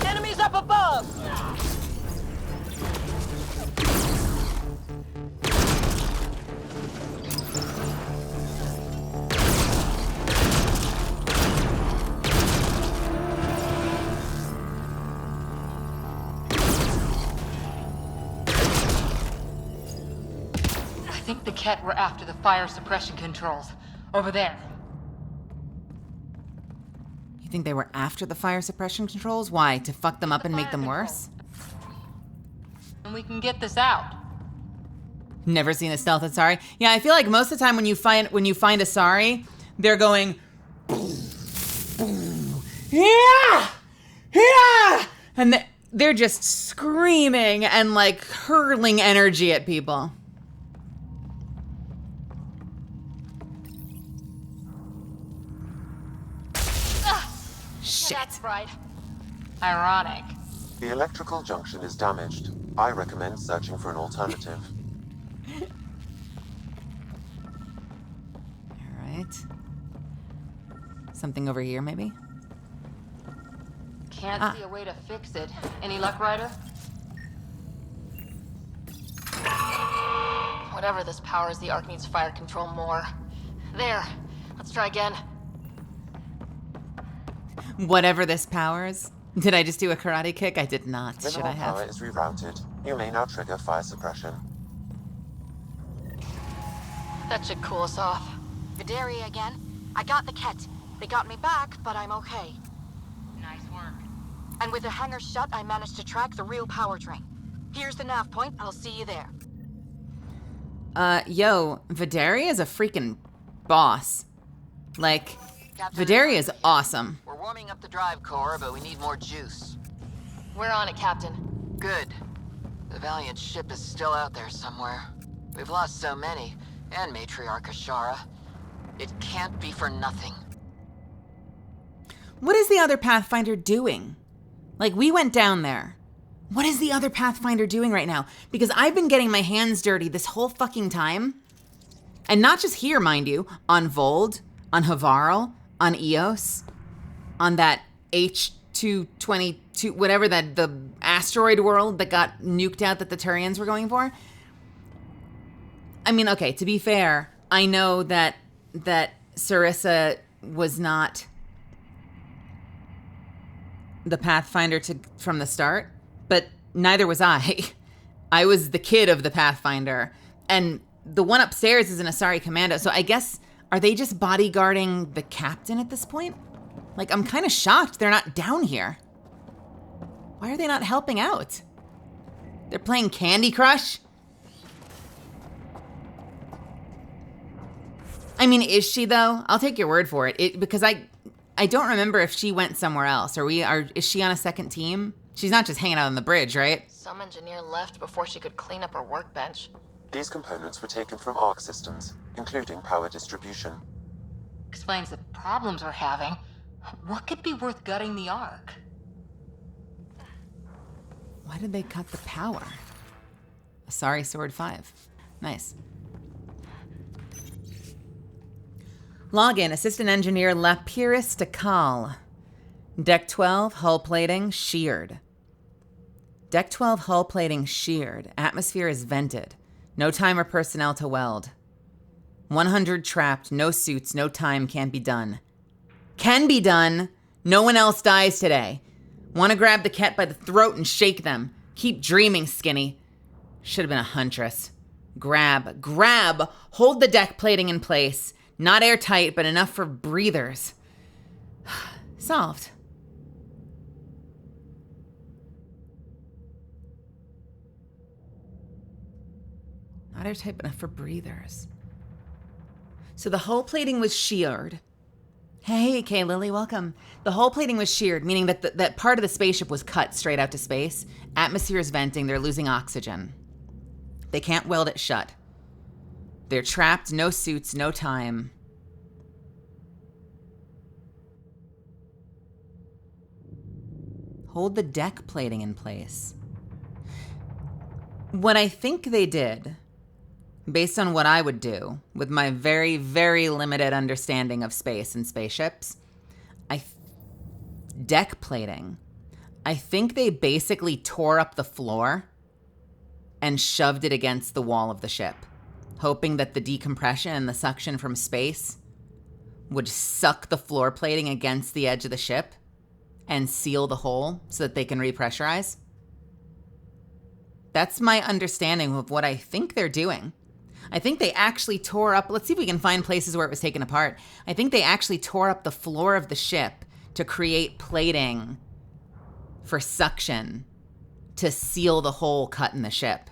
Enemies up above! I think the Ket were after the fire suppression controls. Over there. You think they were after the fire suppression controls? Why? To fuck them up and make them worse? And we can get this out. Never seen a stealth Asari. Yeah, I feel like most of the time when you find Asari, they're going, yeah, yeah, and they're just screaming and like hurling energy at people. Shit. Yeah, that's right. Ironic. The electrical junction is damaged. I recommend searching for an alternative. All right. Something over here, maybe? Can't see a way to fix it. Any luck, Ryder? Whatever this powers, the Ark needs fire control more. There. Let's try again. Whatever this powers. Did I just do a karate kick? I did not. Should I Minimal power have? is rerouted. You may now trigger fire suppression. That should cool us off. Vidaria again. I got the Ket. They got me back, but I'm okay. Nice work. And with the hangar shut, I managed to track the real power drain. Here's the nav point. I'll see you there. Yo, Vidaria is a freaking boss. Like, Captain, Vidaria is awesome. We're warming up the drive core, but we need more juice. We're on it, Captain. Good. The Valiant ship is still out there somewhere. We've lost so many, and Matriarch Ashara. It can't be for nothing. What is the other Pathfinder doing? Like, we went down there. What is the other Pathfinder doing right now? Because I've been getting my hands dirty this whole fucking time. And not just here, mind you. On Vold, on Havarl, on Eos, on that H222, whatever that, the asteroid world that got nuked out that the Turians were going for. I mean, okay, to be fair, I know that Sarissa was not the Pathfinder from the start, but neither was I. I was the kid of the Pathfinder, and the one upstairs is an Asari commando, so I guess, are they just bodyguarding the captain at this point? Like, I'm kind of shocked they're not down here. Why are they not helping out? They're playing Candy Crush? I mean, is she though? I'll take your word for it. Because I don't remember if she went somewhere else. Is she on a second team? She's not just hanging out on the bridge, right? Some engineer left before she could clean up her workbench. These components were taken from Arc systems, including power distribution. Explains the problems we're having. What could be worth gutting the Ark? Why did they cut the power? Asari Sword 5. Nice. Login, Assistant Engineer Lapiris Takal. Deck 12, hull plating, sheared. Deck 12, hull plating, sheared. Atmosphere is vented. No time or personnel to weld. 100 trapped, no suits, no time, can't be done. Can be done. No one else dies today. Want to grab the cat by the throat and shake them. Keep dreaming, Skinny. Should have been a huntress. Grab. Hold the deck plating in place. Not airtight, but enough for breathers. Solved. Not airtight, but enough for breathers. So the hull plating was sheared. Hey, Kay Lily, welcome. The hull plating was sheared, meaning that that part of the spaceship was cut straight out to space. Atmosphere is venting. They're losing oxygen. They can't weld it shut. They're trapped, no suits, no time. Hold the deck plating in place. What I think they did, based on what I would do, with my very, very limited understanding of space and spaceships, deck plating, I think they basically tore up the floor and shoved it against the wall of the ship, hoping that the decompression and the suction from space would suck the floor plating against the edge of the ship and seal the hole so that they can repressurize. That's my understanding of what I think they're doing. I think they actually tore up, let's see if we can find places where it was taken apart. I think they actually tore up the floor of the ship to create plating for suction to seal the hole cut in the ship.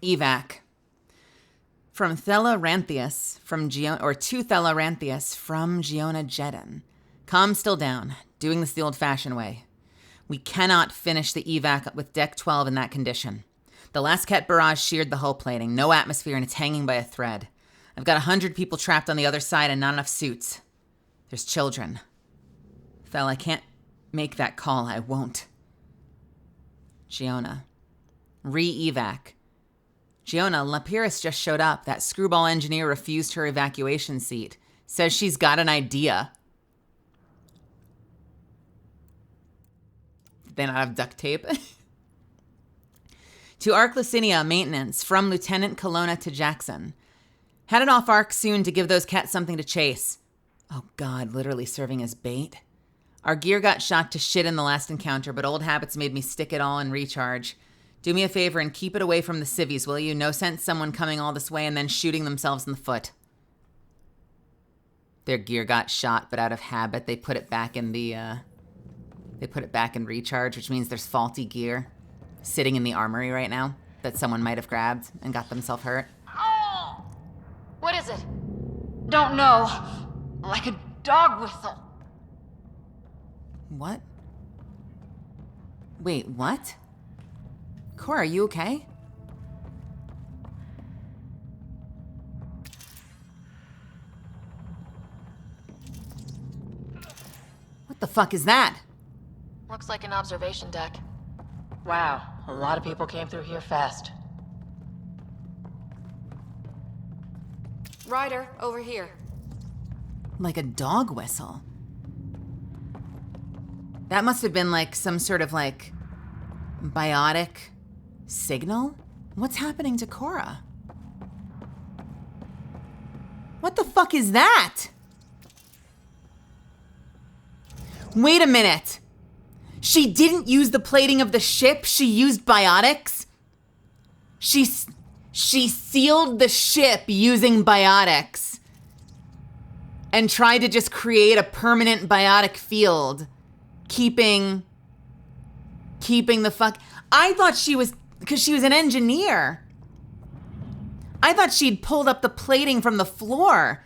Evac. From Thela Ranthius, to Thela Ranthius from Giona Jedin. Calm still down, doing this the old-fashioned way. We cannot finish the evac with Deck 12 in that condition. The last Ket barrage sheared the hull plating, no atmosphere, and it's hanging by a thread. I've got 100 people trapped on the other side and not enough suits. There's children. Thel, I can't make that call. I won't. Giona. Re-evac. Giona, Lapierus just showed up. That screwball engineer refused her evacuation seat. Says she's got an idea. Did they not have duct tape? To Arc Lucinia, maintenance, from Lieutenant Colonna to Jackson. Headed off Arc soon to give those cats something to chase. Oh God, literally serving as bait. Our gear got shot to shit in the last encounter, but old habits made me stick it all and recharge. Do me a favor and keep it away from the civvies, will you? No sense someone coming all this way and then shooting themselves in the foot. Their gear got shot, but out of habit, they put it back in recharge, which means there's faulty gear sitting in the armory right now that someone might have grabbed and got themselves hurt. Oh! What is it? Don't know. Like a dog whistle. What? Wait, what? Cora, are you okay? What the fuck is that? Looks like an observation deck. Wow, a lot of people came through here fast. Ryder, over here. Like a dog whistle. That must have been like some sort of like biotic signal? What's happening to Cora? What the fuck is that? Wait a minute. She didn't use the plating of the ship. She used biotics. She sealed the ship using biotics and tried to just create a permanent biotic field, keeping the fuck. I thought she was, because she was an engineer. I thought she'd pulled up the plating from the floor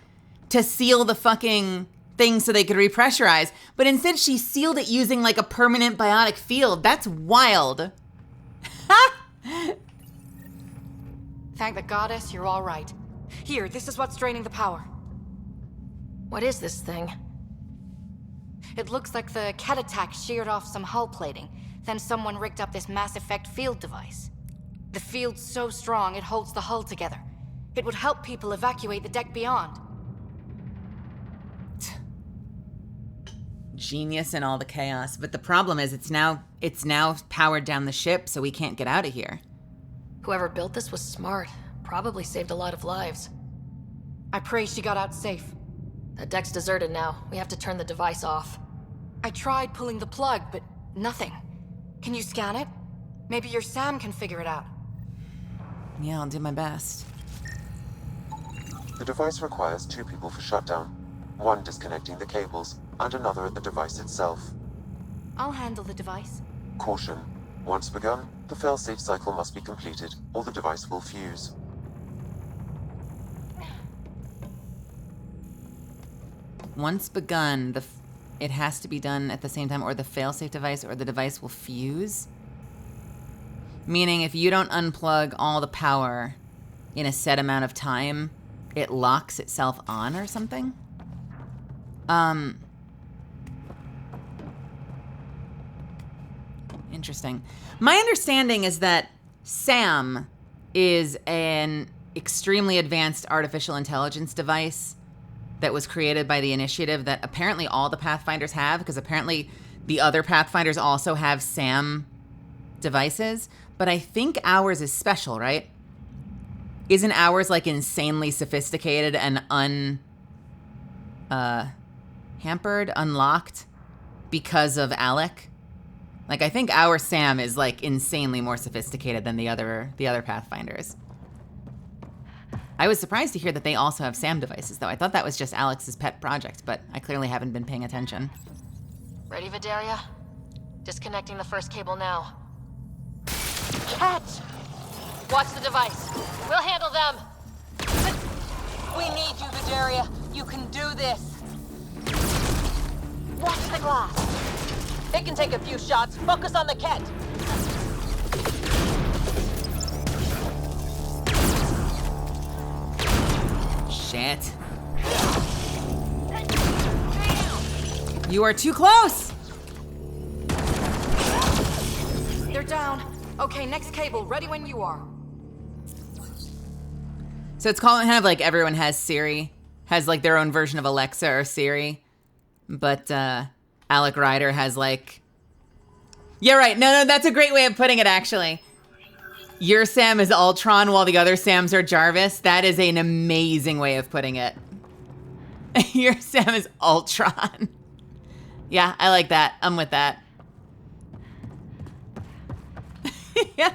to seal the fucking thing so they could repressurize, but instead she sealed it using like a permanent biotic field. That's wild. Thank the goddess, you're all right. Here, this is what's draining the power. What is this thing? It looks like the Ket attack sheared off some hull plating. Then someone rigged up this Mass Effect field device. The field's so strong, it holds the hull together. It would help people evacuate the deck beyond. Genius in all the chaos, but the problem is it's now powered down the ship, so we can't get out of here. Whoever built this was smart. Probably saved a lot of lives. I pray she got out safe. That deck's deserted now. We have to turn the device off. I tried pulling the plug, but nothing. Can you scan it? Maybe your Sam can figure it out. Yeah, I'll do my best. The device requires 2 people for shutdown. 1 disconnecting the cables, and another at the device itself. I'll handle the device. Caution. Once begun, the failsafe cycle must be completed, or the device will fuse. Once begun, it has to be done at the same time, or the failsafe device, or the device will fuse. Meaning, if you don't unplug all the power in a set amount of time, it locks itself on or something? Interesting. My understanding is that Sam is an extremely advanced artificial intelligence device that was created by the initiative that apparently all the Pathfinders have, because apparently the other Pathfinders also have Sam devices, but I think ours is special, right? Isn't ours like insanely sophisticated and hampered, unlocked because of Alec? Like, I think our Sam is like insanely more sophisticated than the other Pathfinders. I was surprised to hear that they also have Sam devices, though. I thought that was just Alex's pet project, but I clearly haven't been paying attention. Ready, Vidalia? Disconnecting the first cable now. Catch! Watch the device. We'll handle them. We need you, Vidalia. You can do this. Watch the glass. It can take a few shots. Focus on the Ket. Shit. You are too close! They're down. Okay, next cable. Ready when you are. So it's kind of like everyone has Siri, has like their own version of Alexa or Siri, but Alec Ryder has like... Yeah, right. No, that's a great way of putting it, actually. Your Sam is Ultron while the other Sams are Jarvis. That is an amazing way of putting it. Your Sam is Ultron. Yeah, I like that. I'm with that. Yeah.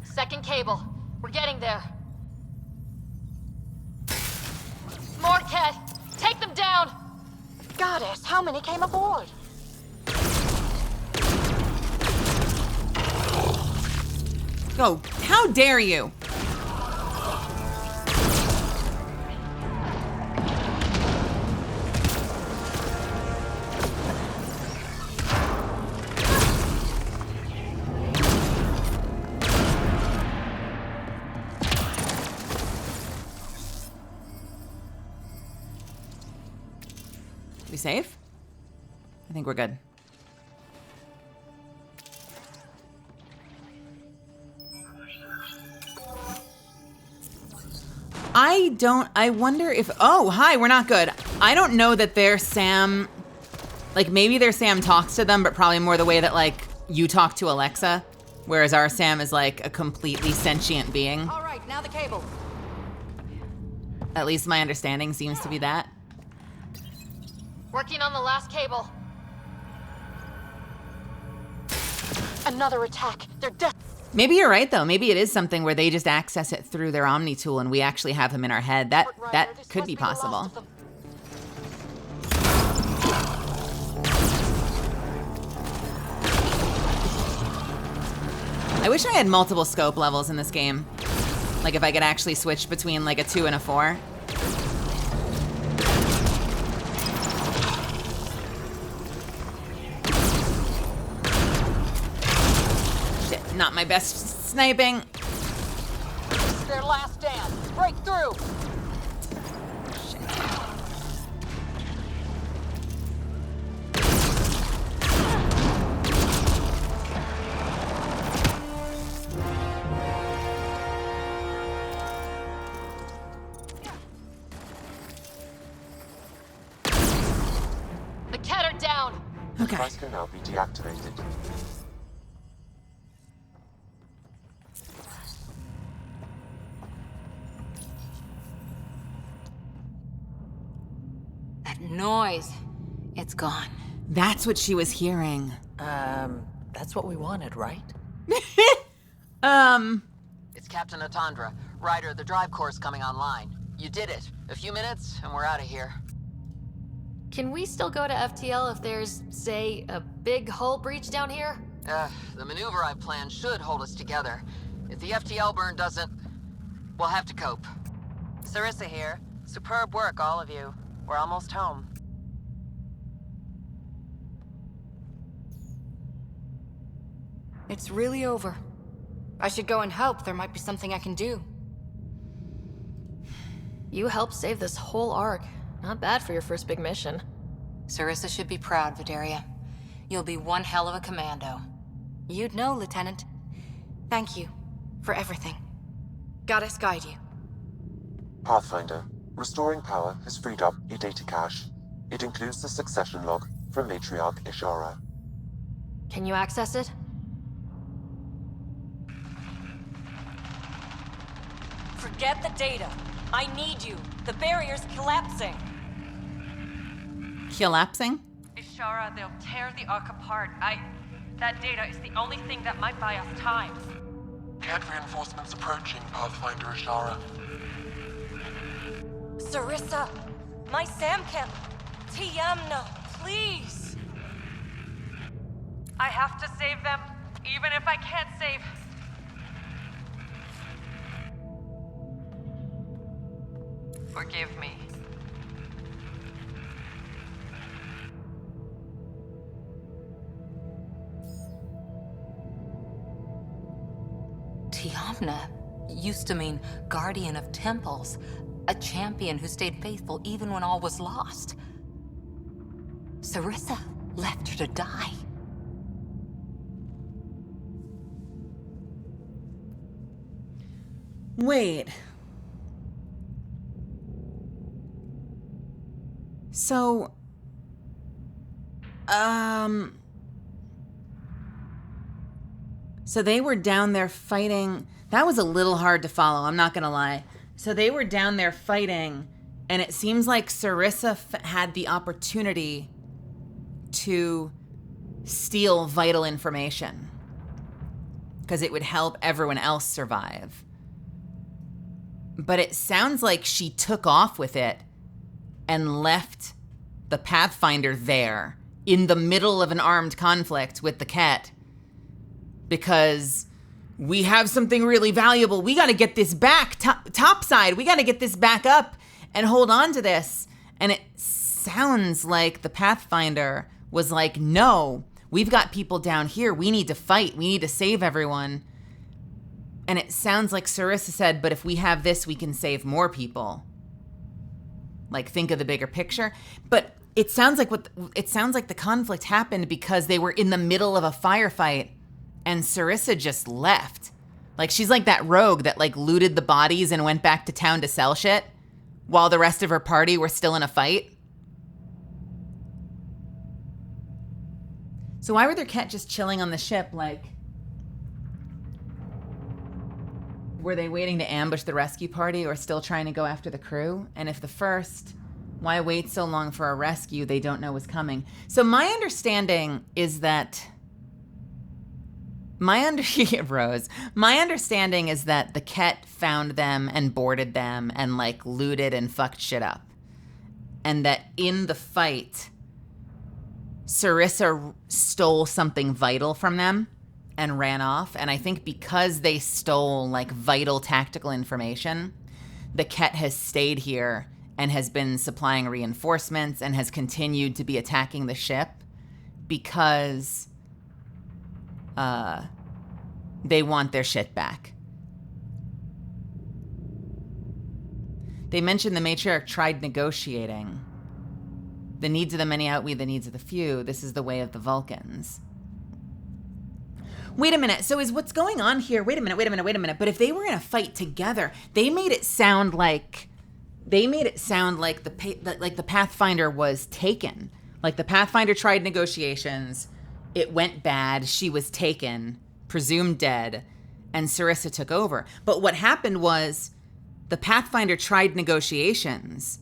Second cable. We're getting there. More Ket. Take them down. Goddess, how many came aboard? Oh, how dare you? We safe? I think we're good. I wonder if, oh, hi, we're not good. I don't know that their Sam, like maybe their Sam talks to them, but probably more the way that like you talk to Alexa, whereas our Sam is like a completely sentient being. All right, now the cable. At least my understanding seems to be that. Working on the last cable. Another attack. They're dead. Maybe you're right, though. Maybe it is something where they just access it through their Omni tool and we actually have them in our head. That could be possible. I wish I had multiple scope levels in this game. Like if I could actually switch between like a 2 and a 4. Not my best sniping. This is their last stand. Break through. Shit. The Ket are down. Okay. The device can now be deactivated. That noise. It's gone. That's what she was hearing. That's what we wanted, right? It's Captain Atandra. Ryder, the drive core's coming online. You did it. A few minutes, and we're out of here. Can we still go to FTL if there's, say, a big hull breach down here? The maneuver I planned should hold us together. If the FTL burn doesn't, we'll have to cope. Sarissa here. Superb work, all of you. We're almost home. It's really over. I should go and help. There might be something I can do. You helped save this whole arc. Not bad for your first big mission. Sarissa should be proud, Vidaria. You'll be one hell of a commando. You'd know, Lieutenant. Thank you for everything. Goddess guide you. Pathfinder, restoring power has freed up a data cache. It includes the succession log from Matriarch Ishara. Can you access it? Forget the data. I need you. The barrier's collapsing. Collapsing? Ishara, they'll tear the Ark apart. That data is the only thing that might buy us time. Cat reinforcements approaching, Pathfinder Ishara. Sarissa, my Samkin, Tiamno, please. I have to save them, even if I can't save. Forgive me. Tiamna used to mean guardian of temples, a champion who stayed faithful even when all was lost. Sarissa left her to die. Wait. So, so they were down there fighting. That was a little hard to follow, I'm not gonna lie. So they were down there fighting, and it seems like Sarissa had the opportunity to steal vital information because it would help everyone else survive. But it sounds like she took off with it and left the Pathfinder there in the middle of an armed conflict with the Ket because we have something really valuable. We got to get this back topside. We got to get this back up and hold on to this. And it sounds like the Pathfinder was like, no, we've got people down here. We need to fight. We need to save everyone. And it sounds like Sarissa said, but if we have this, we can save more people. Like, think of the bigger picture. But it sounds like the conflict happened because they were in the middle of a firefight and Sarissa just left. Like, she's like that rogue that like looted the bodies and went back to town to sell shit while the rest of her party were still in a fight. So why were their Ket just chilling on the ship? Like, were they waiting to ambush the rescue party or still trying to go after the crew? And if the first, why wait so long for a rescue they don't know was coming? So my understanding is that my understanding is that the Ket found them and boarded them and like looted and fucked shit up. And that in the fight, Sarissa stole something vital from them and ran off. And I think because they stole like vital tactical information, the Ket has stayed here and has been supplying reinforcements and has continued to be attacking the ship because they want their shit back. They mentioned the matriarch tried negotiating. The needs of the many outweigh the needs of the few. This is the way of the Vulcans. Wait a minute. So is what's going on here? Wait a minute. But if they were in a fight together, they made it sound like the Pathfinder was taken. Like the Pathfinder tried negotiations. It went bad. She was taken, presumed dead, and Sarissa took over. But what happened was the Pathfinder tried negotiations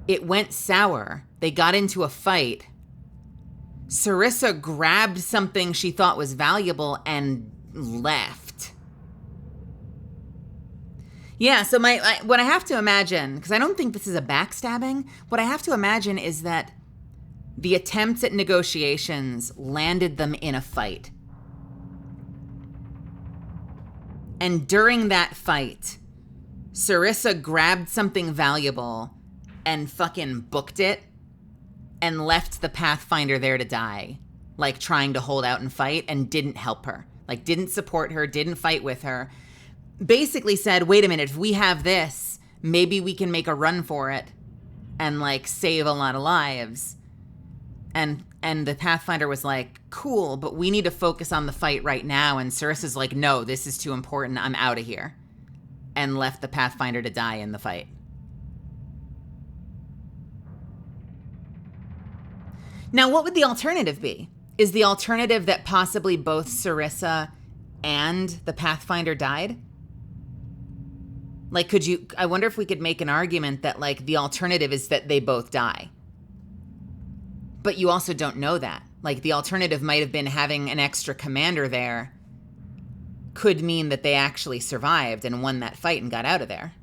It went sour. They got into a fight. Sarissa grabbed something she thought was valuable and left. Yeah, so what I have to imagine, because I don't think this is a backstabbing, what I have to imagine is that the attempts at negotiations landed them in a fight. And during that fight, Sarissa grabbed something valuable and fucking booked it and left the Pathfinder there to die, like trying to hold out and fight, and didn't help her. Like didn't support her, didn't fight with her. Basically said, wait a minute, if we have this, maybe we can make a run for it and like save a lot of lives. And the Pathfinder was like, cool, but we need to focus on the fight right now. And Sarissa's like, no, this is too important. I'm out of here. And left the Pathfinder to die in the fight. Now, what would the alternative be? Is the alternative that possibly both Sarissa and the Pathfinder died? Like, I wonder if we could make an argument that, like, the alternative is that they both die. But you also don't know that. Like, the alternative might have been having an extra commander there could mean that they actually survived and won that fight and got out of there.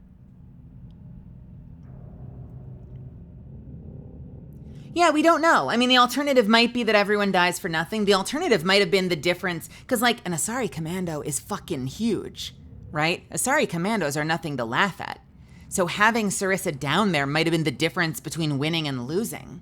Yeah, we don't know. I mean, the alternative might be that everyone dies for nothing. The alternative might have been the difference, because, like, an Asari commando is fucking huge, right? Asari commandos are nothing to laugh at. So having Sarissa down there might have been the difference between winning and losing.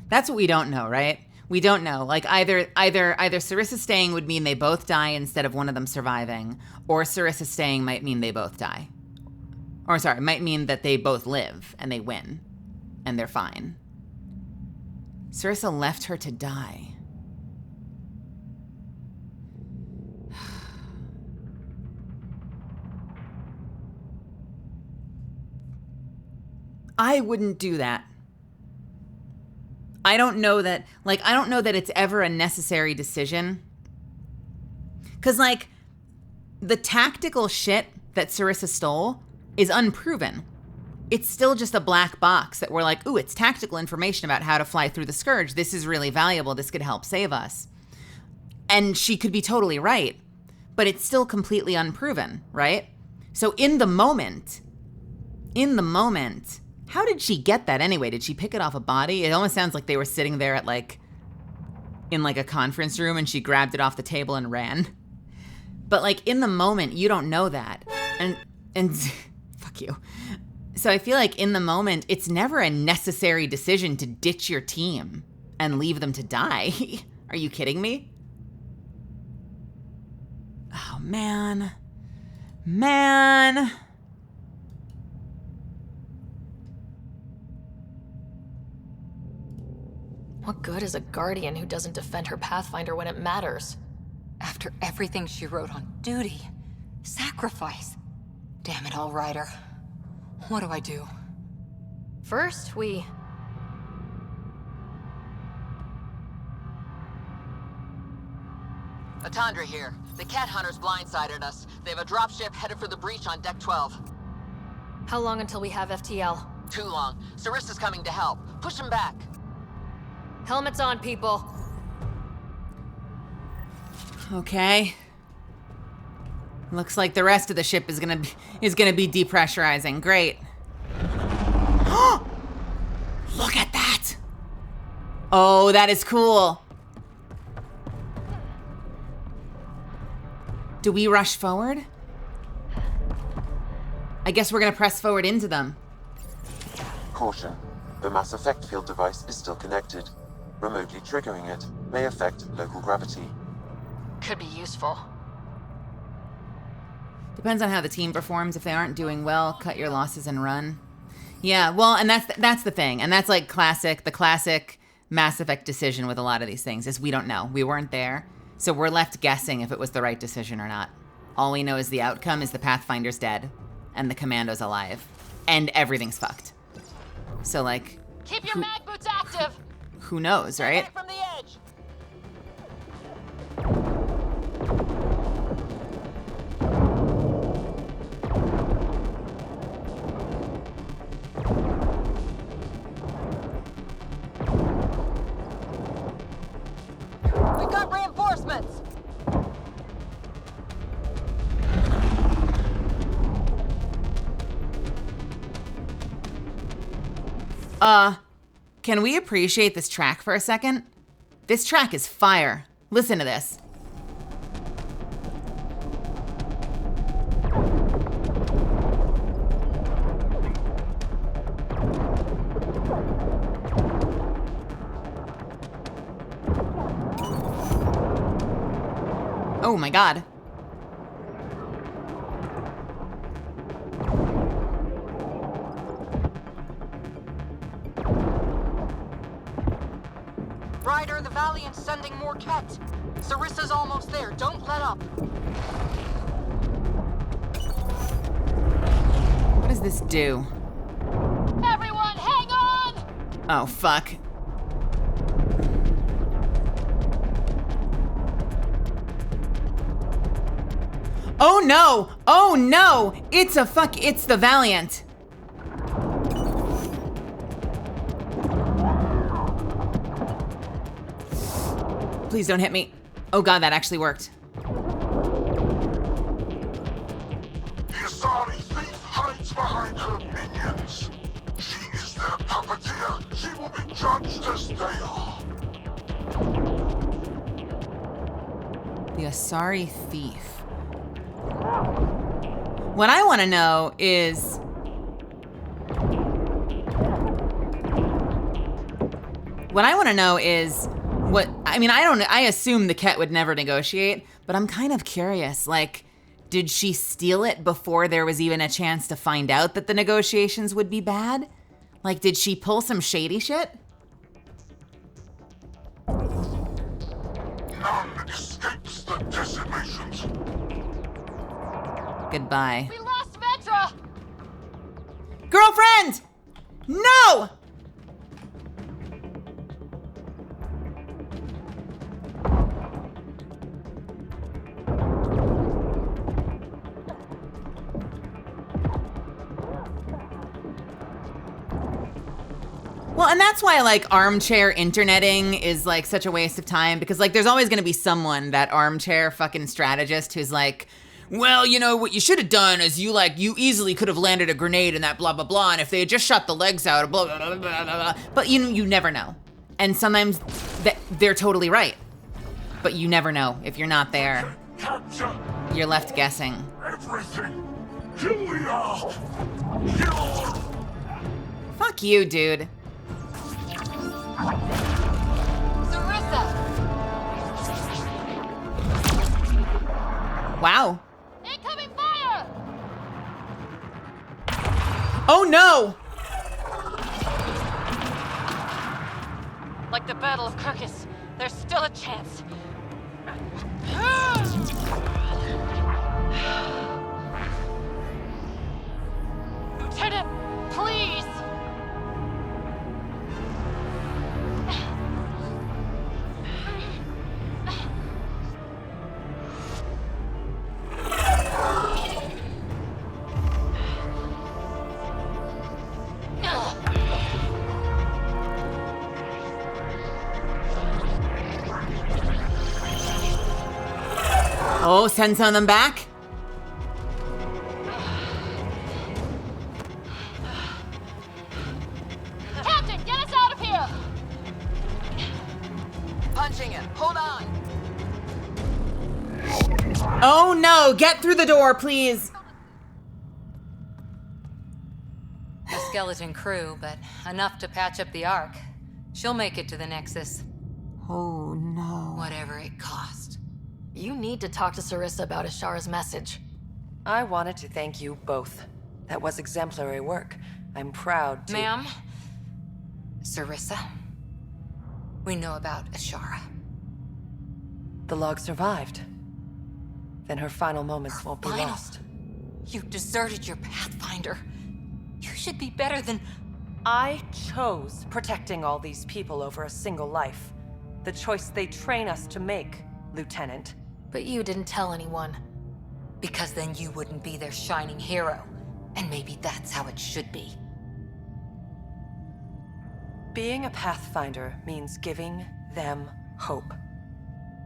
That's what we don't know, right? We don't know. Like either Sarissa staying would mean they both die instead of one of them surviving, or Sarissa staying might mean they both die. Or sorry, might mean that they both live and they win and they're fine. Sarissa left her to die. I wouldn't do that. I don't know that it's ever a necessary decision. Because, like, the tactical shit that Sarissa stole is unproven. It's still just a black box that we're like, ooh, it's tactical information about how to fly through the Scourge. This is really valuable. This could help save us. And she could be totally right, but it's still completely unproven, right? So in the moment, how did she get that anyway? Did she pick it off a body? It almost sounds like they were sitting there in a conference room and she grabbed it off the table and ran. But like in the moment, you don't know that. And fuck you. So I feel like in the moment, it's never a necessary decision to ditch your team and leave them to die. Are you kidding me? Oh, man. What good is a Guardian who doesn't defend her Pathfinder when it matters? After everything she wrote on duty. Sacrifice. Damn it all, Ryder. What do I do? First, we... Atandra here. The cat hunters blindsided us. They have a dropship headed for the breach on Deck 12. How long until we have FTL? Too long. Sarissa's coming to help. Push him back. Helmets on, people. Okay. Looks like the rest of the ship is gonna be depressurizing. Great. Look at that! Oh, that is cool. Do we rush forward? I guess we're gonna press forward into them. Caution. The mass effect field device is still connected. Remotely triggering it may affect local gravity. Could be useful. Depends on how the team performs. If they aren't doing well, cut your losses and run. Yeah, well, and that's the thing. And that's like the classic Mass Effect decision with a lot of these things is we don't know. We weren't there. So we're left guessing if it was the right decision or not. All we know is the outcome is the Pathfinder's dead and the Commando's alive and everything's fucked. So like, keep your mag boots active. Who knows, right? From the edge. Can we appreciate this track for a second? This track is fire. Listen to this. Oh my god. Ryder, the Valiant's sending more Kett. Sarissa's almost there. Don't let up. What does this do? Everyone, hang on! Oh, fuck. Oh no! Oh no! It's the Valiant. Please don't hit me. Oh god, that actually worked. The Asari thief hides behind her minions. She is their puppeteer. She will be judged as they are. The Asari thief. What I want to know is... I assume the Kett would never negotiate, but I'm kind of curious, like, did she steal it before there was even a chance to find out that the negotiations would be bad? Like, did she pull some shady shit? None escapes the decimations. Goodbye. We lost Vedra! Girlfriend! No! Well, and that's why, like, armchair interneting is, like, such a waste of time, because, like, there's always going to be someone, that armchair fucking strategist, who's like, well, you know, what you should have done is you easily could have landed a grenade in that blah, blah, blah, and if they had just shot the legs out, blah, blah, blah, blah, blah. But you never know. And sometimes they're totally right. But you never know. If you're not there, you're left guessing. Everything. Here we are. Here. Fuck you, dude. Sarissa! Wow. Incoming fire! Oh no! Like the Battle of Kirkus, there's still a chance. Lieutenant, please! Oh, send some of them back? Captain, get us out of here! Punching it. Hold on. Oh no, get through the door, please. A skeleton crew, but enough to patch up the Ark. She'll make it to the Nexus. Oh no. Whatever it cost. You need to talk to Sarissa about Ashara's message. I wanted to thank you both. That was exemplary work. I'm proud to... Ma'am, Sarissa, we know about Ashara. The log survived. Then her final moments won't be lost. You deserted your Pathfinder. You should be better than... I chose protecting all these people over a single life. The choice they train us to make, Lieutenant. But you didn't tell anyone. Because then you wouldn't be their shining hero. And maybe that's how it should be. Being a Pathfinder means giving them hope.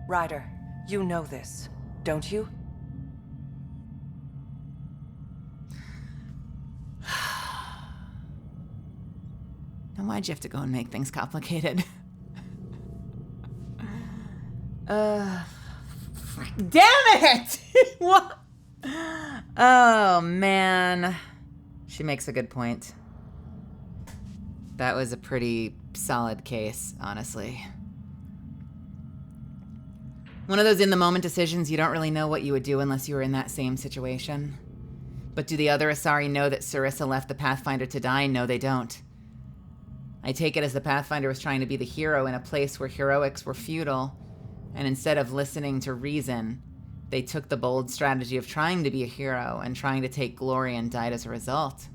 Ryder, you know this, don't you? Then why'd you have to go and make things complicated? Damn it! What? Oh, man. She makes a good point. That was a pretty solid case, honestly. One of those in-the-moment decisions you don't really know what you would do unless you were in that same situation. But do the other Asari know that Sarissa left the Pathfinder to die? No, they don't. I take it as the Pathfinder was trying to be the hero in a place where heroics were futile, and instead of listening to reason, they took the bold strategy of trying to be a hero and trying to take glory and died as a result.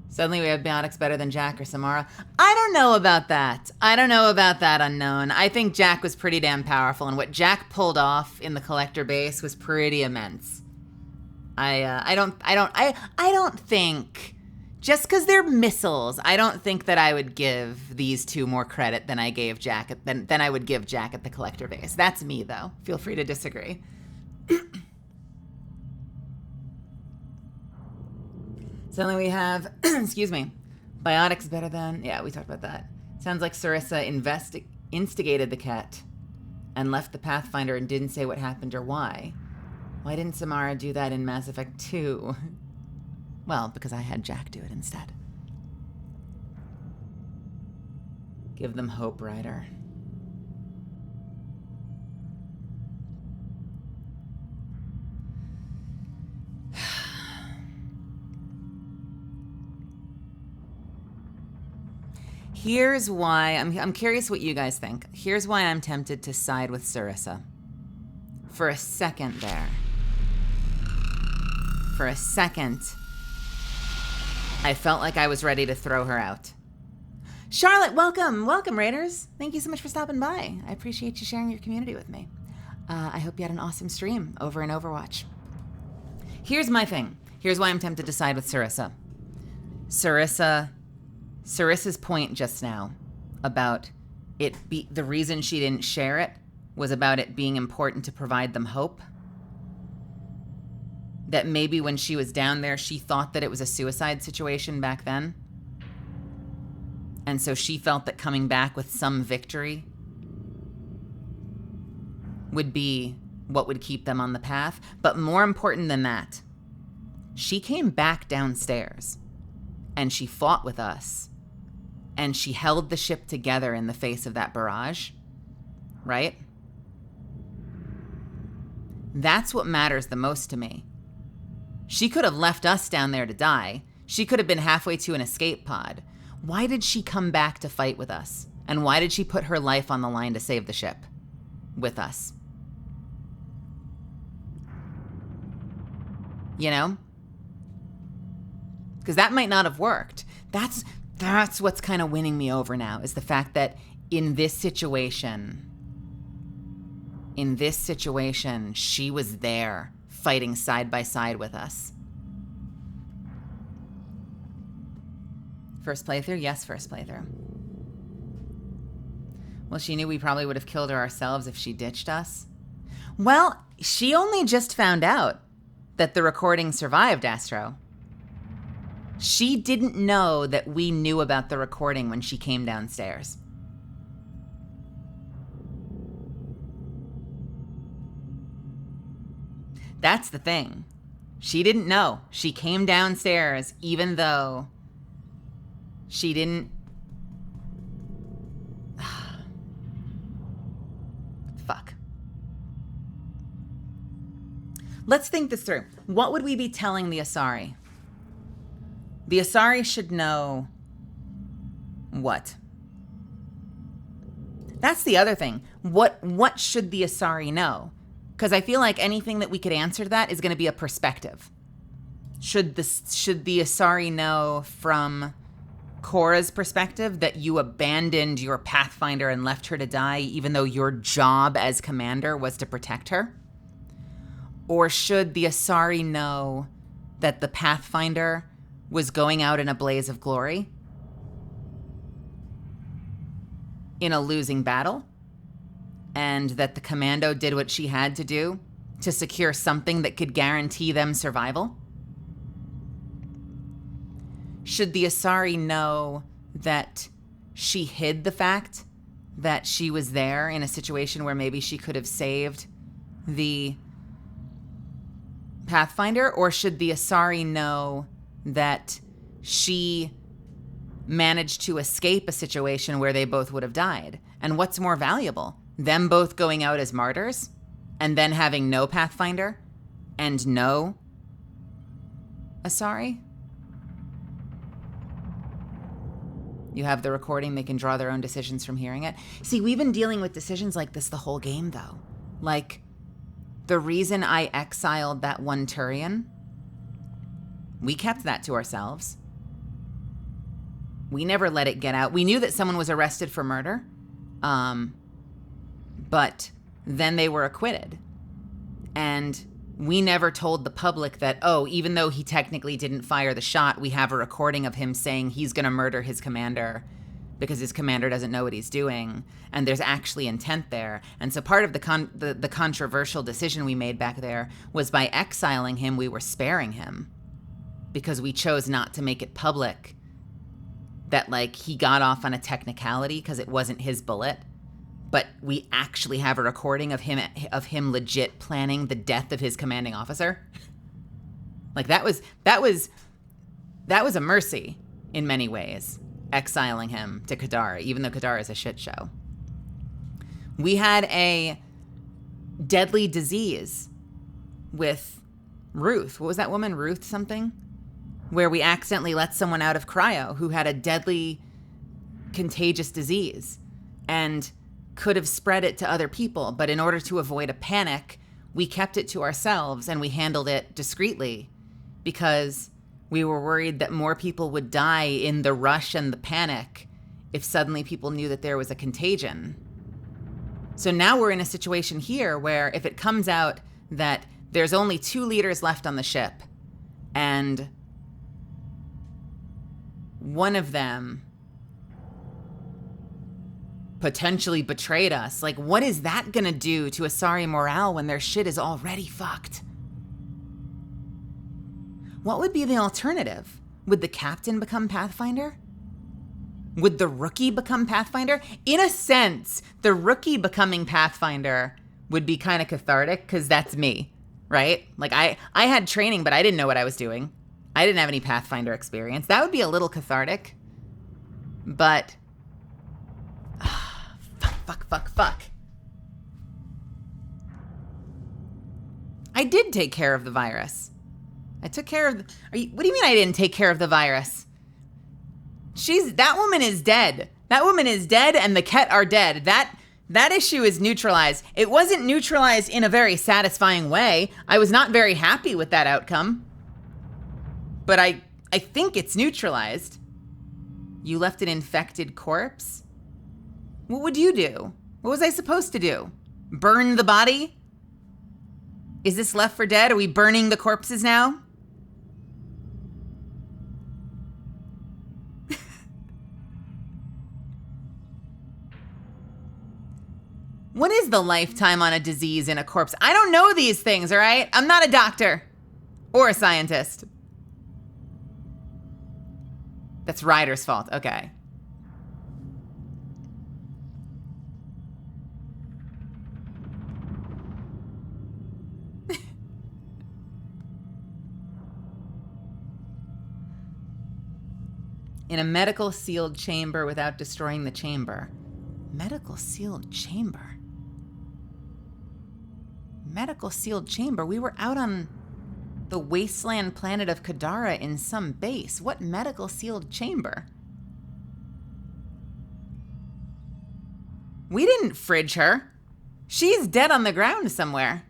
Suddenly we have Biotics better than Jack or Samara. I don't know about that. I don't know about that, Unknown. I think Jack was pretty damn powerful, and what Jack pulled off in the Collector base was pretty immense. I don't think, just because they're missiles, I don't think that I would give these two more credit than I gave Jack than I would give Jack at the Collector base. That's me, though. Feel free to disagree. Suddenly we have, excuse me, Biotics better than, yeah, we talked about that. Sounds like Sarissa instigated the cat and left the Pathfinder and didn't say what happened or why. Why didn't Samara do that in Mass Effect 2? Well, because I had Jack do it instead. Give them hope, Ryder. Here's why, I'm curious what you guys think. Here's why I'm tempted to side with Sarissa. For a second there. For a second, I felt like I was ready to throw her out. Charlotte, welcome. Welcome, Raiders. Thank you so much for stopping by. I appreciate you sharing your community with me. I hope you had an awesome stream over in Overwatch. Here's my thing. Here's why I'm tempted to side with Sarissa. Sarissa's point just now about the reason she didn't share it was about it being important to provide them hope. That maybe when she was down there, she thought that it was a suicide situation back then. And so she felt that coming back with some victory would be what would keep them on the path. But more important than that, she came back downstairs and she fought with us. And she held the ship together in the face of that barrage, right? That's what matters the most to me. She could have left us down there to die. She could have been halfway to an escape pod. Why did she come back to fight with us? And why did she put her life on the line to save the ship with us? You know? Because that might not have worked. That's what's kind of winning me over now, is the fact that in this situation, she was there fighting side by side with us. First playthrough? Yes, first playthrough. Well, she knew we probably would have killed her ourselves if she ditched us. Well, she only just found out that the recording survived, Astro. She didn't know that we knew about the recording when she came downstairs. That's the thing. She didn't know. She came downstairs even though she didn't... Fuck. Let's think this through. What would we be telling the Asari? The Asari should know what? That's the other thing. What should the Asari know? Because I feel like anything that we could answer to that is going to be a perspective. Should the Asari know from Cora's perspective that you abandoned your Pathfinder and left her to die even though your job as commander was to protect her? Or should the Asari know that the Pathfinder was going out in a blaze of glory in a losing battle, and that the commando did what she had to do to secure something that could guarantee them survival? Should the Asari know that she hid the fact that she was there in a situation where maybe she could have saved the Pathfinder? Or should the Asari know that she managed to escape a situation where they both would have died? And what's more valuable? Them both going out as martyrs and then having no Pathfinder and no Asari? You have the recording, they can draw their own decisions from hearing it. See, we've been dealing with decisions like this the whole game, though. Like, the reason I exiled that one Turian, we kept that to ourselves. We never let it get out. We knew that someone was arrested for murder, but then they were acquitted. And we never told the public that, oh, even though he technically didn't fire the shot, we have a recording of him saying he's going to murder his commander because his commander doesn't know what he's doing, and there's actually intent there. And so part of the controversial decision we made back there was by exiling him, we were sparing him because we chose not to make it public that, like, he got off on a technicality because it wasn't his bullet. But we actually have a recording of him legit planning the death of his commanding officer. Like, that was a mercy in many ways, exiling him to Kadara, even though Kadara is a shit show. We had a deadly disease with Ruth. What was that woman? Ruth something? Where we accidentally let someone out of cryo who had a deadly contagious disease. And could have spread it to other people, but in order to avoid a panic, we kept it to ourselves and we handled it discreetly because we were worried that more people would die in the rush and the panic if suddenly people knew that there was a contagion. So now we're in a situation here where if it comes out that there's only 2 leaders left on the ship and one of them potentially betrayed us. Like, what is that gonna do to Asari morale when their shit is already fucked? What would be the alternative? Would the captain become Pathfinder? Would the rookie become Pathfinder? In a sense, the rookie becoming Pathfinder would be kind of cathartic because that's me, right? Like, I had training, but I didn't know what I was doing. I didn't have any Pathfinder experience. That would be a little cathartic. But Fuck. I did take care of the virus. I took care of... what do you mean I didn't take care of the virus? That woman is dead. That woman is dead and the Ket are dead. That issue is neutralized. It wasn't neutralized in a very satisfying way. I was not very happy with that outcome. But I think it's neutralized. You left an infected corpse? What would you do? What was I supposed to do? Burn the body? Is this Left 4 Dead? Are we burning the corpses now? What is the lifetime on a disease in a corpse? I don't know these things, all right? I'm not a doctor or a scientist. That's Ryder's fault. Okay. In a medical sealed chamber without destroying the chamber. Medical sealed chamber? Medical sealed chamber? We were out on the wasteland planet of Kadara in some base. What medical sealed chamber? We didn't fridge her. She's dead on the ground somewhere.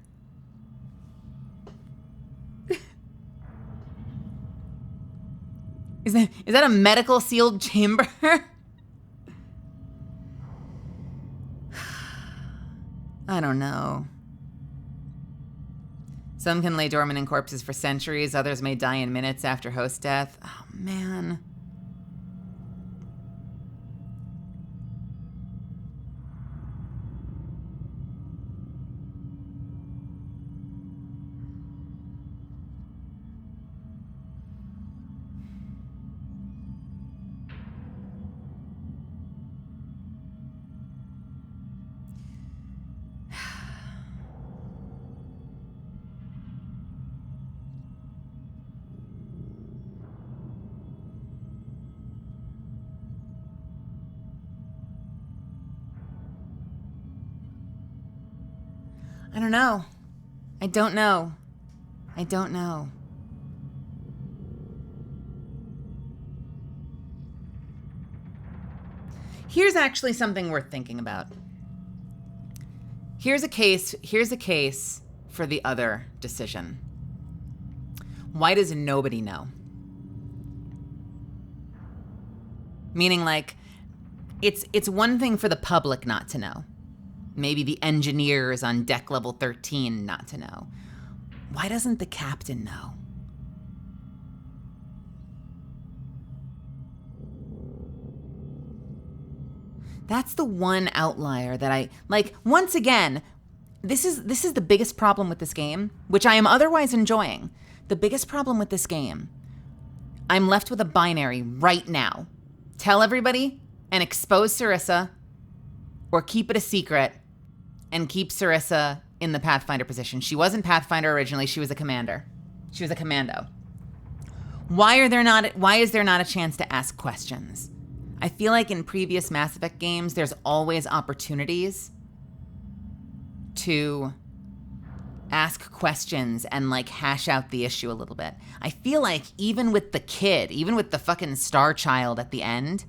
Is that a medical sealed chamber? I don't know. Some can lay dormant in corpses for centuries. Others may die in minutes after host death. Oh, man. I don't know. I don't know. I don't know. Here's actually something worth thinking about. Here's a case for the other decision. Why does nobody know? Meaning, like, it's one thing for the public not to know. Maybe the engineers on deck level 13 not to know. Why doesn't the captain know? That's the one outlier that I like. Once again, this is the biggest problem with this game, which I am otherwise enjoying. The biggest problem with this game, I'm left with a binary right now. Tell everybody and expose Sarissa, or keep it a secret and keep Sarissa in the Pathfinder position. She wasn't Pathfinder originally. She was a commander. She was a commando. Why is there not a chance to ask questions? I feel like in previous Mass Effect games, there's always opportunities to ask questions and like hash out the issue a little bit. I feel like even with the kid, even with the fucking Star Child at the end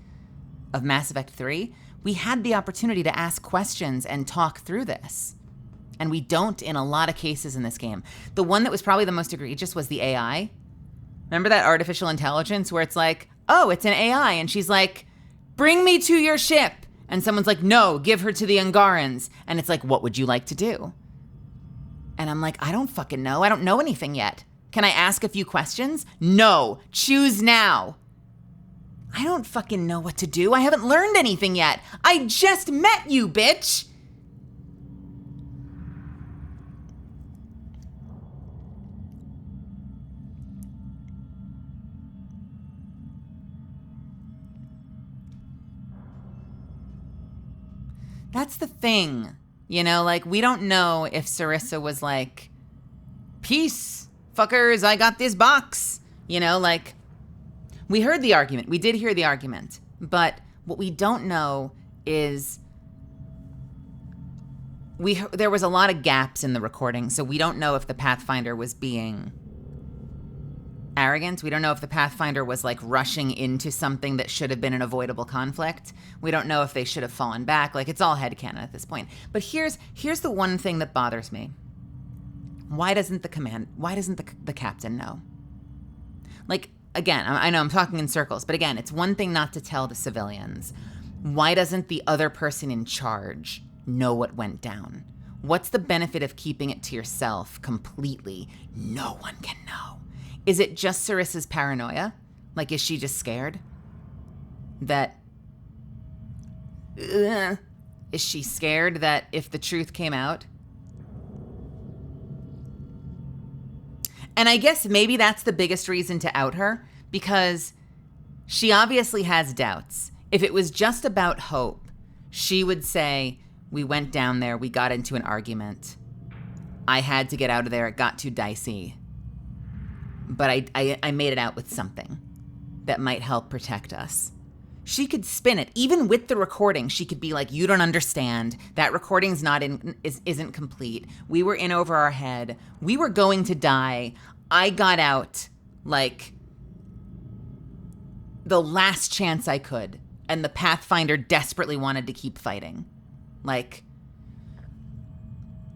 of Mass Effect 3, we had the opportunity to ask questions and talk through this. And we don't in a lot of cases in this game. The one that was probably the most egregious was the AI. Remember that artificial intelligence where it's like, oh, it's an AI. And she's like, bring me to your ship. And someone's like, no, give her to the Angarans. And it's like, what would you like to do? And I'm like, I don't fucking know. I don't know anything yet. Can I ask a few questions? No. Choose now. I don't fucking know what to do. I haven't learned anything yet. I just met you, bitch. That's the thing. You know, like, we don't know if Sarissa was like, peace, fuckers, I got this box. You know, like, we heard the argument. We did hear the argument. But what we don't know is there was a lot of gaps in the recording, so we don't know if the Pathfinder was being arrogant. We don't know if the Pathfinder was like rushing into something that should have been an avoidable conflict. We don't know if they should have fallen back. Like, it's all headcanon at this point. But here's the one thing that bothers me. Why doesn't the captain know? Like, again, I know I'm talking in circles, but again, it's one thing not to tell the civilians. Why doesn't the other person in charge know what went down? What's the benefit of keeping it to yourself completely? No one can know. Is it just Sarissa's paranoia? Like, is she just scared? Is she scared that if the truth came out? And I guess maybe that's the biggest reason to out her, because she obviously has doubts. If it was just about Hope, she would say, we went down there, we got into an argument. I had to get out of there, it got too dicey. But I made it out with something that might help protect us. She could spin it. Even with the recording, she could be like, you don't understand. That recording's isn't complete. We were in over our head. We were going to die. I got out like the last chance I could. And the Pathfinder desperately wanted to keep fighting. Like,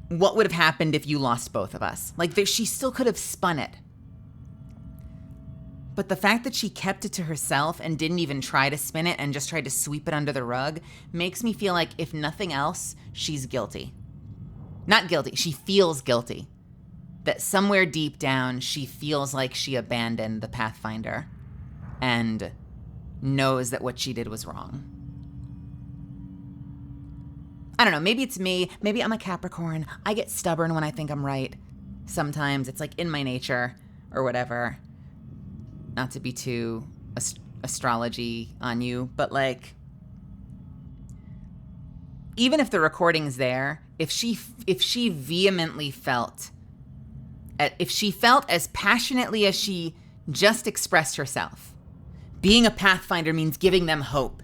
what would have happened if you lost both of us? Like, she still could have spun it. But the fact that she kept it to herself and didn't even try to spin it and just tried to sweep it under the rug makes me feel like, if nothing else, she's guilty. Not guilty, she feels guilty. That somewhere deep down, she feels like she abandoned the Pathfinder and knows that what she did was wrong. I don't know, maybe it's me. Maybe I'm a Capricorn. I get stubborn when I think I'm right. Sometimes it's like in my nature or whatever. Not to be too astrology on you, but like, even if the recording's there, if she vehemently felt, if she felt as passionately as she just expressed herself, being a Pathfinder means giving them hope.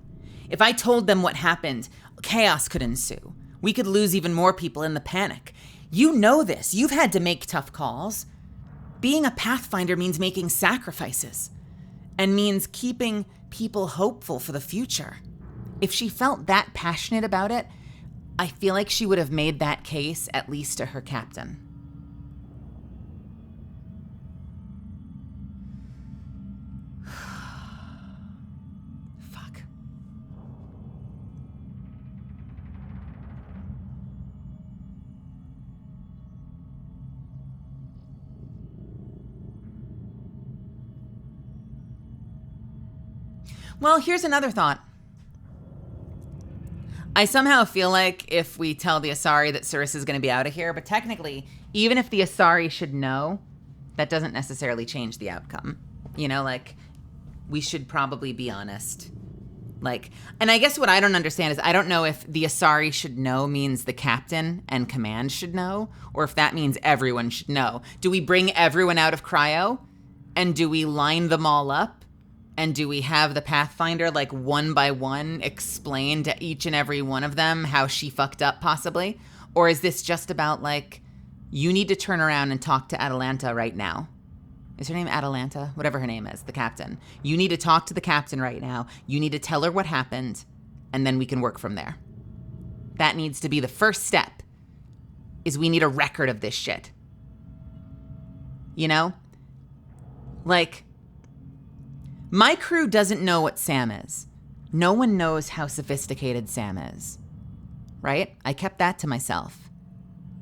If I told them what happened, chaos could ensue. We could lose even more people in the panic. You know this. You've had to make tough calls. Being a Pathfinder means making sacrifices and means keeping people hopeful for the future. If she felt that passionate about it, I feel like she would have made that case at least to her captain. Fuck. Well, here's another thought. I somehow feel like if we tell the Asari that Sarissa's going to be out of here, but technically, even if the Asari should know, that doesn't necessarily change the outcome. You know, like, we should probably be honest. Like, and I guess what I don't understand is I don't know if the Asari should know means the captain and command should know, or if that means everyone should know. Do we bring everyone out of cryo? And do we line them all up? And do we have the Pathfinder, like, one by one explain to each and every one of them how she fucked up, possibly? Or is this just about, like, you need to turn around and talk to Atalanta right now? Is her name Atalanta? Whatever her name is, the captain. You need to talk to the captain right now. You need to tell her what happened, and then we can work from there. That needs to be the first step, is we need a record of this shit. You know? Like, my crew doesn't know what Sam is. No one knows how sophisticated Sam is. Right? I kept that to myself.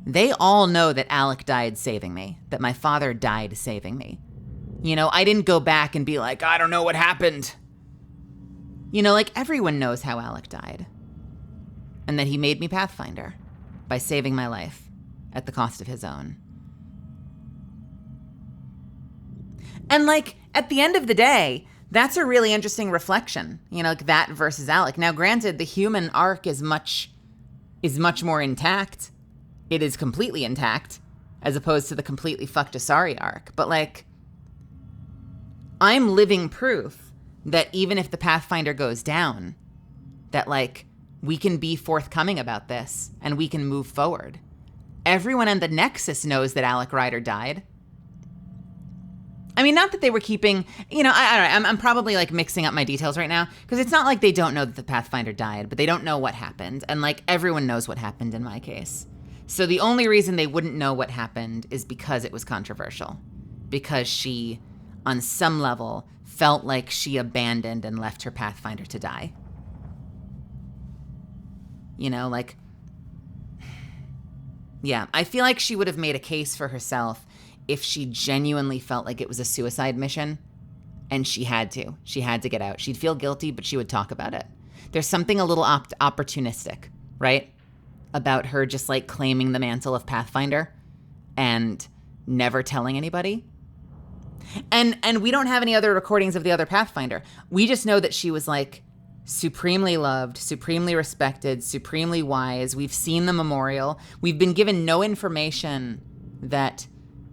They all know that Alec died saving me, that my father died saving me. You know, I didn't go back and be like, I don't know what happened. You know, like, everyone knows how Alec died. And that he made me Pathfinder by saving my life at the cost of his own. And, like, at the end of the day, that's a really interesting reflection, you know, like that versus Alec. Now, granted, the human arc is much more intact. It is completely intact, as opposed to the completely fucked Asari arc. But, like, I'm living proof that even if the Pathfinder goes down, that, like, we can be forthcoming about this and we can move forward. Everyone in the Nexus knows that Alec Ryder died. I mean, not that they were keeping, you know, I'm probably, like, mixing up my details right now, because it's not like they don't know that the Pathfinder died, but they don't know what happened. And, like, everyone knows what happened in my case. So the only reason they wouldn't know what happened is because it was controversial. Because she, on some level, felt like she abandoned and left her Pathfinder to die. You know, like, yeah, I feel like she would have made a case for herself if she genuinely felt like it was a suicide mission and she had to get out. She'd feel guilty, but she would talk about it. There's something a little opportunistic, right? About her just, like, claiming the mantle of Pathfinder and never telling anybody. And we don't have any other recordings of the other Pathfinder. We just know that she was, like, supremely loved, supremely respected, supremely wise. We've seen the memorial. We've been given no information that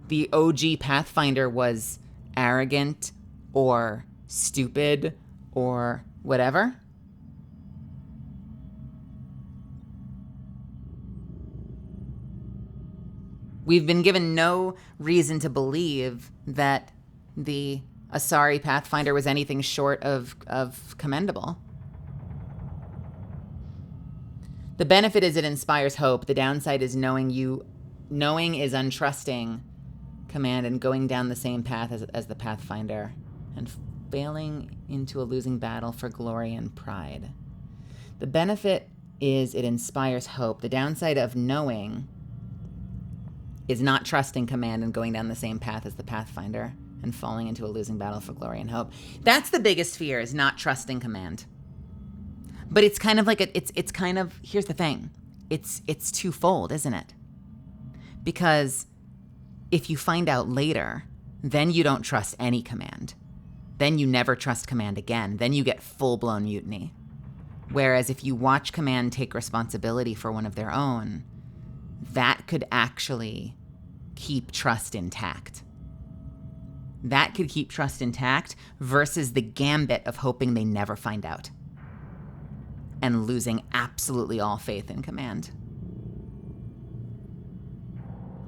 the OG Pathfinder was arrogant or stupid or whatever. We've been given no reason to believe that the Asari Pathfinder was anything short of commendable. The benefit is it inspires hope. The downside is knowing is untrusting command and going down the same path as the Pathfinder and failing into a losing battle for glory and pride. The benefit is it inspires hope. The downside of knowing is not trusting command and going down the same path as the Pathfinder and falling into a losing battle for glory and hope. That's the biggest fear, is not trusting command. But it's kind of like it's kind of, here's the thing. It's twofold, isn't it? Because if you find out later, then you don't trust any command. Then you never trust command again. Then you get full-blown mutiny. Whereas if you watch command take responsibility for one of their own, that could actually keep trust intact. That could keep trust intact versus the gambit of hoping they never find out and losing absolutely all faith in command.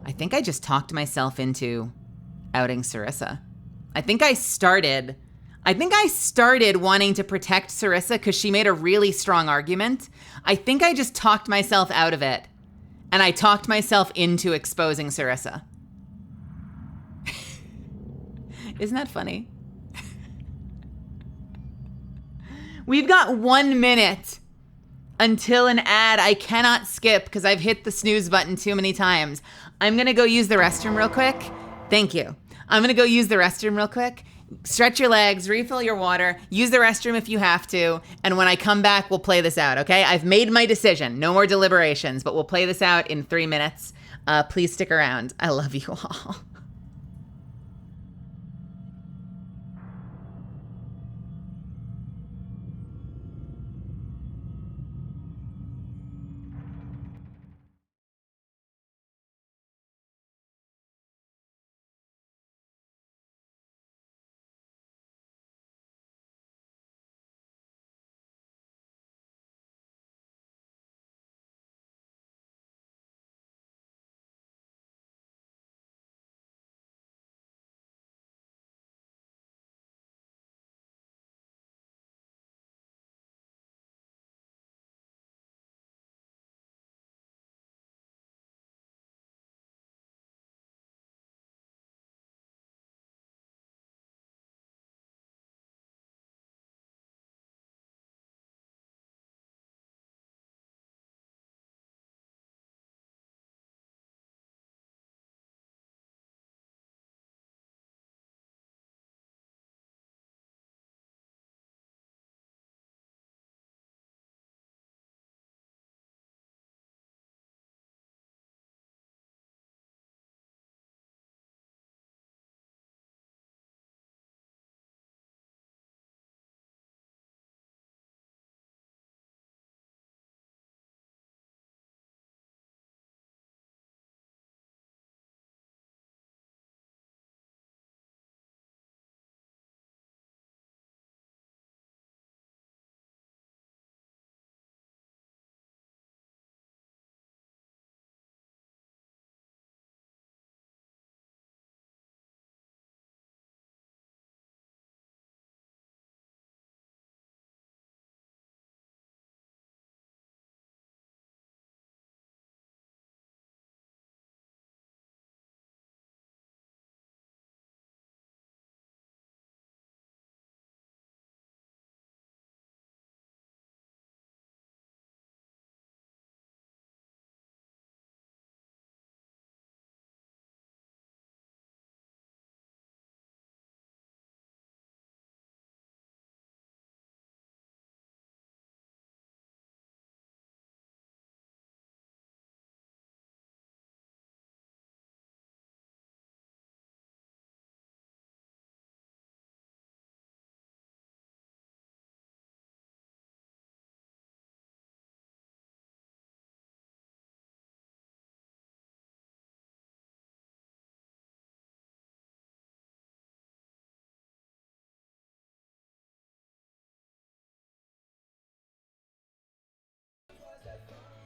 I think I just talked myself into outing Sarissa. I think I started wanting to protect Sarissa because she made a really strong argument. I think I just talked myself out of it, and I talked myself into exposing Sarissa. Isn't that funny? We've got 1 minute until an ad I cannot skip because I've hit the snooze button too many times. I'm going to go use the restroom real quick. Thank you. I'm going to go use the restroom real quick. Stretch your legs, refill your water, use the restroom if you have to, and when I come back, we'll play this out, okay? I've made my decision. No more deliberations, but we'll play this out in 3 minutes. Please stick around. I love you all.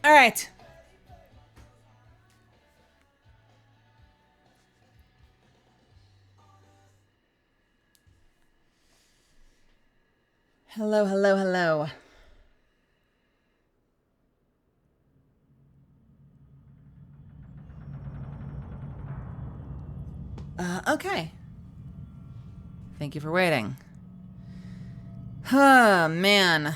All right. Hello, hello, hello. Okay. Thank you for waiting. Oh, man.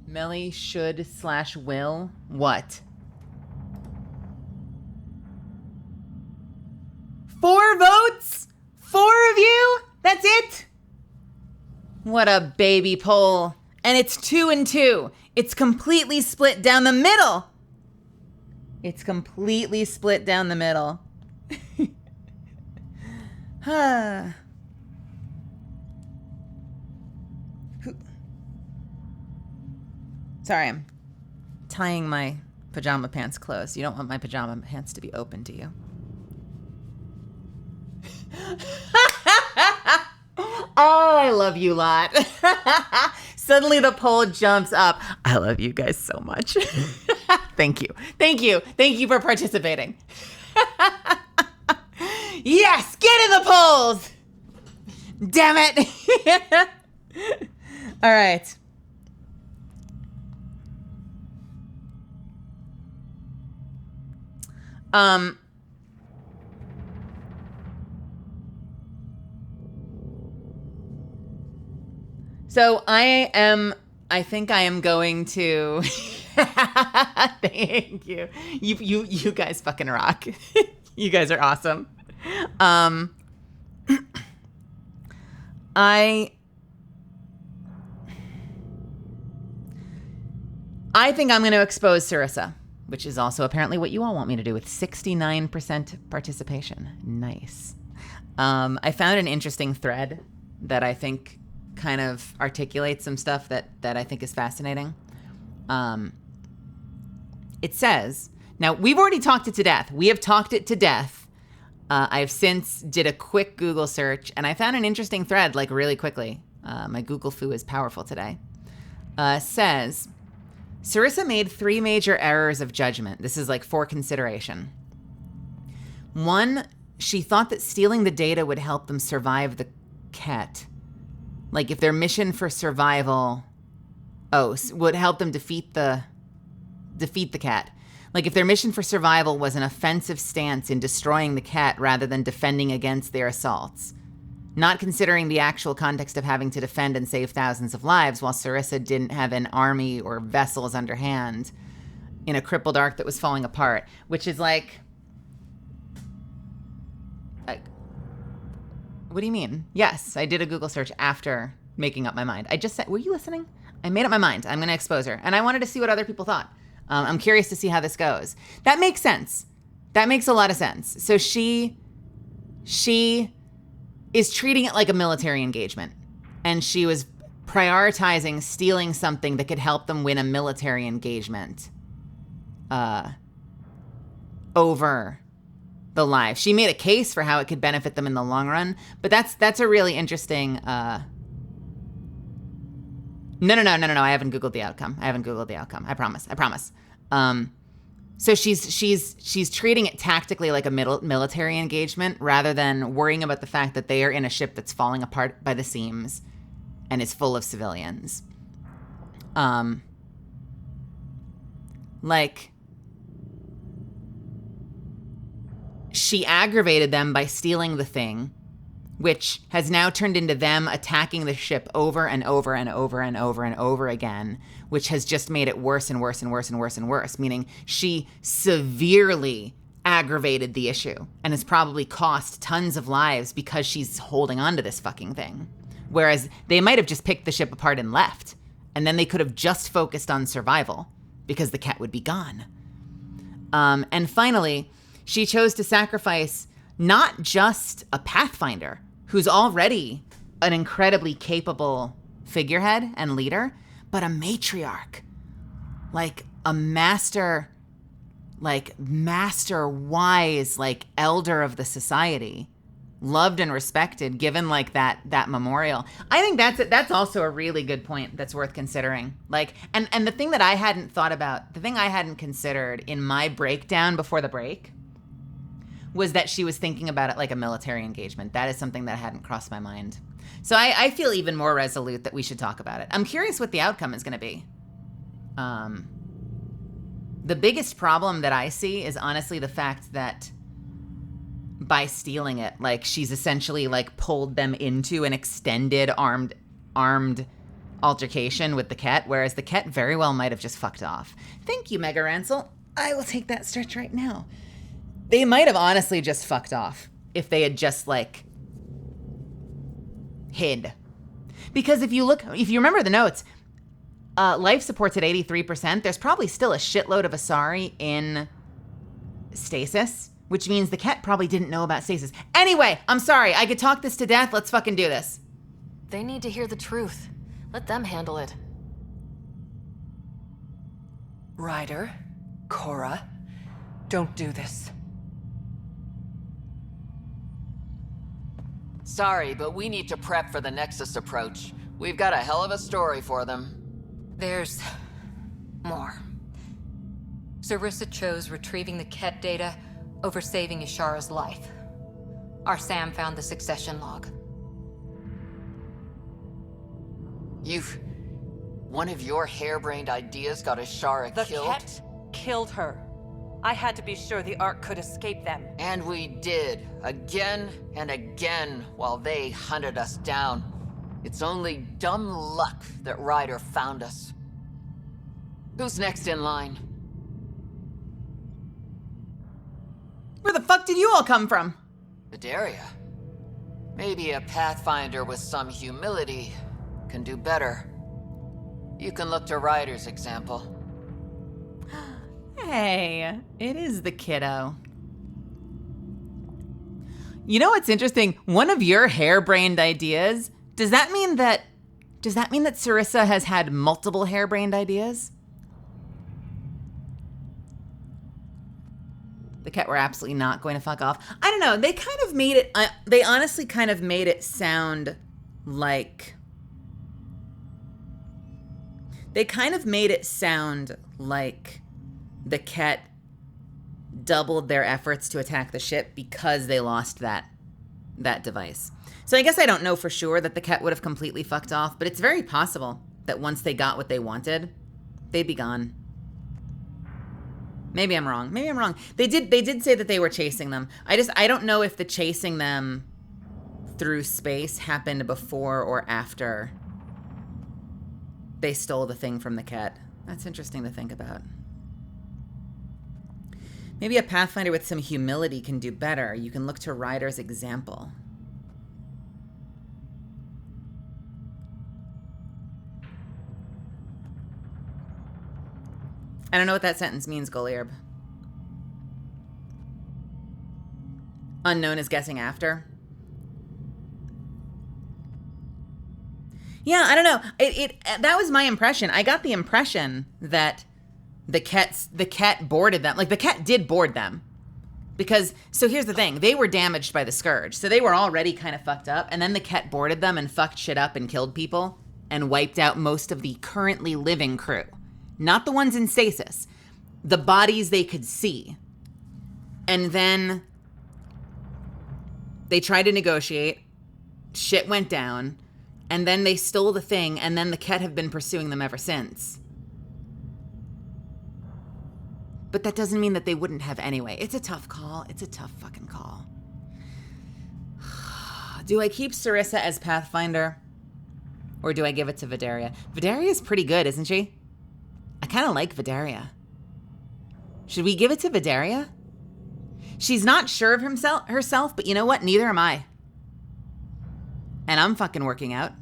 Melly should / will what? 4 votes? 4 of you? That's it? What a baby poll. And it's 2 and 2. It's completely split down the middle. It's completely split down the middle. Sorry, I'm tying my pajama pants closed. You don't want my pajama pants to be open, do you? Oh, I love you lot. Suddenly the poll jumps up. I love you guys so much. Thank you. Thank you. Thank you for participating. Yes, get in the polls. Damn it. All right. So I think I am going to thank you. You guys fucking rock. You guys are awesome. I think I'm going to expose Sarissa, which is also apparently what you all want me to do, with 69% participation. Nice. I found an interesting thread that I think kind of articulates some stuff that I think is fascinating. It says, now we've already talked it to death. We have talked it to death. I've since did a quick Google search and I found an interesting thread, like really quickly. My Google foo is powerful today. Says, Sarissa made 3 major errors of judgment. This is like for consideration. 1, she thought that stealing the data would help them survive the Ket. Like if their mission for survival, would help them defeat the Ket. Like if their mission for survival was an offensive stance in destroying the Ket rather than defending against their assaults. Not considering the actual context of having to defend and save thousands of lives while Sarissa didn't have an army or vessels underhand in a crippled ark that was falling apart. Which is like, what do you mean? Yes, I did a Google search after making up my mind. I just said, were you listening? I made up my mind. I'm going to expose her. And I wanted to see what other people thought. I'm curious to see how this goes. That makes sense. That makes a lot of sense. So she is treating it like a military engagement. And she was prioritizing stealing something that could help them win a military engagement over the life. She made a case for how it could benefit them in the long run, but that's a really interesting No, I haven't Googled the outcome. I promise. So she's treating it tactically like a military engagement rather than worrying about the fact that they are in a ship that's falling apart by the seams and is full of civilians. She aggravated them by stealing the thing, which has now turned into them attacking the ship over and over and over and over and over again, which has just made it worse and worse and worse and worse and worse, meaning she severely aggravated the issue and has probably cost tons of lives because she's holding on to this fucking thing. Whereas they might have just picked the ship apart and left, and then they could have just focused on survival because the Ket would be gone. And finally, she chose to sacrifice not just a Pathfinder, who's already an incredibly capable figurehead and leader, but a matriarch, like a master wise, like elder of the society, loved and respected, given like that memorial. I think that's also a really good point that's worth considering. Like, and the thing that I hadn't thought about, the thing I hadn't considered in my breakdown before the break, was that she was thinking about it like a military engagement. That is something that hadn't crossed my mind. So I feel even more resolute that we should talk about it. I'm curious what the outcome is going to be. The biggest problem that I see is honestly the fact that by stealing it, like she's essentially like pulled them into an extended armed altercation with the Ket, whereas the Ket very well might have just fucked off. Thank you, Mega Ransel. I will take that stretch right now. They might have honestly just fucked off if they had just, like, hid. Because if you remember the notes, life support's at 83%. There's probably still a shitload of Asari in stasis, which means the Ket probably didn't know about stasis. Anyway, I'm sorry. I could talk this to death. Let's fucking do this. They need to hear the truth. Let them handle it. Ryder, Cora, don't do this. Sorry, but we need to prep for the Nexus approach. We've got a hell of a story for them. There's more. Sarissa chose retrieving the Ket data over saving Ishara's life. Our Sam found the succession log. One of your harebrained ideas got Ishara killed? The Ket killed her. I had to be sure the Ark could escape them. And we did, again and again, while they hunted us down. It's only dumb luck that Ryder found us. Who's next in line? Where the fuck did you all come from? Vidaria. Maybe a Pathfinder with some humility can do better. You can look to Ryder's example. Hey, it is the kiddo. You know what's interesting? One of your harebrained ideas, does that mean that Sarissa has had multiple harebrained ideas? The Ket were absolutely not going to fuck off. I don't know. They kind of made it, they honestly kind of made it sound like, the Ket doubled their efforts to attack the ship because they lost that device. So I guess I don't know for sure that the Ket would have completely fucked off, but it's very possible that once they got what they wanted, they'd be gone. Maybe I'm wrong. They did say that they were chasing them. I don't know if the chasing them through space happened before or after they stole the thing from the Ket. That's interesting to think about. Maybe a Pathfinder with some humility can do better. You can look to Ryder's example. I don't know what that sentence means, Goliarb. Unknown is guessing after. Yeah, I don't know. That was my impression. I got the impression that the Ket boarded them. Like, the Ket did board them. Because, so here's the thing. They were damaged by the Scourge. So they were already kind of fucked up. And then the Ket boarded them and fucked shit up and killed people. And wiped out most of the currently living crew. Not the ones in stasis. The bodies they could see. And then they tried to negotiate. Shit went down. And then they stole the thing. And then the Ket have been pursuing them ever since. But that doesn't mean that they wouldn't have anyway. It's a tough call. It's a tough fucking call. Do I keep Sarissa as Pathfinder? Or do I give it to Vidaria? Vidaria's pretty good, isn't she? I kind of like Vidaria. Should we give it to Vidaria? She's not sure of herself, but you know what? Neither am I. And I'm fucking working out.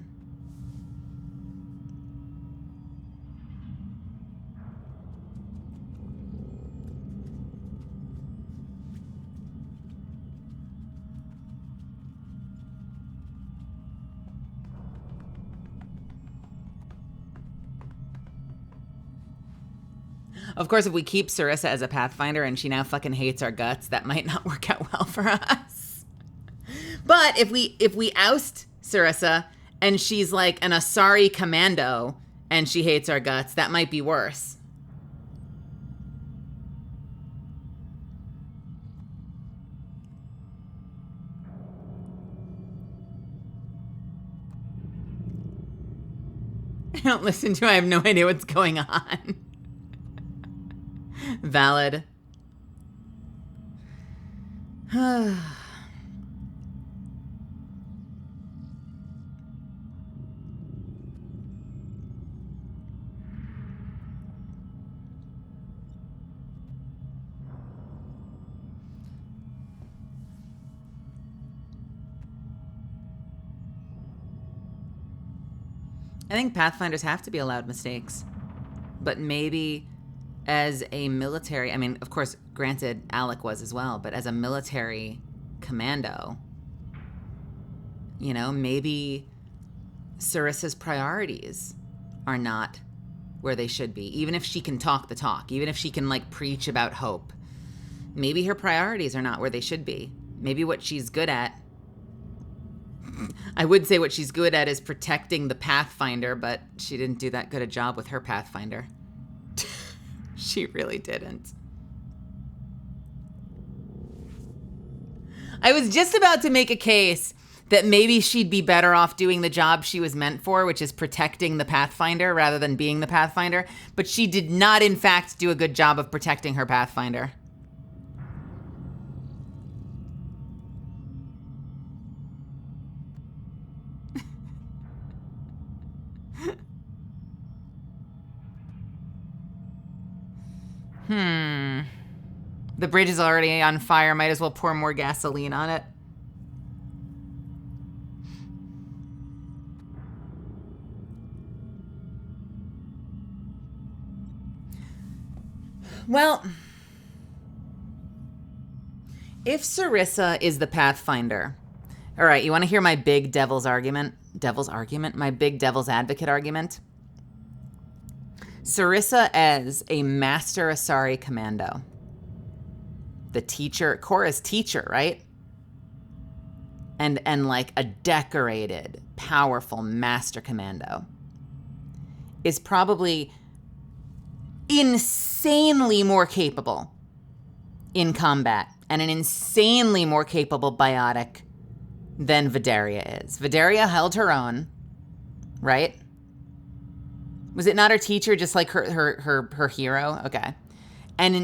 Of course, if we keep Sarissa as a Pathfinder and she now fucking hates our guts, that might not work out well for us. But if we oust Sarissa and she's like an Asari commando and she hates our guts, that might be worse. I don't listen to. I have no idea what's going on. Valid. I think Pathfinders have to be allowed mistakes, but maybe as a military, I mean, of course, granted, Alec was as well, but as a military commando, you know, maybe Sarissa's priorities are not where they should be. Even if she can talk the talk, even if she can, like, preach about hope, maybe her priorities are not where they should be. Maybe what she's good at I would say what she's good at is protecting the Pathfinder, but she didn't do that good a job with her Pathfinder. She really didn't. I was just about to make a case that maybe she'd be better off doing the job she was meant for, which is protecting the Pathfinder rather than being the Pathfinder. But she did not, in fact, do a good job of protecting her Pathfinder. The bridge is already on fire. Might as well pour more gasoline on it. Well, if Sarissa is the Pathfinder, all right, you want to hear my big devil's argument? Devil's argument? My big devil's advocate argument? Sarissa as a Master Asari Commando. The teacher, Korra's teacher, right? And like a decorated, powerful Master Commando is probably insanely more capable in combat and an insanely more capable biotic than Vidaria is. Vidaria held her own, right? Was it not her teacher, just like her hero? Okay. And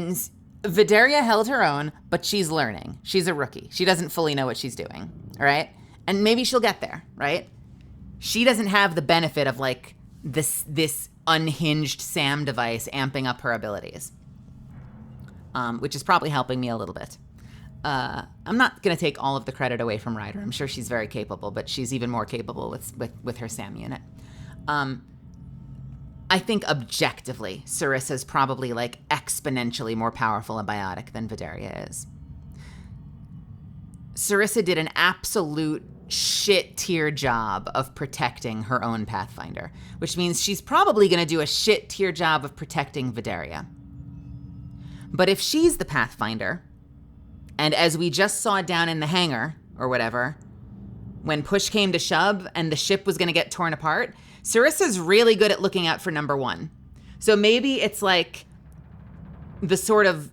Vidaria held her own, but she's learning. She's a rookie. She doesn't fully know what she's doing, all right? And maybe she'll get there, right? She doesn't have the benefit of like this unhinged SAM device amping up her abilities, which is probably helping me a little bit. I'm not going to take all of the credit away from Ryder. I'm sure she's very capable, but she's even more capable with her SAM unit. I think objectively, Sarissa's probably like exponentially more powerful a biotic than Vidaria is. Sarissa did an absolute shit tier job of protecting her own Pathfinder, which means she's probably going to do a shit tier job of protecting Vidaria. But if she's the Pathfinder, and as we just saw down in the hangar, or whatever, when push came to shove and the ship was going to get torn apart, Sarissa's really good at looking out for number one. So maybe it's like the sort of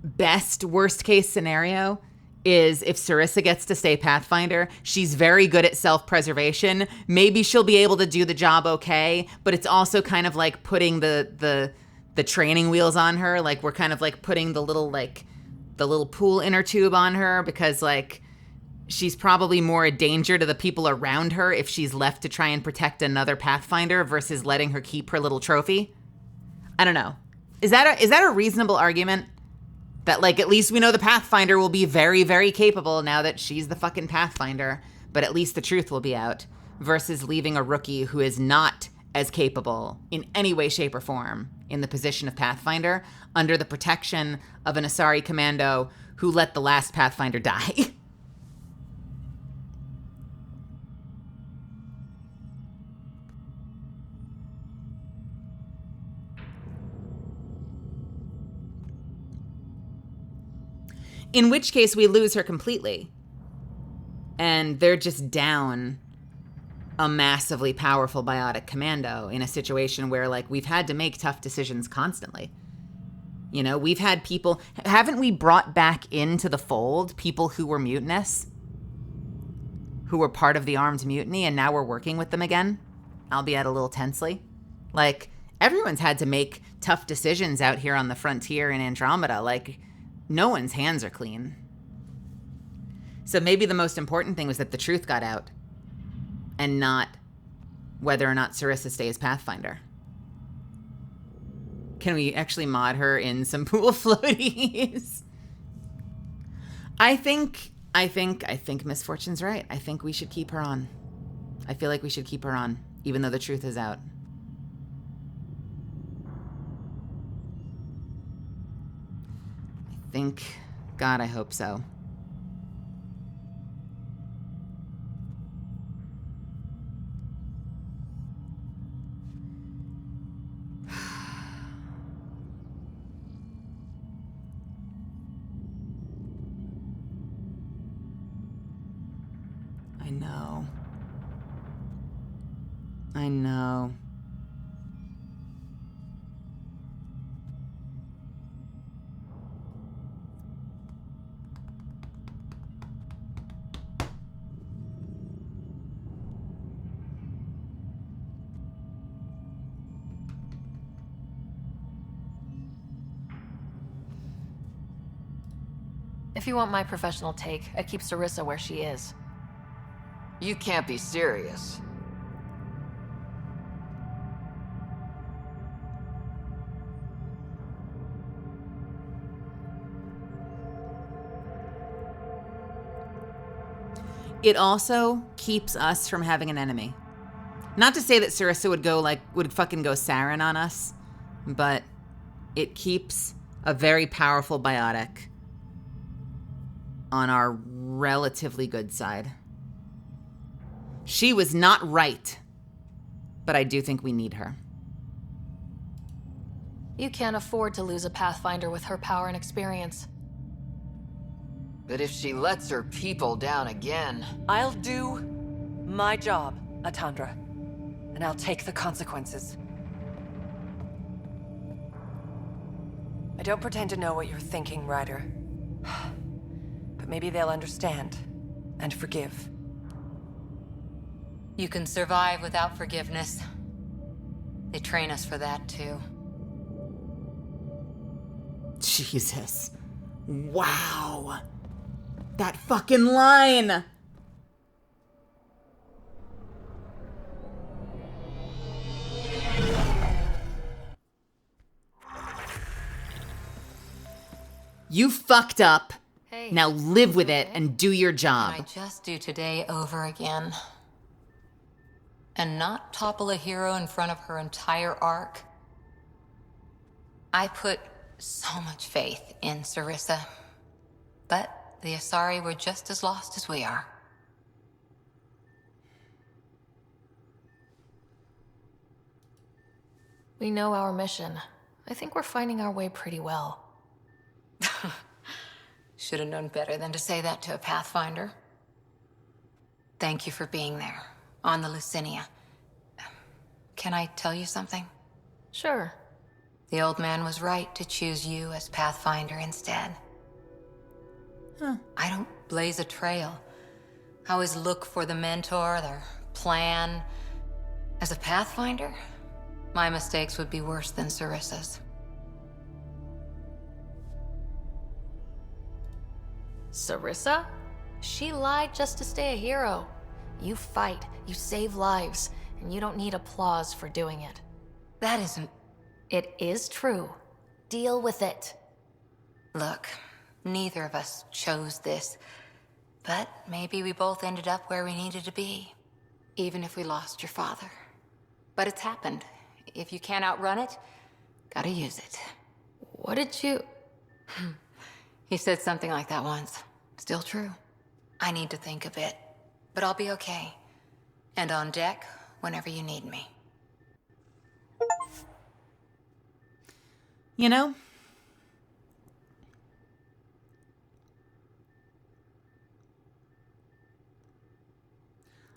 best worst case scenario is if Sarissa gets to stay Pathfinder, she's very good at self-preservation. Maybe she'll be able to do the job okay, but it's also kind of like putting the training wheels on her. Like we're kind of like putting the little pool inner tube on her because like she's probably more a danger to the people around her if she's left to try and protect another Pathfinder versus letting her keep her little trophy. I don't know. Is that a reasonable argument? That, like, at least we know the Pathfinder will be very, very capable now that she's the fucking Pathfinder, but at least the truth will be out, versus leaving a rookie who is not as capable in any way, shape, or form in the position of Pathfinder under the protection of an Asari commando who let the last Pathfinder die. In which case we lose her completely. And they're just down a massively powerful biotic commando in a situation where, like, we've had to make tough decisions constantly. You know, we've had people... Haven't we brought back into the fold people who were mutinous? Who were part of the armed mutiny, and now we're working with them again? Albeit a little tensely. Like, everyone's had to make tough decisions out here on the frontier in Andromeda. Like... No one's hands are clean. So maybe the most important thing was that the truth got out and not whether or not Sarissa stays Pathfinder. Can we actually mod her in some pool floaties? I think Misfortune's right. I think we should keep her on. I feel like we should keep her on, even though the truth is out. God, I hope so. I know. I know. If you want my professional take, I keep Sarissa where she is. You can't be serious. It also keeps us from having an enemy. Not to say that Sarissa would fucking go Saren on us, but it keeps a very powerful biotic on our relatively good side. She was not right, but I do think we need her. You can't afford to lose a Pathfinder with her power and experience. But if she lets her people down again... I'll do my job, Atandra. And I'll take the consequences. I don't pretend to know what you're thinking, Ryder. But maybe they'll understand and forgive. You can survive without forgiveness. They train us for that, too. Jesus. Wow. That fucking line! You fucked up. Hey. Now live with it and do your job. Can I just do today over again? And not topple a hero in front of her entire arc? I put so much faith in Sarissa. But the Asari were just as lost as we are. We know our mission. I think we're finding our way pretty well. Should have known better than to say that to a Pathfinder. Thank you for being there, on the Lucinia. Can I tell you something? Sure. The old man was right to choose you as Pathfinder instead. Huh. I don't blaze a trail. I always look for the mentor, their plan. As a Pathfinder, my mistakes would be worse than Sarissa's. Sarissa? She lied just to stay a hero. You fight, you save lives, and you don't need applause for doing it. That isn't... It is true. Deal with it. Look, neither of us chose this, but maybe we both ended up where we needed to be, even if we lost your father. But it's happened. If you can't outrun it, gotta use it. What did you... He said something like that once. Still true. I need to think a bit, but I'll be okay. And on deck whenever you need me. You know,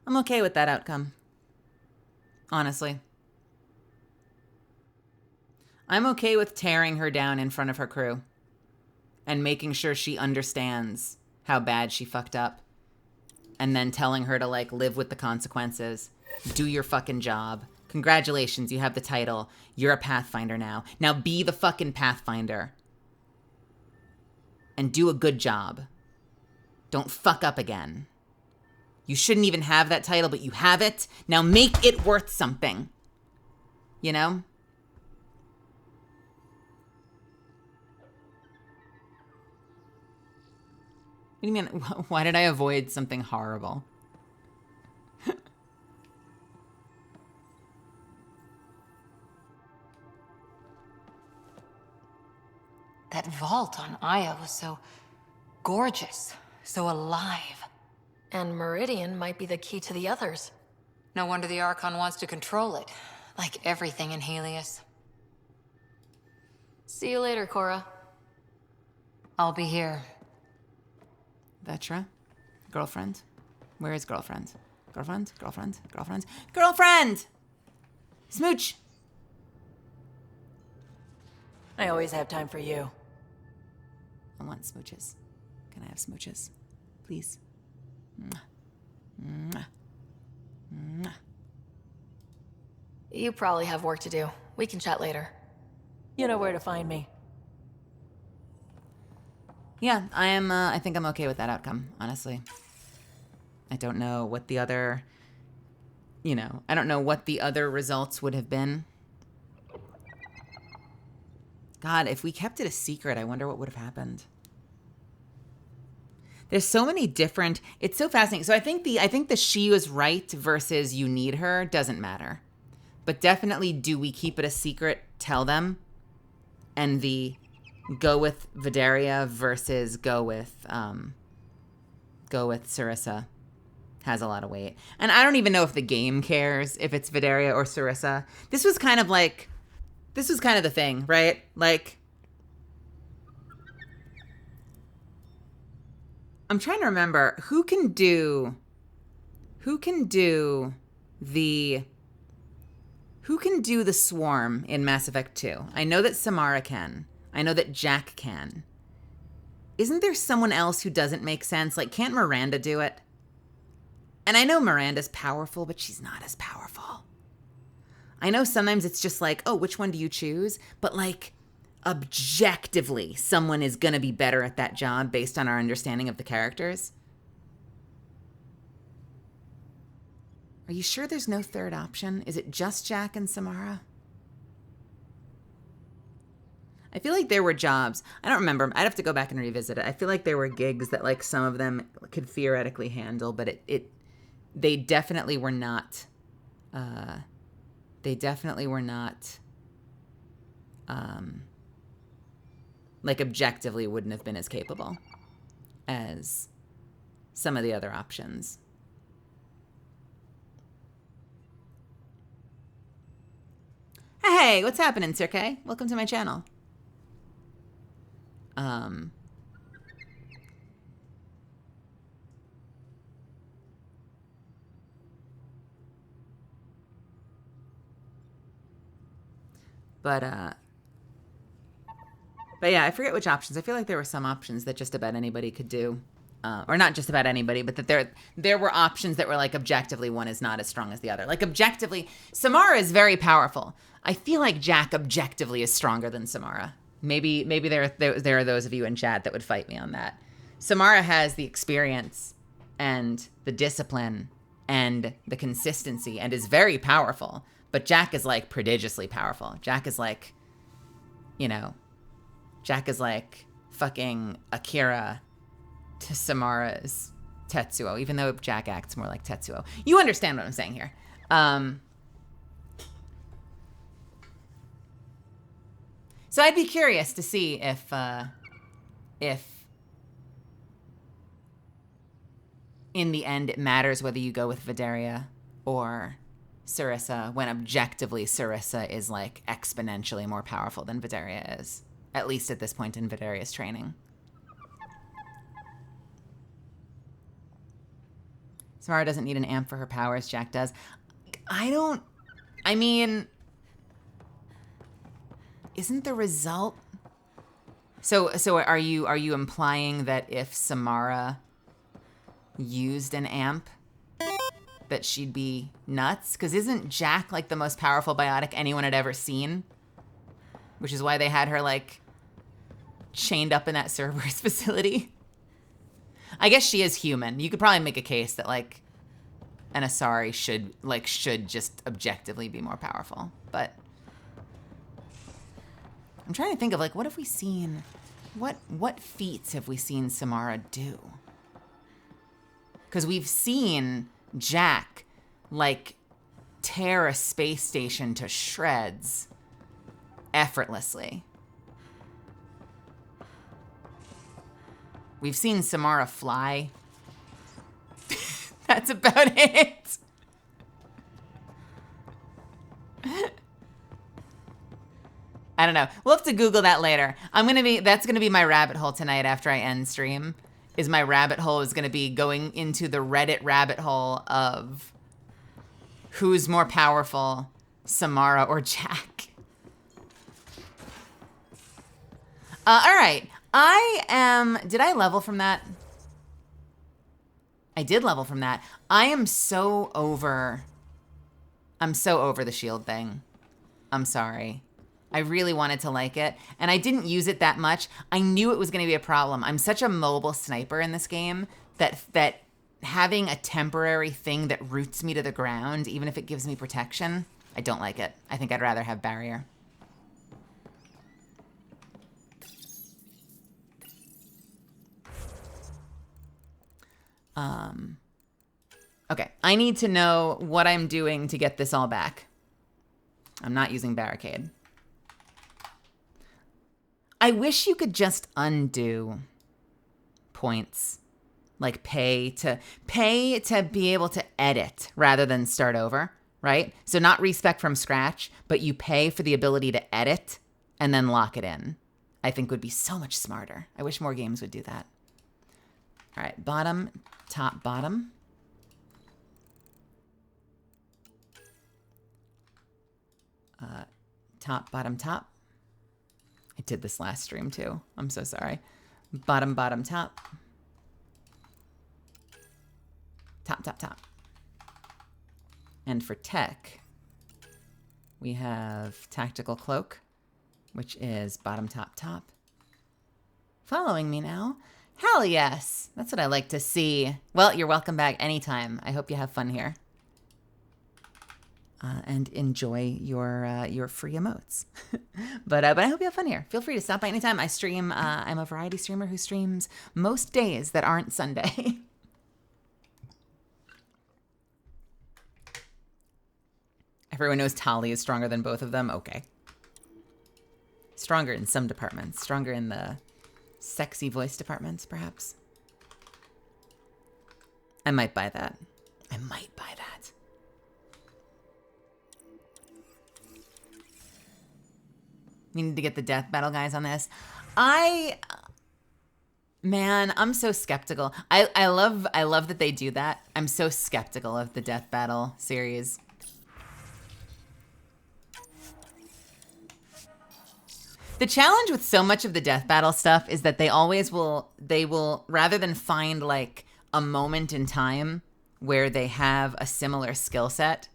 I'm okay with that outcome. Honestly. I'm okay with tearing her down in front of her crew and making sure she understands how bad she fucked up and then telling her to, like, live with the consequences. Do your fucking job. Congratulations, you have the title. You're a Pathfinder now. Now be the fucking Pathfinder. And do a good job. Don't fuck up again. You shouldn't even have that title, but you have it. Now make it worth something. You know? What do you mean? Why did I avoid something horrible? That vault on Aya was so gorgeous, so alive. And Meridian might be the key to the others. No wonder the Archon wants to control it, like everything in Helios. See you later, Cora. I'll be here. Vetra? Girlfriend? Where is girlfriend? Girlfriend? Girlfriend? Girlfriend? Girlfriend! Smooch! I always have time for you. I want smooches. Can I have smooches? Please? Mwah. Mwah. Mwah. You probably have work to do. We can chat later. You know where to find me. Yeah, I think I'm okay with that outcome, honestly. I don't know what the other, I don't know what the other results would have been. God, if we kept it a secret, I wonder what would have happened. There's so many different, it's so fascinating. So I think the she was right versus you need her doesn't matter. But definitely, do we keep it a secret, tell them, and the go with Vidaria versus go with Sarissa has a lot of weight. And I don't even know if the game cares if it's Vidaria or Sarissa. This was kind of the thing, right? Like, I'm trying to remember who can do the swarm in Mass Effect 2. I know that Samara can. I know that Jack can. Isn't there someone else who doesn't make sense? Like, can't Miranda do it? And I know Miranda's powerful, but she's not as powerful. I know sometimes it's just like, oh, which one do you choose? But like, objectively, someone is going to be better at that job based on our understanding of the characters. Are you sure there's no third option? Is it just Jack and Samara? I feel like there were jobs. I don't remember. I'd have to go back and revisit it. I feel like there were gigs that like some of them could theoretically handle, but they definitely were not. Like objectively wouldn't have been as capable as some of the other options. Hey, what's happening, Sirke? Welcome to my channel. But yeah, I forget which options. I feel like there were some options that just about anybody could do. Or not just about anybody, but that there were options that were like objectively one is not as strong as the other. Like objectively, Samara is very powerful. I feel like Jack objectively is stronger than Samara. Maybe there are those of you in chat that would fight me on that. Samara has the experience and the discipline and the consistency and is very powerful. But Jack is like prodigiously powerful. Jack is like fucking Akira to Samara's Tetsuo, even though Jack acts more like Tetsuo. You understand what I'm saying here. So I'd be curious to see if in the end it matters whether you go with Vidaria or Sarissa, when objectively Sarissa is like exponentially more powerful than Vidaria is, at least at this point in Vidaria's training. Samara doesn't need an amp for her powers, Jack does. I mean, isn't the result? So are you implying that if Samara used an amp, that she'd be nuts? Because isn't Jack like the most powerful biotic anyone had ever seen? Which is why they had her like chained up in that Cerberus facility. I guess she is human. You could probably make a case that like an Asari should just objectively be more powerful. But I'm trying to think of like, what have we seen? What feats have we seen Samara do? Because we've seen Jack like tear a space station to shreds effortlessly. We've seen Samara fly. That's about it. I don't know. We'll have to Google that later. That's gonna be my rabbit hole tonight after I end stream, is my rabbit hole is going to be going into the Reddit rabbit hole of who's more powerful, Samara or Jack. All right. Did I level from that? I did level from that. I'm so over the shield thing. I'm sorry. I really wanted to like it, and I didn't use it that much. I knew it was going to be a problem. I'm such a mobile sniper in this game that having a temporary thing that roots me to the ground, even if it gives me protection, I don't like it. I think I'd rather have barrier. Okay, I need to know what I'm doing to get this all back. I'm not using barricade. I wish you could just undo points. Like pay to be able to edit rather than start over, right? So not respec from scratch, but you pay for the ability to edit and then lock it in. I think would be so much smarter. I wish more games would do that. All right, bottom, top, bottom. Top, bottom, top. I did this last stream too. I'm so sorry. Bottom, bottom, top. Top, top, top. And for tech, we have tactical cloak, which is bottom, top, top. Following me now? Hell yes. That's what I like to see. Well, you're welcome back anytime. I hope you have fun here. And enjoy your free emotes. but I hope you have fun here. Feel free to stop by anytime. I stream. I'm a variety streamer who streams most days that aren't Sunday. Everyone knows Tali is stronger than both of them. Okay. Stronger in some departments. Stronger in the sexy voice departments, perhaps. I might buy that. I might buy that. We need to get the death battle guys on this. Man, I'm so skeptical. I love that they do that. I'm so skeptical of the death battle series. The challenge with so much of the death battle stuff is that they will rather than find like a moment in time where they have a similar skill set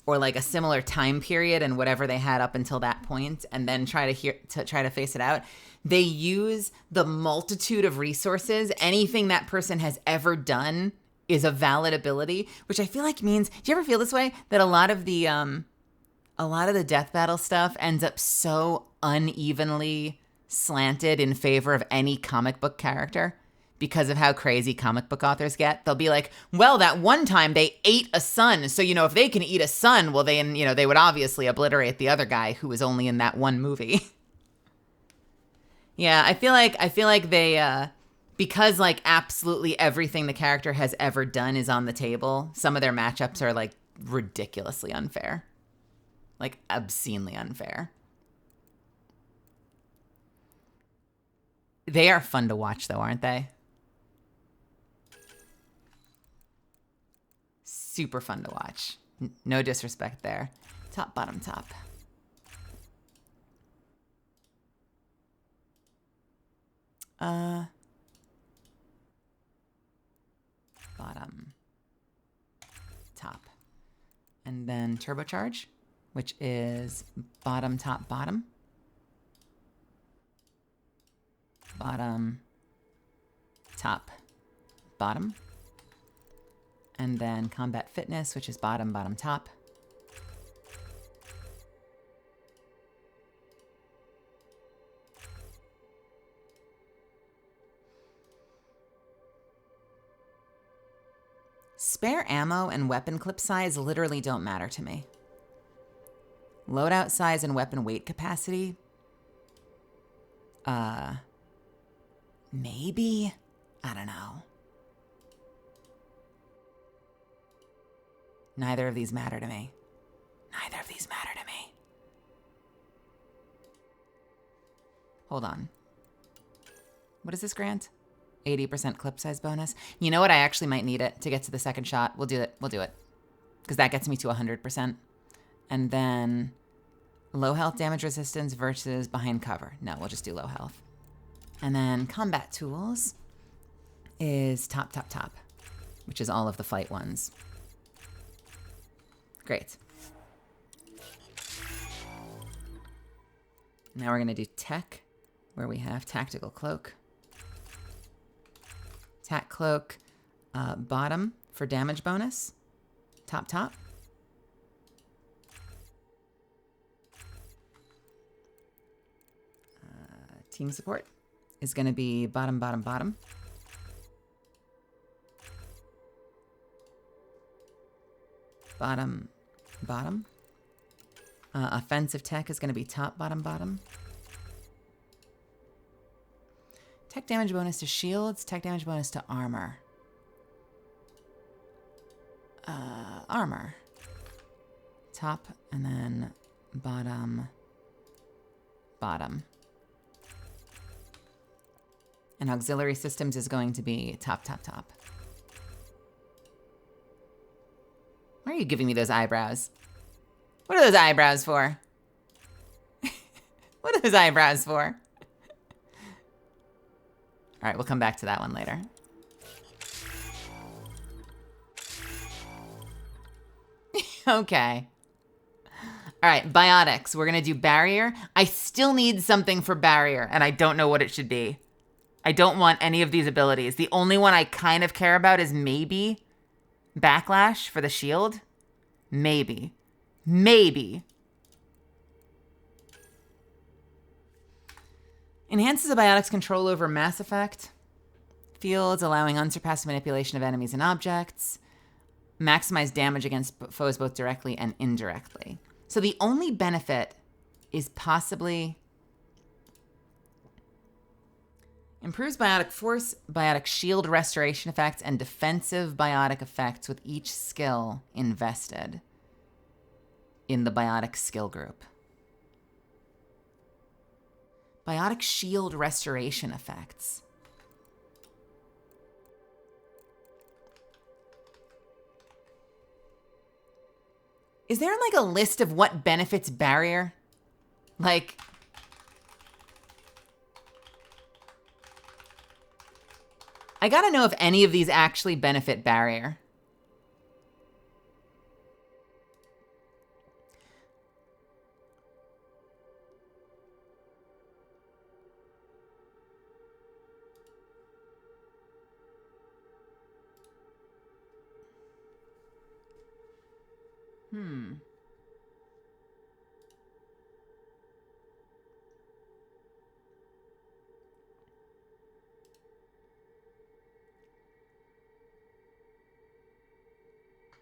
or like a similar time period and whatever they had up until that point, and then try to face it out. They use the multitude of resources. Anything that person has ever done is a valid ability, which I feel like means. Do you ever feel this way? That a lot of the death battle stuff ends up so unevenly slanted in favor of any comic book character. Because of how crazy comic book authors get. They'll be like, well, that one time they ate a son. So, if they can eat a son, well, they would obviously obliterate the other guy who was only in that one movie. Yeah, I feel like they, because like absolutely everything the character has ever done is on the table, some of their matchups are like ridiculously unfair. Like obscenely unfair. They are fun to watch though, aren't they? Super fun to watch. No disrespect there. Top, bottom, top. Bottom, top. And then turbocharge, which is bottom, top, bottom. Bottom, top, bottom. And then combat fitness, which is bottom, bottom, top. Spare ammo and weapon clip size literally don't matter to me. Loadout size and weapon weight capacity? Maybe? I don't know. Neither of these matter to me. Neither of these matter to me. Hold on. What is this grant? 80% clip size bonus. You know what? I actually might need it to get to the second shot. We'll do it. We'll do it. Because that gets me to 100%. And then low health damage resistance versus behind cover. No, we'll just do low health. And then combat tools is top, which is all of the fight ones. Great. Now we're going to do tech, where we have tactical cloak. Tac cloak, bottom for damage bonus. Top. Team support is going to be bottom. Bottom. Offensive tech is going to be top, bottom. Tech damage bonus to shields, tech damage bonus to armor. Armor. Top, and then bottom. And auxiliary systems is going to be top. Why are you giving me those eyebrows? What are those eyebrows for? What are those eyebrows for? All right, we'll come back to that one later. Okay. All right, biotics. We're going to do barrier. I still need something for barrier, and I don't know what it should be. I don't want any of these abilities. The only one I kind of care about is maybe backlash for the shield. Maybe. Enhances a biotic's control over mass effect fields, allowing unsurpassed manipulation of enemies and objects. Maximize damage against foes both directly and indirectly. So the only benefit is possibly improves biotic force, biotic shield restoration effects, and defensive biotic effects with each skill invested in the biotic skill group. Biotic shield restoration effects. Is there like a list of what benefits barrier? Like, I gotta know if any of these actually benefit barrier.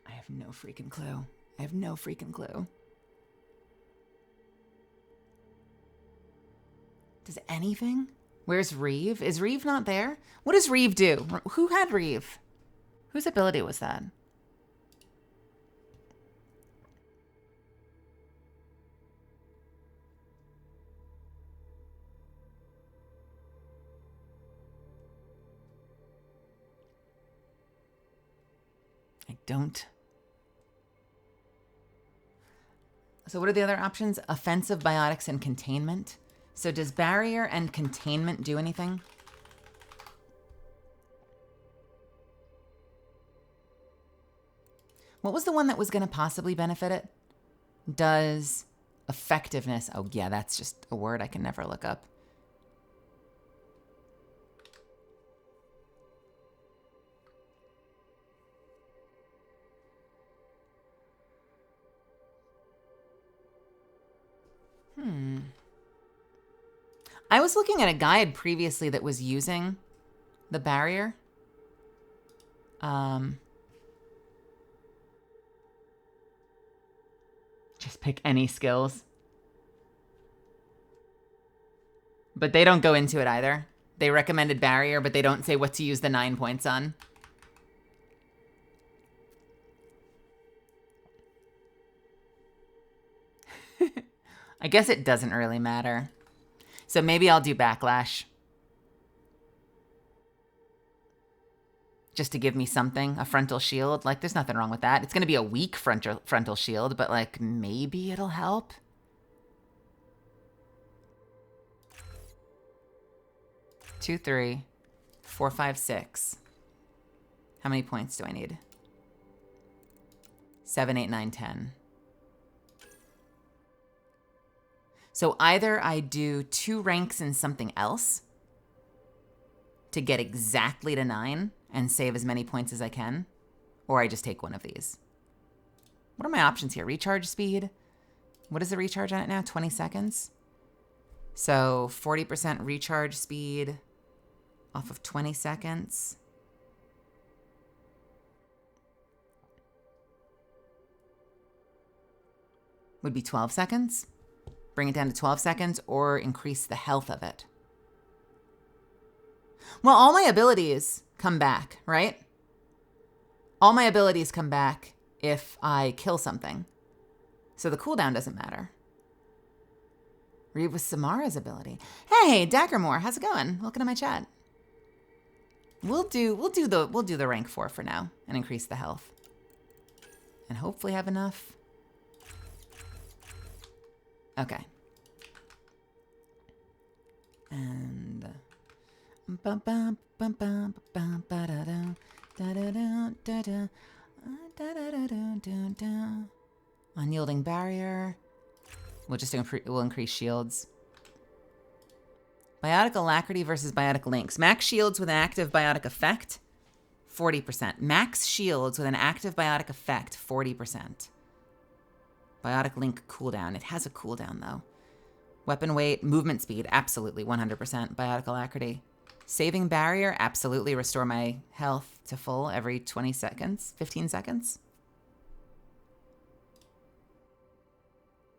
I have no freaking clue. Does anything? Where's Reeve? Is Reeve not there? What does Reeve do? Who had Reeve? Whose ability was that? I don't. So what are the other options? Offensive biotics and containment. So does barrier and containment do anything? What was the one that was going to possibly benefit it? Does effectiveness... Oh, yeah, that's just a word I can never look up. I was looking at a guide previously that was using the barrier. Just pick any skills. But they don't go into it either. They recommended barrier, but they don't say what to use the 9 points on. I guess it doesn't really matter. So maybe I'll do backlash. just to give me something, a frontal shield. Like, there's nothing wrong with that. It's going to be a weak frontal shield, but like, maybe it'll help. Two, 3, 4, 5, 6. How many points do I need? 7, 8, 9, 10. So either I do 2 ranks in something else to get exactly to 9 and save as many points as I can, or I just take one of these. What are my options here? Recharge speed. What is the recharge on it now? 20 seconds. So 40% recharge speed off of 20 seconds. Would be 12 seconds. Bring it down to 12 seconds or increase the health of it. Well, all my abilities come back, right? All my abilities come back if I kill something. So the cooldown doesn't matter. Read with Samara's ability. Hey, Daggermore, how's it going? Welcome to my chat. We'll do the rank 4 for now and increase the health. And hopefully have enough. Okay. And unyielding barrier. We'll increase shields. Biotic alacrity versus biotic links. Max shields with an active biotic effect, 40%. Max shields with an active biotic effect, 40%. Biotic link cooldown. It has a cooldown though. Weapon weight, movement speed, absolutely 100%. Biotic alacrity. Saving barrier, absolutely restore my health to full every 20 seconds, 15 seconds.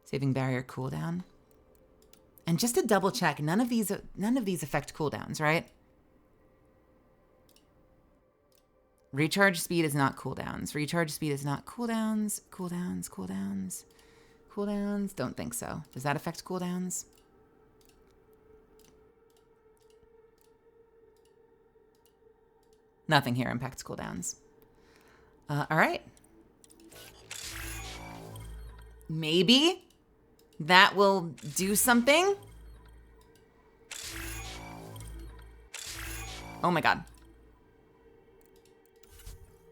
Saving barrier cooldown. And just to double check, none of these affect cooldowns, right? Recharge speed is not cooldowns. Recharge speed is not cooldowns. Cooldowns. Don't think so. Does that affect cooldowns? Nothing here impacts cooldowns. All right. Maybe that will do something. Oh my god.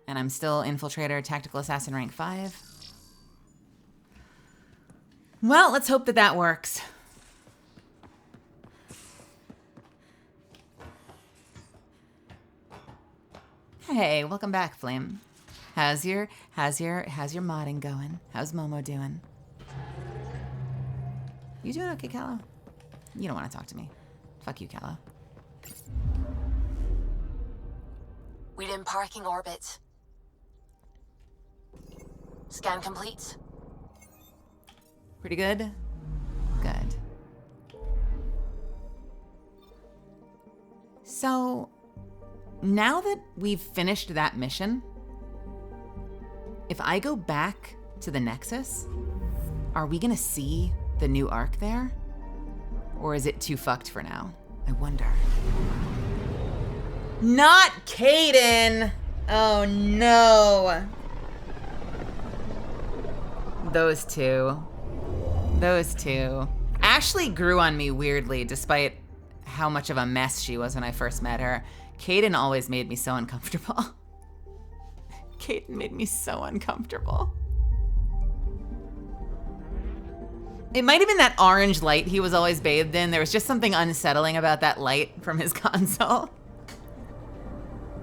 And I'm still Infiltrator, Tactical Assassin rank 5. Well, let's hope that that works. Hey, welcome back, Flame. How's your modding going? How's Momo doing? You doing okay, Callow? You don't want to talk to me. Fuck you, Callow. We're in parking orbit. Scan complete. Pretty good? Good. So, now that we've finished that mission, if I go back to the Nexus, are we gonna see the new arc there? Or is it too fucked for now? I wonder. Not Caden! Oh no. Those two. Ashley grew on me weirdly, despite how much of a mess she was when I first met her. Caden always made me so uncomfortable. Caden made me so uncomfortable. It might have been that orange light he was always bathed in. There was just something unsettling about that light from his console.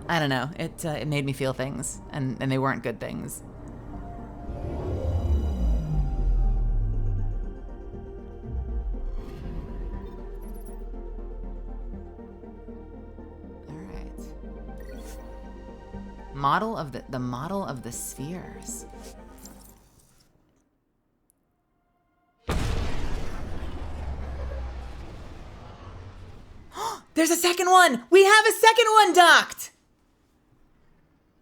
I don't know. It made me feel things, and they weren't good things. Model of the model of the spheres. There's a second one! We have a second one docked!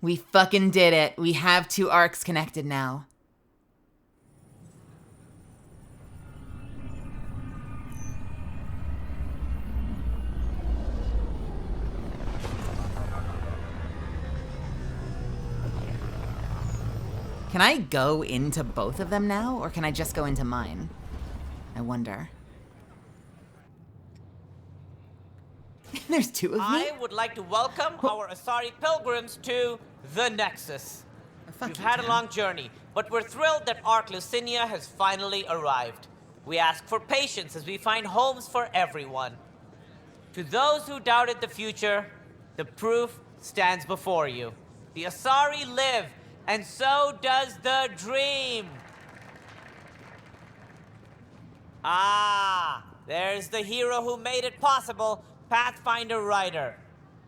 We fucking did it. We have 2 arcs connected now. Can I go into both of them now, or can I just go into mine? I wonder. There's two of me? I would like to welcome our Asari pilgrims to the Nexus. We've had a long journey, but we're thrilled that Ark Lucinia has finally arrived. We ask for patience as we find homes for everyone. To those who doubted the future, the proof stands before you. The Asari live, and so does the dream. Ah, there's the hero who made it possible, Pathfinder Ryder.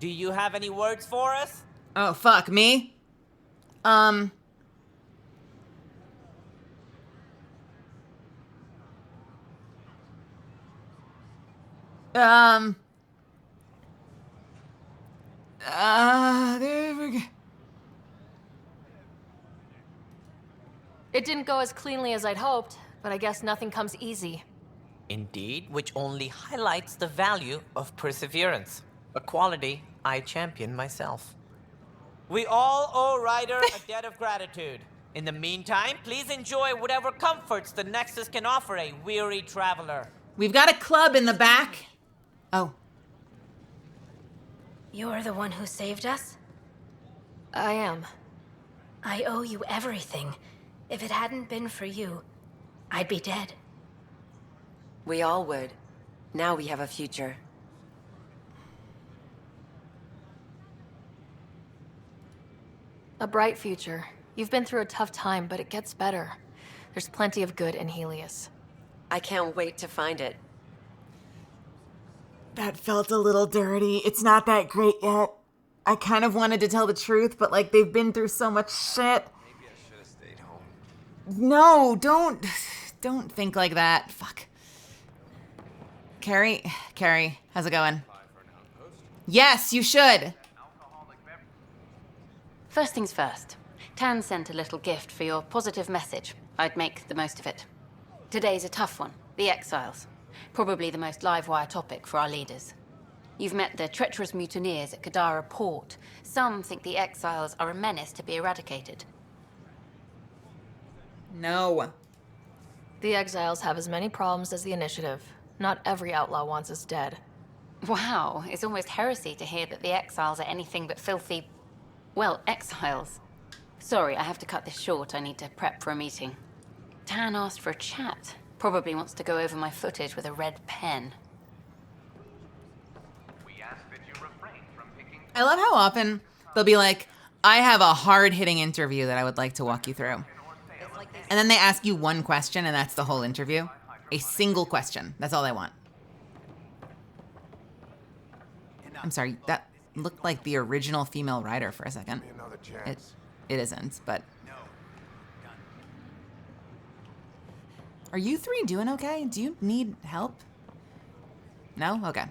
Do you have any words for us? Oh, fuck, me? There we go. It didn't go as cleanly as I'd hoped, but I guess nothing comes easy. Indeed, which only highlights the value of perseverance, a quality I champion myself. We all owe Ryder a debt of gratitude. In the meantime, please enjoy whatever comforts the Nexus can offer a weary traveler. We've got a club in the back. Oh. You're the one who saved us? I am. I owe you everything. If it hadn't been for you, I'd be dead. We all would. Now we have a future. A bright future. You've been through a tough time, but it gets better. There's plenty of good in Helios. I can't wait to find it. That felt a little dirty. It's not that great yet. I kind of wanted to tell the truth, but like they've been through so much shit. Maybe I should have stayed home. No, don't think like that. Fuck. Carrie, how's it going? Yes, you should. First things first. Tan sent a little gift for your positive message. I'd make the most of it. Today's a tough one. The Exiles. Probably the most live-wire topic for our leaders. You've met the treacherous mutineers at Kadara Port. Some think the Exiles are a menace to be eradicated. No. The Exiles have as many problems as the Initiative. Not every outlaw wants us dead. Wow, it's almost heresy to hear that the Exiles are anything but filthy... well, exiles. Sorry, I have to cut this short. I need to prep for a meeting. Tan asked for a chat. Probably wants to go over my footage with a red pen. I love how often they'll be like, I have a hard-hitting interview that I would like to walk you through. And then they ask you one question, and that's the whole interview. A single question. That's all they want. I'm sorry, that looked like the original female writer for a second. It isn't, but... Are you three doing okay? Do you need help? No? Okay.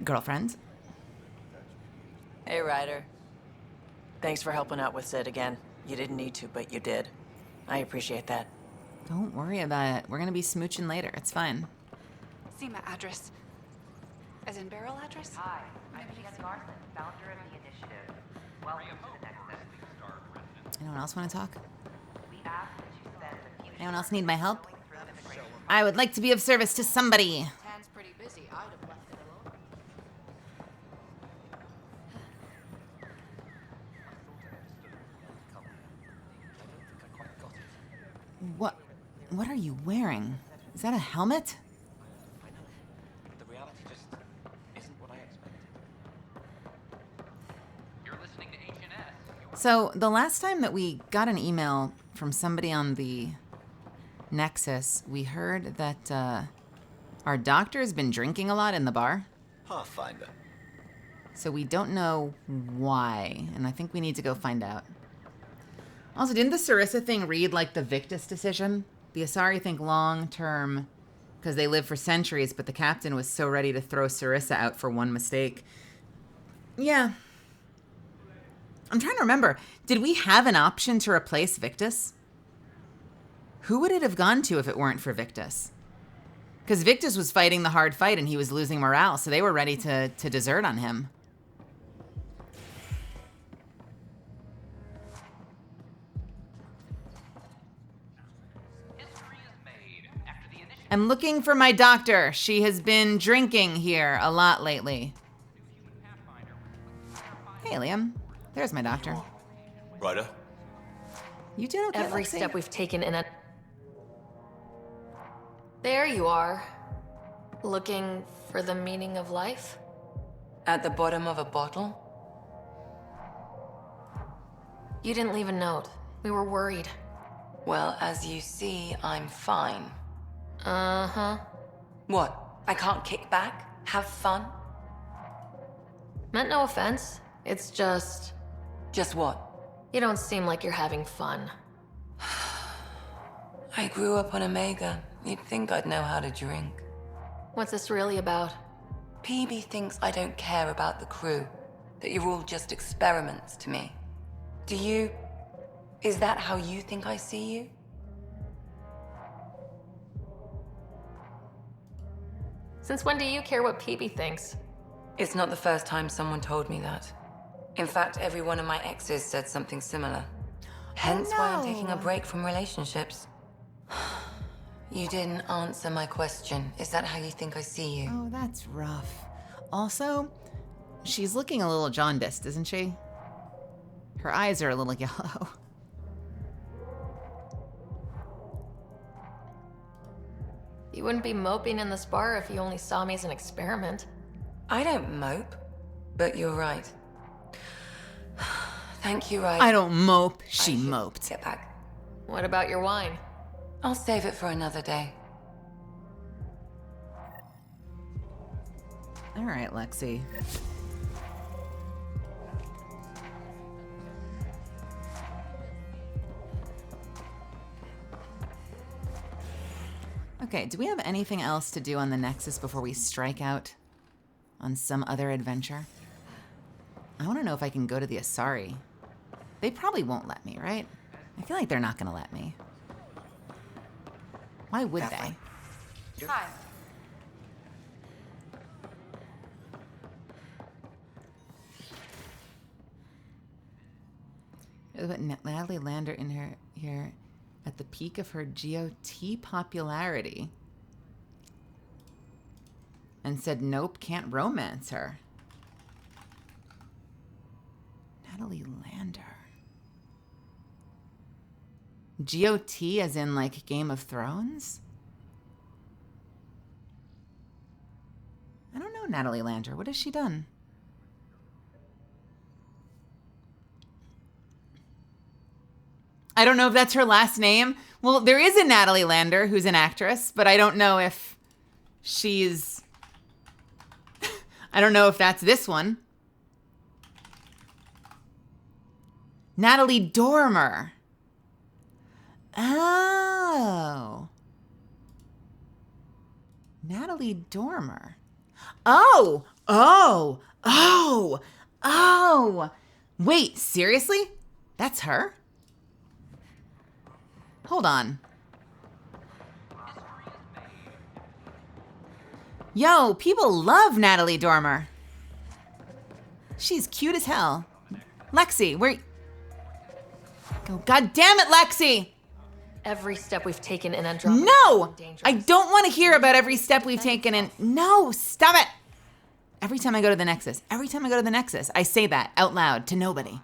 Girlfriend? Hey, Ryder. Thanks for helping out with Sid again. You didn't need to, but you did. I appreciate that. Don't worry about it. We're gonna be smooching later. It's fine. See my address. As in barrel address? Hi, I'm Tia Garland, founder of the initiative. Welcome to the Nexus. Anyone else want to talk? We ask that you spend a few Anyone else need my help? I would like to be of service to somebody. Tan's pretty busy. I'd have left it alone. What are you wearing? Is that a helmet? The reality just isn't what I expected. You're listening to H&S. So the last time that we got an email from somebody on the Nexus, we heard that our doctor's been drinking a lot in the bar. Pathfinder. So we don't know why, and I think we need to go find out. Also, didn't the Sarissa thing read like the Victus decision? The Asari think long-term because they live for centuries, but the captain was so ready to throw Sarissa out for one mistake. Yeah. I'm trying to remember. Did we have an option to replace Victus? Who would it have gone to if it weren't for Victus? Because Victus was fighting the hard fight and he was losing morale, so they were ready to desert on him. I'm looking for my doctor. She has been drinking here a lot lately. Hey, Liam. There's my doctor. Ryder? You did okay, Every Lexi? step we've taken in a... There you are. Looking for the meaning of life? At the bottom of a bottle? You didn't leave a note. We were worried. Well, as you see, I'm fine. Uh-huh. What? I can't kick back? Have fun? Meant no offense. It's just... Just what? You don't seem like you're having fun. I grew up on Omega. You'd think I'd know how to drink. What's this really about? PB thinks I don't care about the crew. That you're all just experiments to me. Do you... Is that how you think I see you? Since when do you care what PB thinks? It's not the first time someone told me that. In fact, every one of my exes said something similar. Hence why I'm taking a break from relationships. You didn't answer my question. Is that how you think I see you? Oh, that's rough. Also, she's looking a little jaundiced, isn't she? Her eyes are a little yellow. You wouldn't be moping in this bar if you only saw me as an experiment. I don't mope, but you're right. Thank you, Ryder. I don't mope. She moped. Get back. What about your wine? I'll save it for another day. All right, Lexi. Okay, do we have anything else to do on the Nexus before we strike out on some other adventure? I want to know if I can go to the Asari. They probably won't let me, right? I feel like they're not going to let me. Why would they? Hi. Natalie Lander in her here at the peak of her GOT popularity. And said, nope, can't romance her. Natalie Lander. GOT as in like Game of Thrones? I don't know Natalie Lander. What has she done? I don't know if that's her last name. Well, there is a Natalie Lander who's an actress, but I don't know if she's... I don't know if that's this one. Natalie Dormer. Oh. Natalie Dormer. Oh. Oh. Oh. Oh. Wait, seriously? That's her? Hold on. Yo, people love Natalie Dormer. She's cute as hell. Lexi, where... Oh, God damn it, Lexi! Every step we've taken in Andromeda. No! I don't want to hear about every step we've taken in... No, stop it! Every time I go to the Nexus, I say that out loud to nobody.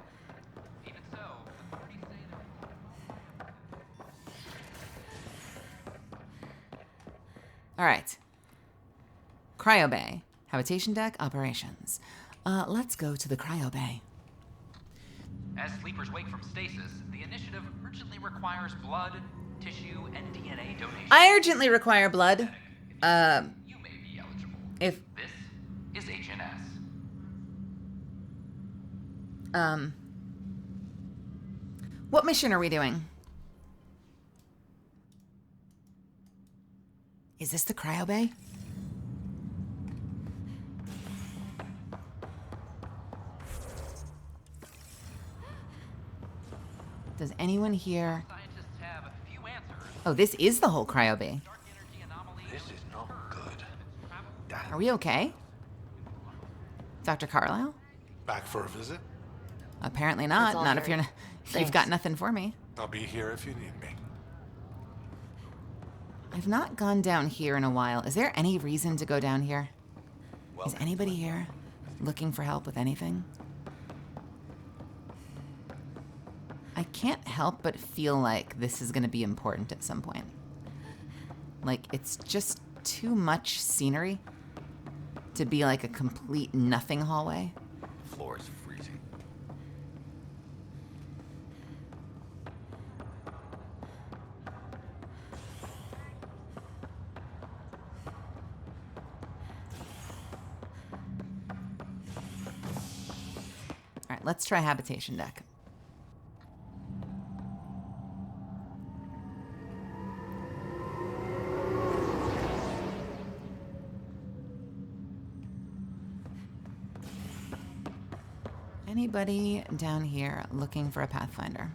All right. Cryo Bay. Habitation deck, operations. Let's go to the Cryo Bay. As sleepers wake from stasis, the initiative urgently requires blood, tissue, and DNA donations. I urgently require blood. You may be eligible. If... This is HNS. What mission are we doing? Is this the Cryo Bay? Does anyone here... Oh, this is the whole Cryo Bay. This is not good. Are we okay? Dr. Carlisle? Back for a visit? Apparently not. all Not if her. you're not, if you've got nothing for me. I'll be here if you need me. I've not gone down here in a while. Is there any reason to go down here? Is anybody here looking for help with anything? I can't help but feel like this is going to be important at some point. Like, it's just too much scenery to be like a complete nothing hallway. Floor is freezing. All right, let's try habitation deck. Anybody down here looking for a Pathfinder?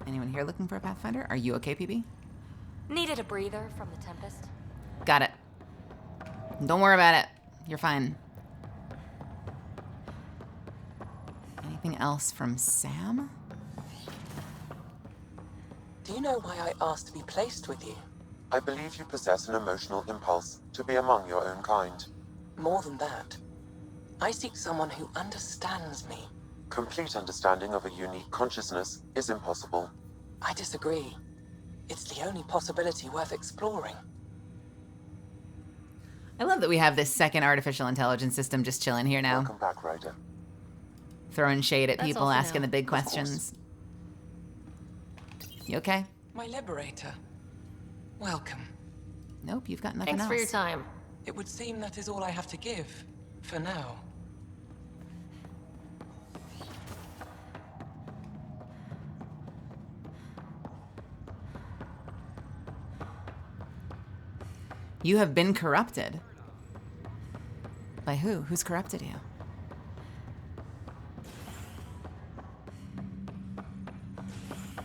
Anyone here looking for a Pathfinder? Are you okay, PB? Needed a breather from the Tempest. Got it. Don't worry about it. You're fine. Anything else from Sam? Do you know why I asked to be placed with you? I believe you possess an emotional impulse to be among your own kind. More than that. I seek someone who understands me. Complete understanding of a unique consciousness is impossible. I disagree. It's the only possibility worth exploring. I love that we have this second artificial intelligence system just chilling here now. Welcome back, Ryder. Throwing shade at That's people, all for asking now. the big questions. You okay? My liberator. Welcome. Nope, you've got nothing Thanks else. for your time. It would seem that is all I have to give. For now. You have been corrupted. By who? Who's corrupted you?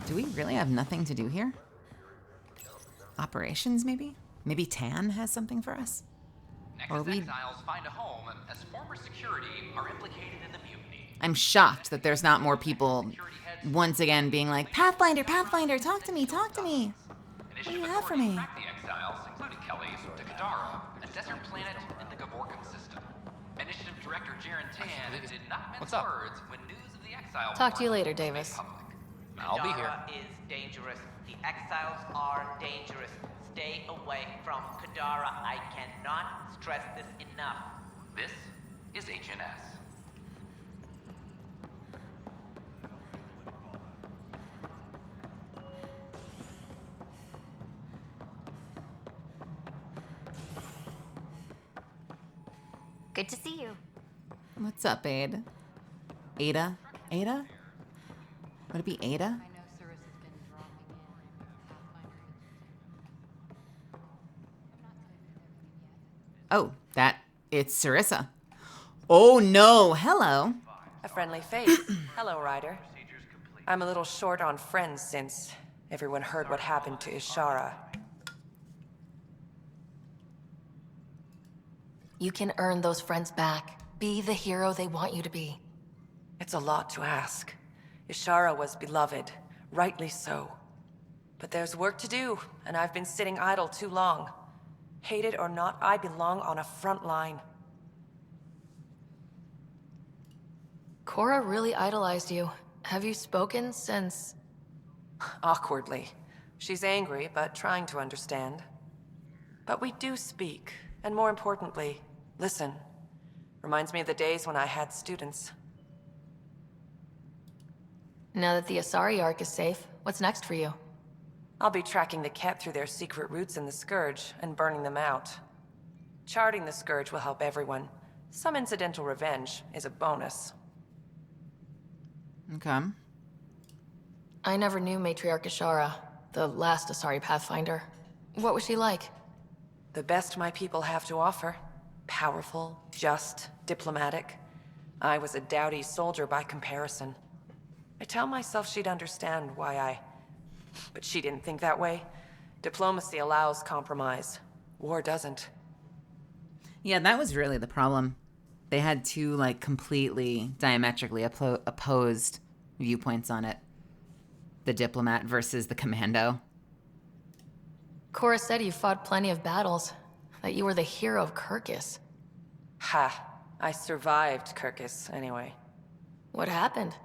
Do we really have nothing to do here? Operations, maybe? Maybe Tan has something for us? Or we... Exiles find a home as former security are implicated in the mutiny. I'm shocked that there's not more people once again being like, Pathfinder, Pathfinder, talk to me, talk to me. What do you have for me? Track the exiles, including Kelly, to Kadara, a desert planet in the Gavorkan system. Initiative Director Jaren Tan did not mince words when news of the exile. Talk to you later, Davis. I'll be here. Kadara is dangerous. The exiles are dangerous. Stay away from Kadara. I cannot stress this enough. This is HNS. Good to see you. What's up, Aid? Ada? Ada? Would it be Ada? Oh, it's Sarissa. Oh no, hello. A friendly face. Hello, Ryder. I'm a little short on friends since everyone heard what happened to Ishara. You can earn those friends back. Be the hero they want you to be. It's a lot to ask. Ishara was beloved, rightly so. But there's work to do, and I've been sitting idle too long. Hate it or not, I belong on a front line. Cora really idolized you. Have you spoken since... Awkwardly. She's angry, but trying to understand. But we do speak, and more importantly, listen. Reminds me of the days when I had students. Now that the Asari Ark is safe, what's next for you? I'll be tracking the Ket through their secret routes in the Scourge and burning them out. Charting the Scourge will help everyone. Some incidental revenge is a bonus. Okay. I never knew Matriarch Ishara, the last Asari Pathfinder. What was she like? The best my people have to offer. Powerful, just, diplomatic. I was a dowdy soldier by comparison. I tell myself she'd understand why I... But she didn't think that way. Diplomacy allows compromise. War doesn't. Yeah, that was really the problem. They had two, like, completely diametrically opposed viewpoints on it. The diplomat versus the commando. Cora said you fought plenty of battles, that you were the hero of Kirkus. Ha. I survived Kirkus, anyway. What happened?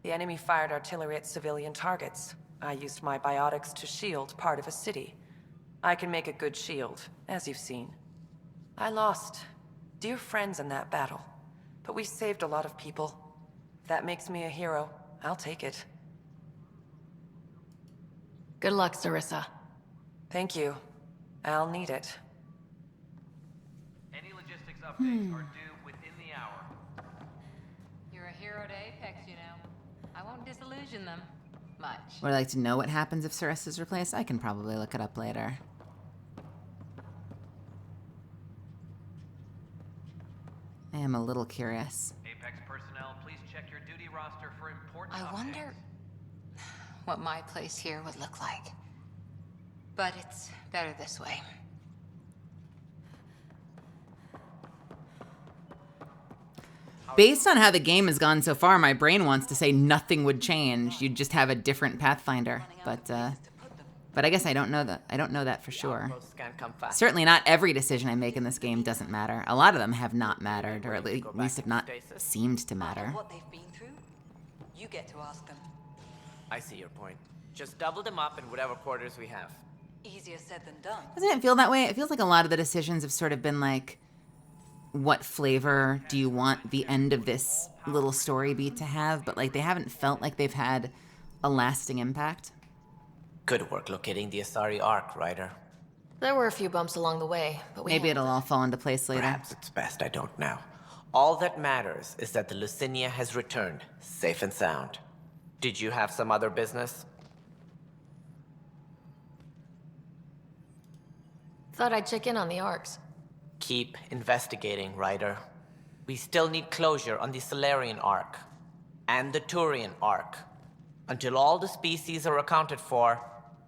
The enemy fired artillery at civilian targets. I used my biotics to shield part of a city. I can make a good shield, as you've seen. I lost dear friends in that battle, but we saved a lot of people. If that makes me a hero, I'll take it. Good luck, Sarissa. Thank you. I'll need it. Any logistics updates are due within the hour. You're a hero to Apex, you know. I won't disillusion them much. Would I like to know what happens if Sarissa's replaced? I can probably look it up later. I am a little curious. Apex personnel, please check your duty roster for important I updates. wonder what my place here would look like. But it's better this way. Based on how the game has gone so far, my brain wants to say nothing would change. You'd just have a different Pathfinder. But I guess I don't know that. I don't know that for sure. Certainly not every decision I make in this game doesn't matter. A lot of them have not mattered, or at least have not seemed to matter. What they've been through, you get to ask them. I see your point. Just double them up in whatever quarters we have. Easier said than done. Doesn't it feel that way? It feels like a lot of the decisions have sort of been like, what flavor do you want the end of this little story beat to have? But like they haven't felt like they've had a lasting impact. Good work locating the Asari Ark, Ryder. There were a few bumps along the way, but maybe it'll all fall into place later. Perhaps it's best I don't know. All that matters is that the Lucinia has returned, safe and sound. Did you have some other business? Thought I'd check in on the Arks. Keep investigating, Ryder. We still need closure on the Solarian Ark and the Turian Ark. Until all the species are accounted for,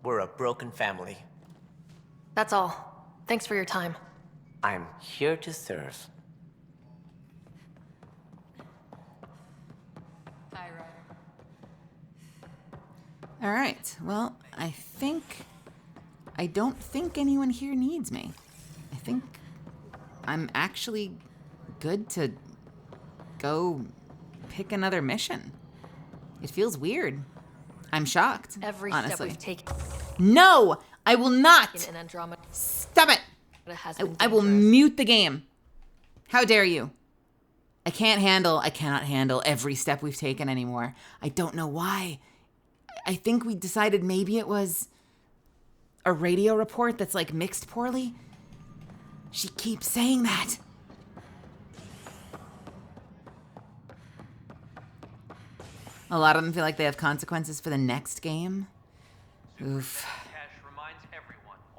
we're a broken family. That's all. Thanks for your time. I'm here to serve. Hi, Ryder. All right. Well, I don't think anyone here needs me. I think I'm actually good to go pick another mission. It feels weird. I'm shocked. Every honestly. step we've taken. No, I will not. In Andromeda. Stop it. I will mute the game. How dare you? I cannot handle every step we've taken anymore. I don't know why. I think we decided maybe it was a radio report that's like mixed poorly. She keeps saying that. A lot of them feel like they have consequences for the next game. Oof.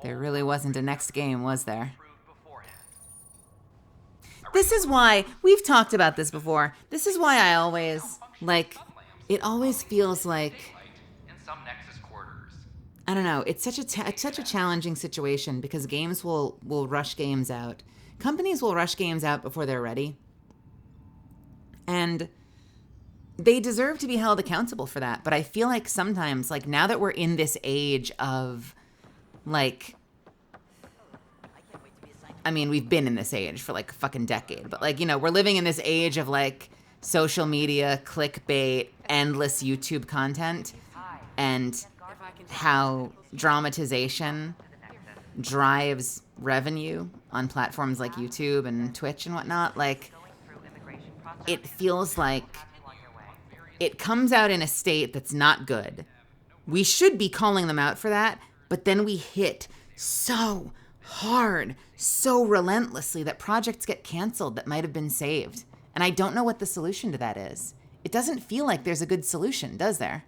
There really wasn't a next game, was there? This is why, we've talked about this before, this is why I always, it always feels like, I don't know, it's such a challenging situation because games will rush games out. Companies will rush games out before they're ready. And they deserve to be held accountable for that. But I feel like sometimes, now that we're in this age of, we've been in this age for, a fucking decade. But, we're living in this age of, social media, clickbait, endless YouTube content, and how dramatization drives revenue on platforms like YouTube and Twitch and whatnot. It feels like it comes out in a state that's not good. We should be calling them out for that, but then we hit so hard, so relentlessly that projects get canceled that might have been saved. And I don't know what the solution to that is. It doesn't feel like there's a good solution, does there?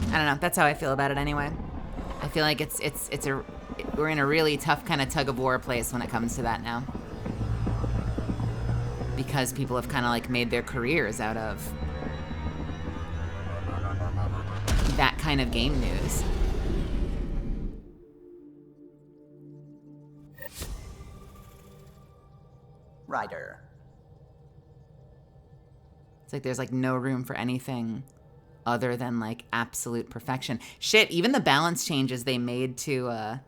I don't know. That's how I feel about it anyway. I feel like we're in a really tough kind of tug of war place when it comes to that now. Because people have kind of made their careers out of that kind of game news. Ryder. It's like there's like no room for anything other than like absolute perfection. Shit, even the balance changes they made to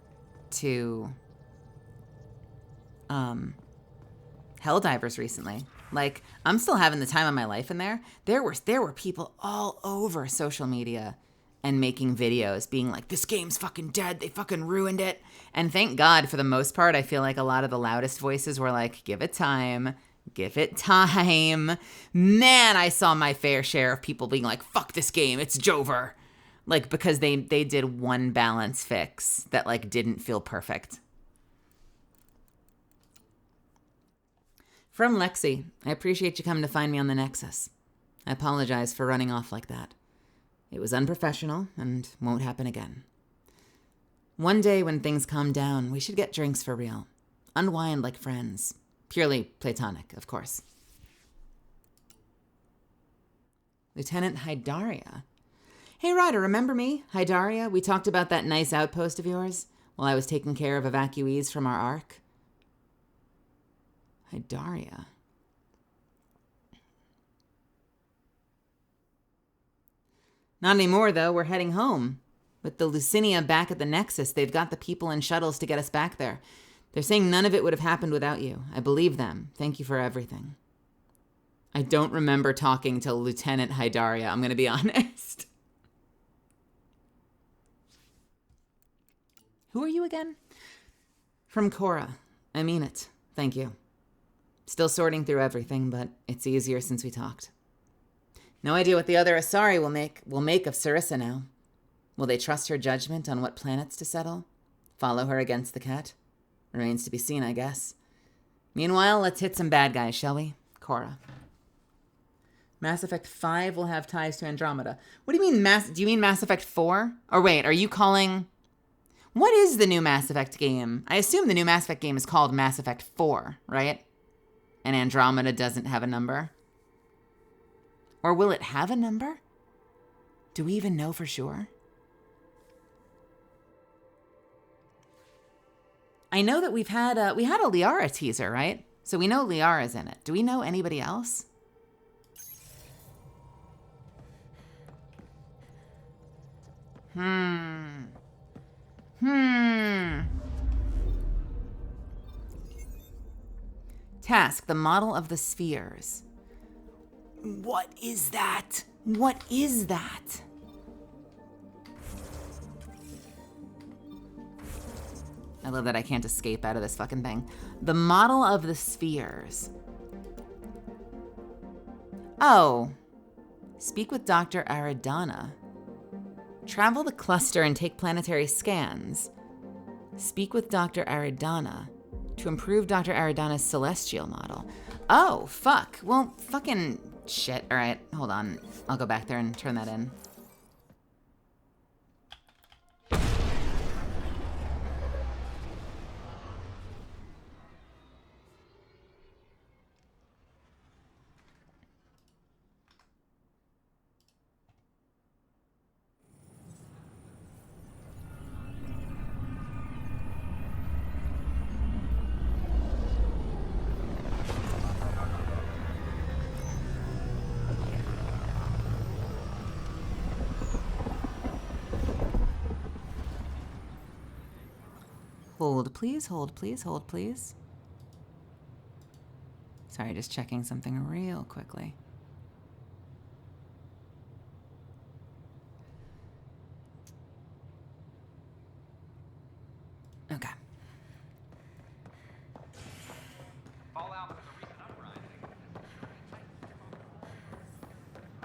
Helldivers recently. Like, I'm still having the time of my life in there. There were people all over social media and making videos being like, this game's fucking dead. They fucking ruined it. And thank God, for the most part, I feel like a lot of the loudest voices were like, give it time. Give it time. Man, I saw my fair share of people being like, fuck this game. It's Jover. Like, because they did one balance fix that like didn't feel perfect. From Lexi, I appreciate you coming to find me on the Nexus. I apologize for running off like that. It was unprofessional and won't happen again. One day when things calm down, we should get drinks for real. Unwind like friends. Purely platonic, of course. Lieutenant Hydaria. Hey, Ryder, remember me? Hydaria? We talked about that nice outpost of yours while I was taking care of evacuees from our Ark. Hydaria. Not anymore, though. We're heading home. With the Lucinia back at the Nexus, they've got the people and shuttles to get us back there. They're saying none of it would have happened without you. I believe them. Thank you for everything. I don't remember talking to Lieutenant Hydaria, I'm going to be honest. Who are you again? From Cora. I mean it. Thank you. Still sorting through everything, but it's easier since we talked. No idea what the other Asari will make of Sarissa now. Will they trust her judgment on what planets to settle? Follow her against the cat? Remains to be seen, I guess. Meanwhile, let's hit some bad guys, shall we? Cora. Mass Effect 5 will have ties to Andromeda. What do you mean do you mean Mass Effect 4? Or wait, are you calling... What is the new Mass Effect game? I assume the new Mass Effect game is called Mass Effect 4, right? And Andromeda doesn't have a number? Or will it have a number? Do we even know for sure? I know that we had a Liara teaser, right? So we know Liara's in it. Do we know anybody else? Task, the model of the spheres. What is that? What is that? I love that I can't escape out of this fucking thing. The model of the spheres. Oh. Speak with Dr. Aridana. Travel the cluster and take planetary scans. Speak with Dr. Aridana to improve Dr. Aridana's celestial model. Oh, fuck. Well, fucking shit. All right, hold on. I'll go back there and turn that in. Hold, please, hold, please, hold, please. Sorry, just checking something real quickly. Okay. Fallout was a recent uprising.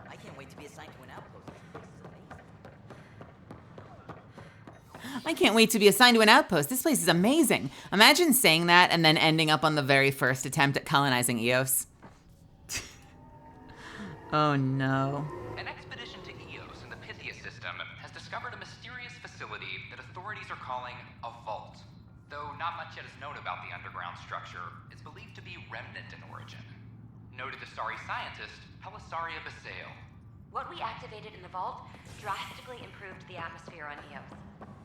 I can't wait to be assigned to an outpost. I can't wait to be assigned to an outpost. This place is amazing. Imagine saying that and then ending up on the very first attempt at colonizing Eos. Oh no. An expedition to Eos in the Pythia system has discovered a mysterious facility that authorities are calling a vault. Though not much yet is known about the underground structure, it's believed to be remnant in origin. Noted Asari scientist Pelisaria Basale. What we activated in the vault drastically improved the atmosphere on Eos.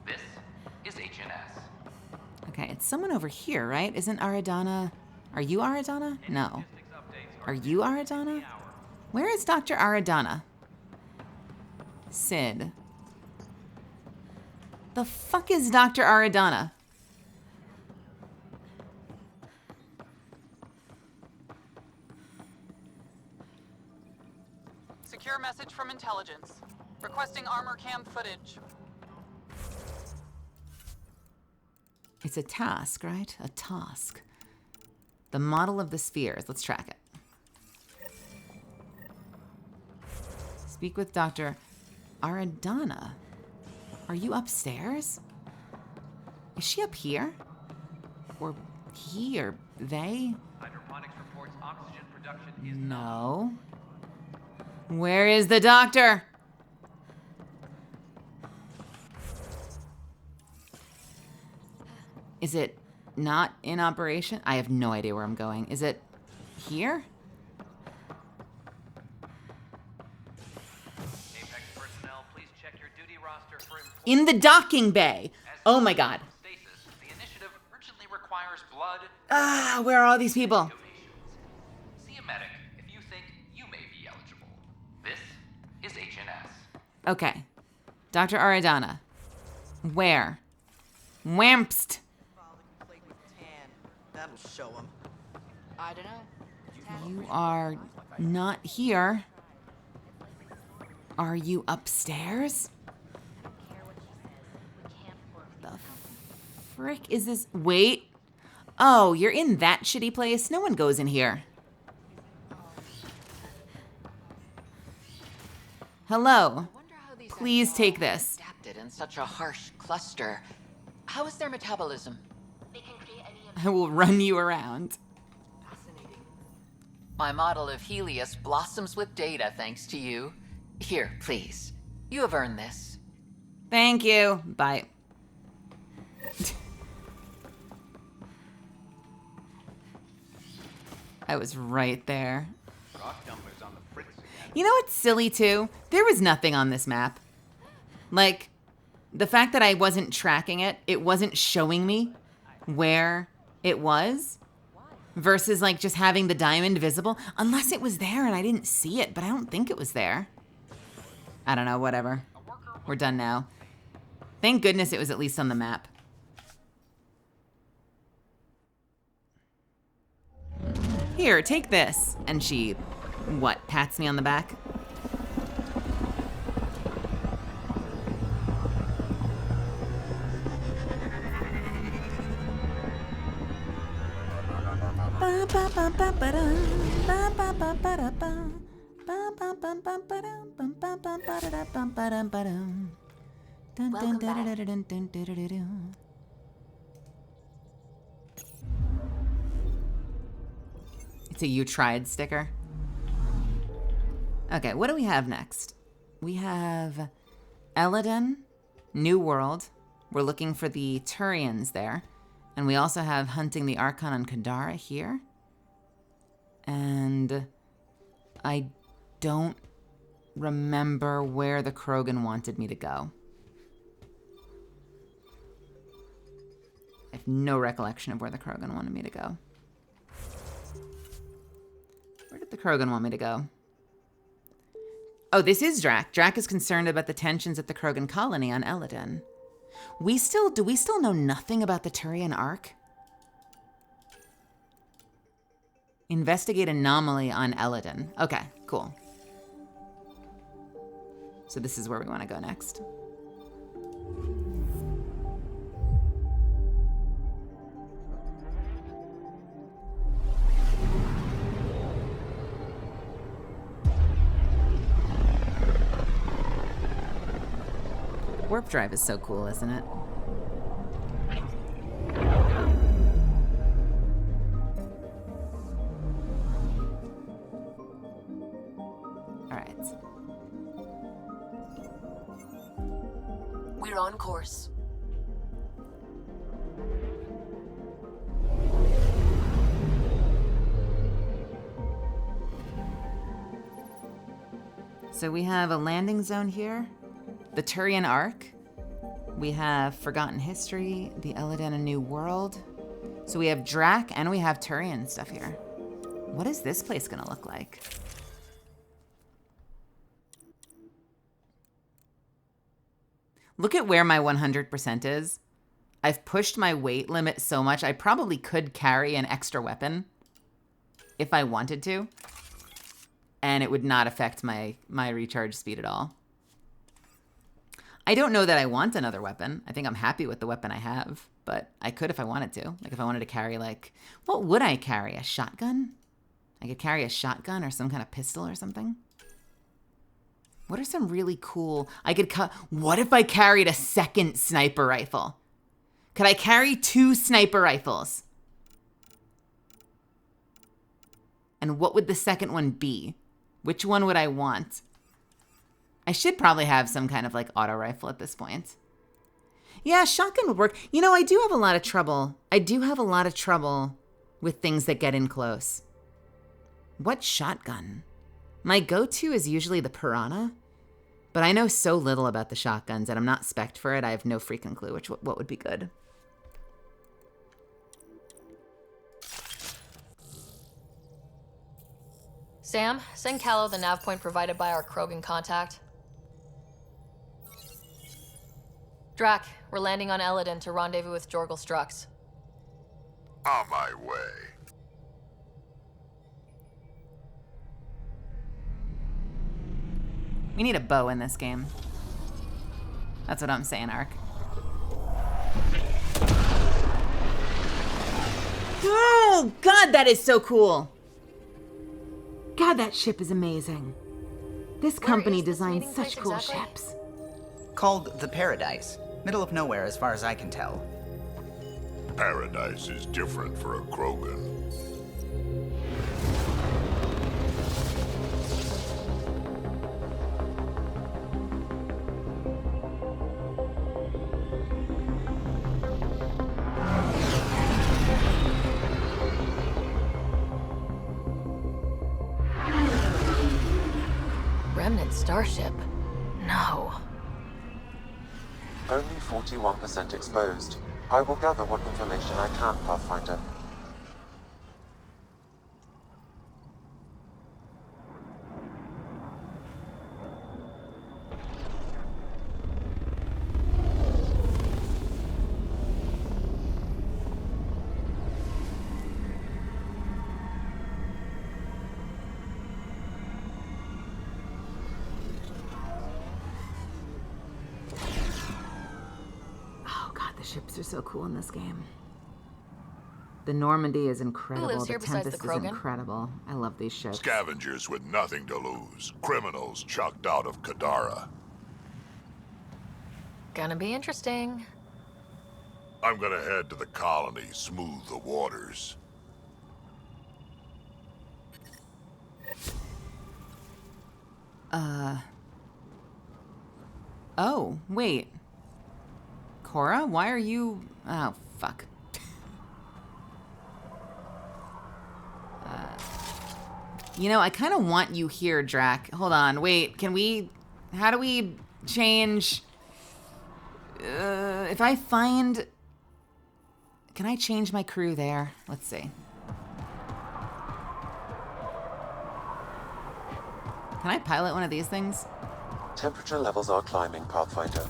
This is HNS. Okay, it's someone over here, right? Isn't Aradana... Are you Aradana? No. Are you Aradana? Where is Dr. Aradana? Sid. The fuck is Dr. Aradana? Secure message from intelligence. Requesting armor cam footage. It's a task, right? A task. The model of the spheres. Let's track it. Speak with Dr. Aradana. Are you upstairs? Is she up here? Or he or they? Hydroponics reports oxygen production is No. Where is the doctor? Is it not in operation? I have no idea where I'm going. Is it here? ADVgg personnel, please check your duty roster for In the docking bay. Oh my god. stasis. The initiative urgently requires blood. Ah, where are all these people? See a medic if you think you may be eligible. This is HNS. Okay. Dr. Aradana. Where? Wampst. That'll show him. I don't know. You are not here. Are you upstairs? The frick is this? Wait. Oh, you're in that shitty place? No one goes in here. Hello. Please take this. Adapted in such a harsh cluster. How is their metabolism? I will run you around. My model of Helios blossoms with data thanks to you. Here, please. You have earned this. Thank you. Bye. I was right there. You know what's silly too? There was nothing on this map. Like, the fact that I wasn't tracking it, it wasn't showing me where it was, versus like just having the diamond visible, unless it was there and I didn't see it, but I don't think it was there. I don't know, whatever. We're done now. Thank goodness it was at least on the map. Here, take this. And she, what, pats me on the back? It's a "you tried" sticker. Okay, what do we have next? We have Eladon, New World. We're looking for the Turians there. And we also have hunting the Archon on Kadara here. And I don't remember where the Krogan wanted me to go. I have no recollection of where the Krogan wanted me to go. Where did the Krogan want me to go? Oh, this is Drac. Drac is concerned about the tensions at the Krogan colony on Eladon. Do we still know nothing about the Turian Ark? Investigate anomaly on Eladon. Okay, cool. So this is where we want to go next. Warp drive is so cool, isn't it? All right. We're on course. So we have a landing zone here, the Turian Ark. We have Forgotten History, the Elladan A New World. So we have Drac and we have Turian stuff here. What is this place gonna look like? Look at where my 100% is. I've pushed my weight limit so much, I probably could carry an extra weapon if I wanted to. And it would not affect my recharge speed at all. I don't know that I want another weapon. I think I'm happy with the weapon I have, but I could if I wanted to. Like if I wanted to carry like, what would I carry? A shotgun? I could carry a shotgun or some kind of pistol or something. What are some really cool, what if I carried a second sniper rifle? Could I carry 2 sniper rifles? And what would the second one be? Which one would I want? I should probably have some kind of like auto rifle at this point. Yeah, shotgun would work. You know, I do have a lot of trouble. With things that get in close. What shotgun? My go-to is usually the Piranha, but I know so little about the shotguns and I'm not spec'd for it. I have no freaking clue what would be good. Sam, send Callow the nav point provided by our Krogan contact. Drac, we're landing on Elladan to rendezvous with Jorgal Strux. On my way. We need a bow in this game. That's what I'm saying, Ark. Oh, God, that is so cool. God, that ship is amazing. This company designs such cool ships. Called the Paradise. Middle of nowhere as far as I can tell. Paradise is different for a Krogan. Remnant starship? No. Only 41% exposed. I will gather what information I can, Pathfinder. Ships are so cool in this game. The Normandy is incredible. The Tempest is incredible. I love these ships. Scavengers with nothing to lose. Criminals chucked out of Kadara. Gonna be interesting. I'm gonna head to the colony, smooth the waters. Oh, wait. Cora, why are you... Oh, fuck. You know, I kind of want you here, Drac. Hold on, wait, can we... How do we change... if I find... Can I change my crew there? Let's see. Can I pilot one of these things? Temperature levels are climbing, Pathfinder.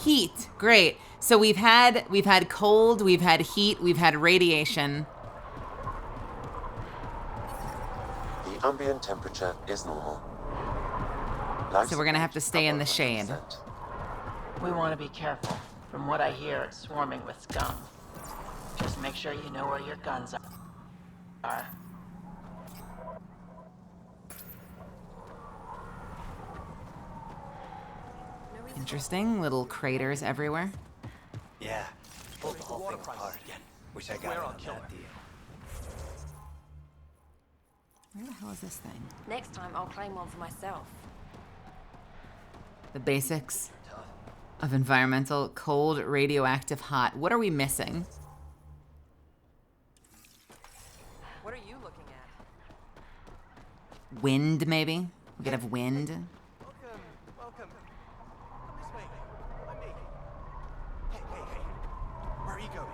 Heat, great. So we've had cold, we've had heat, we've had radiation. The ambient temperature is normal. So we're gonna have to stay in the shade. We want to be careful. From what I hear, it's swarming with scum. Just make sure you know where your guns are. Interesting, little craters everywhere. Yeah, pulled the whole thing apart again. Wish I got it on that deal. Where the hell is this thing? Next time, I'll claim one for myself. The basics of environmental: cold, radioactive, hot. What are we missing? What are you looking at? Wind, maybe? We could have wind. Welcome, welcome. Come this way. I'm me. Hey, hey, hey. Where are you going?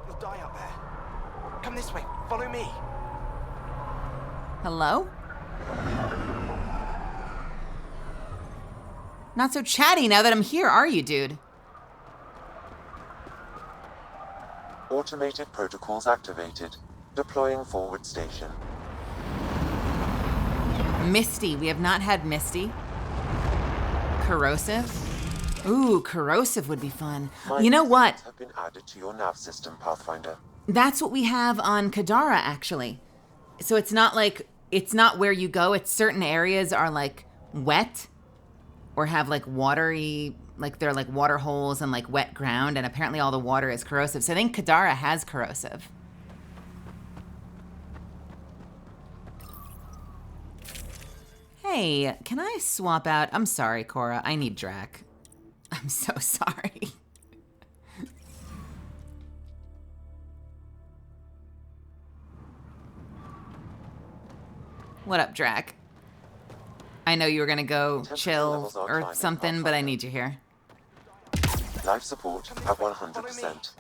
You'll die out there. Come this way. Follow me. Hello? Not so chatty now that I'm here, are you, dude? Automated protocols activated. Deploying forward station. Misty. We have not had Misty. Corrosive. Ooh, corrosive would be fun. You know what? Have been added to your nav system, Pathfinder. That's what we have on Kadara, actually. So it's not like, it's not where you go. It's certain areas are like wet or have like watery, like they're like water holes and like wet ground. And apparently all the water is corrosive. So I think Kadara has corrosive. Hey, can I swap out? I'm sorry, Cora. I need Drac. I'm so sorry. What up, Drac? I know you were gonna go chill or something, but I need you here. Life support at 100%.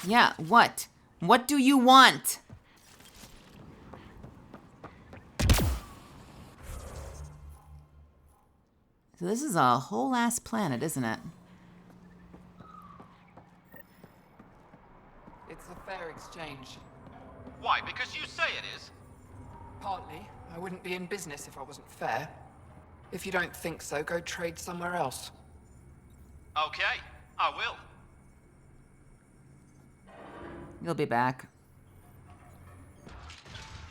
Yeah, what? What do you want? So this is a whole ass planet, isn't it? It's a fair exchange. Why? Because you say it is? Partly. I wouldn't be in business if I wasn't fair. If you don't think so, go trade somewhere else. Okay, I will. You'll be back.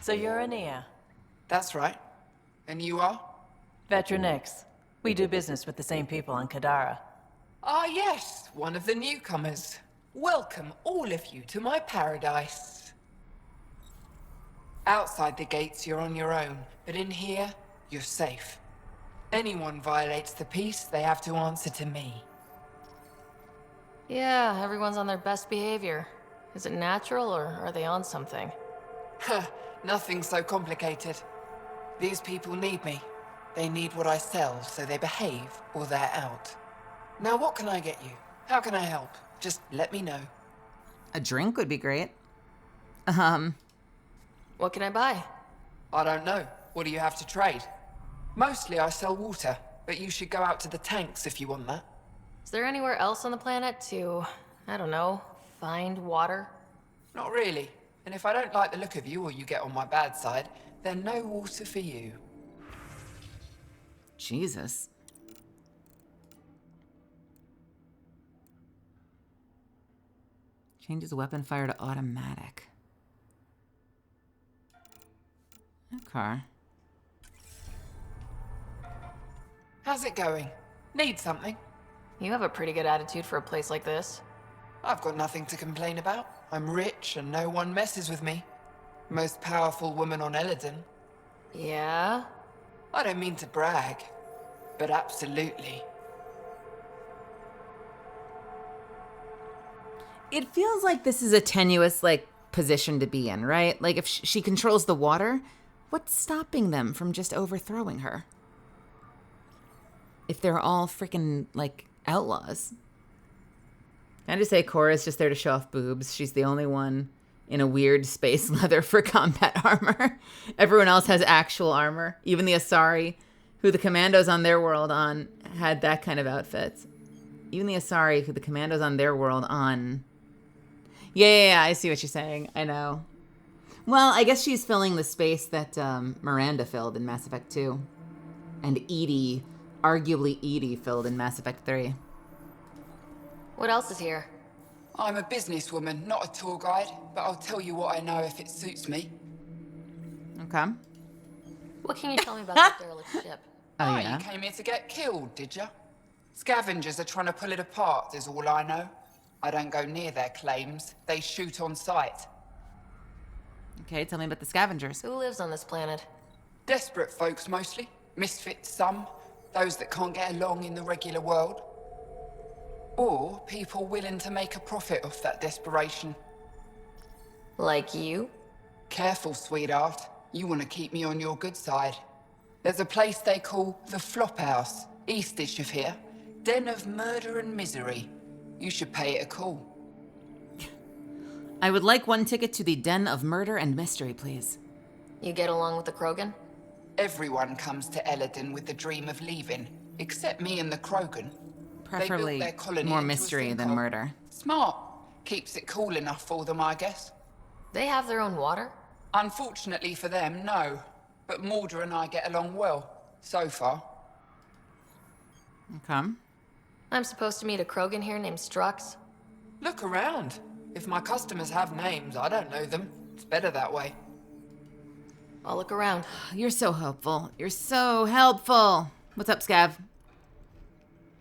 So you're Ania? That's right. And you are? Veteran X. We do business with the same people on Kadara. Ah, yes, one of the newcomers. Welcome, all of you, to my paradise. Outside the gates, you're on your own, but in here, you're safe. Anyone violates the peace, they have to answer to me. Yeah, everyone's on their best behavior. Is it natural, or are they on something? Huh, nothing so complicated. These people need me. They need what I sell, so they behave, or they're out. Now what can I get you? How can I help? Just let me know. A drink would be great. What can I buy? I don't know. What do you have to trade? Mostly I sell water, but you should go out to the tanks if you want that. Is there anywhere else on the planet to, I don't know, find water? Not really. And if I don't like the look of you or you get on my bad side, then no water for you. Jesus. Changes weapon fire to automatic. Okay. How's it going? Need something? You have a pretty good attitude for a place like this. I've got nothing to complain about. I'm rich and no one messes with me. Most powerful woman on Eladon. Yeah? I don't mean to brag, but absolutely. It feels like this is a tenuous, like, position to be in, right? Like, if she controls the water, what's stopping them from just overthrowing her? If they're all freaking, like, outlaws. Can I just say Cora's just there to show off boobs? She's the only one in a weird space leather for combat armor. Everyone else has actual armor. Even the Asari, who the commandos on their world on, had that kind of outfits. Even the Asari, who the commandos on their world on... Yeah, I see what you're saying. I know. Well, I guess she's filling the space that Miranda filled in Mass Effect 2. And Edie, arguably Edie, filled in Mass Effect 3. What else is here? I'm a businesswoman, not a tour guide, but I'll tell you what I know if it suits me. Okay. What can you tell me about that derelict ship? Oh, yeah? You came here to get killed, did ya? Scavengers are trying to pull it apart, is all I know. I don't go near their claims. They shoot on sight. Okay, tell me about the scavengers. Who lives on this planet? Desperate folks, mostly. Misfits, some. Those that can't get along in the regular world. Or people willing to make a profit off that desperation. Like you? Careful, sweetheart. You want to keep me on your good side. There's a place they call the Flop House, east-ish of here. Den of murder and misery. You should pay it a call. I would like one ticket to the Den of Murder and Mystery, please. You get along with the Krogan? Everyone comes to Eladin with the dream of leaving, except me and the Krogan. Preferably they built their colony more into a mystery than sinkhole. murder. Smart. Keeps it cool enough for them, I guess. They have their own water? Unfortunately for them, no. But Mordor and I get along well, so far. Okay. I'm supposed to meet a Krogan here named Strux. Look around. If my customers have names, I don't know them. It's better that way. I'll look around. You're so helpful. You're so helpful. What's up, Scav?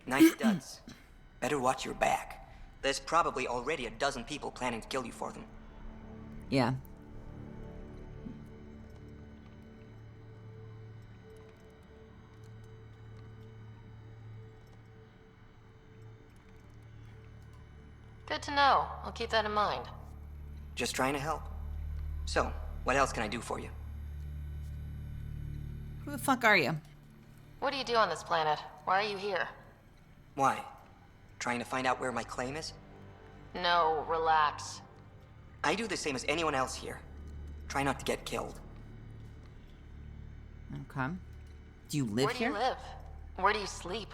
Nice duds. Better watch your back. There's probably already a dozen people planning to kill you for them. Yeah. Good to know. I'll keep that in mind. Just trying to help. So, what else can I do for you? Who the fuck are you? What do you do on this planet? Why are you here? Why? Trying to find out where my claim is? No, relax. I do the same as anyone else here. Try not to get killed. Okay. Do you live Where do here? you live? Where do you sleep?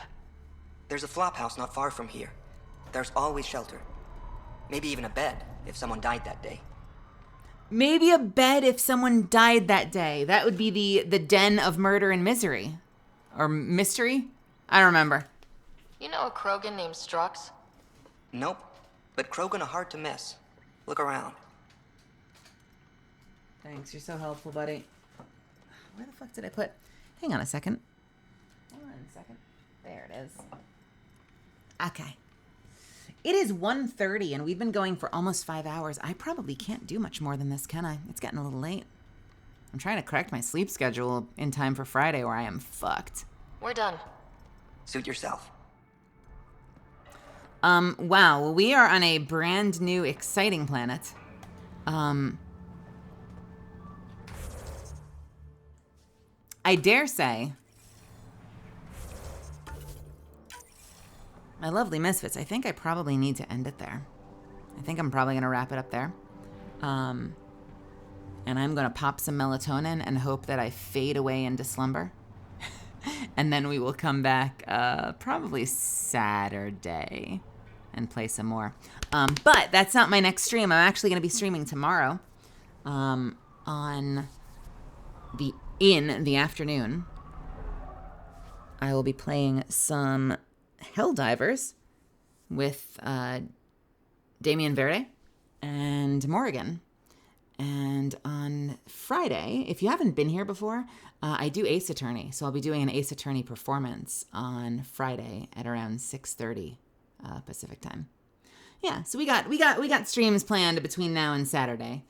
There's a flop house not far from here. There's always shelter. Maybe even a bed, if someone died that day. Maybe a bed if someone died that day. That would be the Den of Murder and Misery. Or Mystery? I don't remember. You know a Krogan named Strux? Nope. But Krogan are hard to miss. Look around. Thanks, you're so helpful, buddy. Where the fuck did I put? Hang on a second. Hold on a second. There it is. Okay. It is 1:30 and we've been going for almost 5 hours. I probably can't do much more than this, can I? It's getting a little late. I'm trying to correct my sleep schedule in time for Friday where I am fucked. We're done. Suit yourself. Wow. Well, we are on a brand new, exciting planet. I dare say, my lovely misfits, I think I probably need to end it there. I think I'm probably going to wrap it up there. And I'm going to pop some melatonin and hope that I fade away into slumber. And then we will come back probably Saturday and play some more. But that's not my next stream. I'm actually going to be streaming tomorrow in the afternoon. I will be playing some Helldivers with Damian Verde and Morrigan. And on Friday, if you haven't been here before, I do Ace Attorney. So I'll be doing an Ace Attorney performance on Friday at around 6:30 Pacific time. Yeah, so we got streams planned between now and Saturday.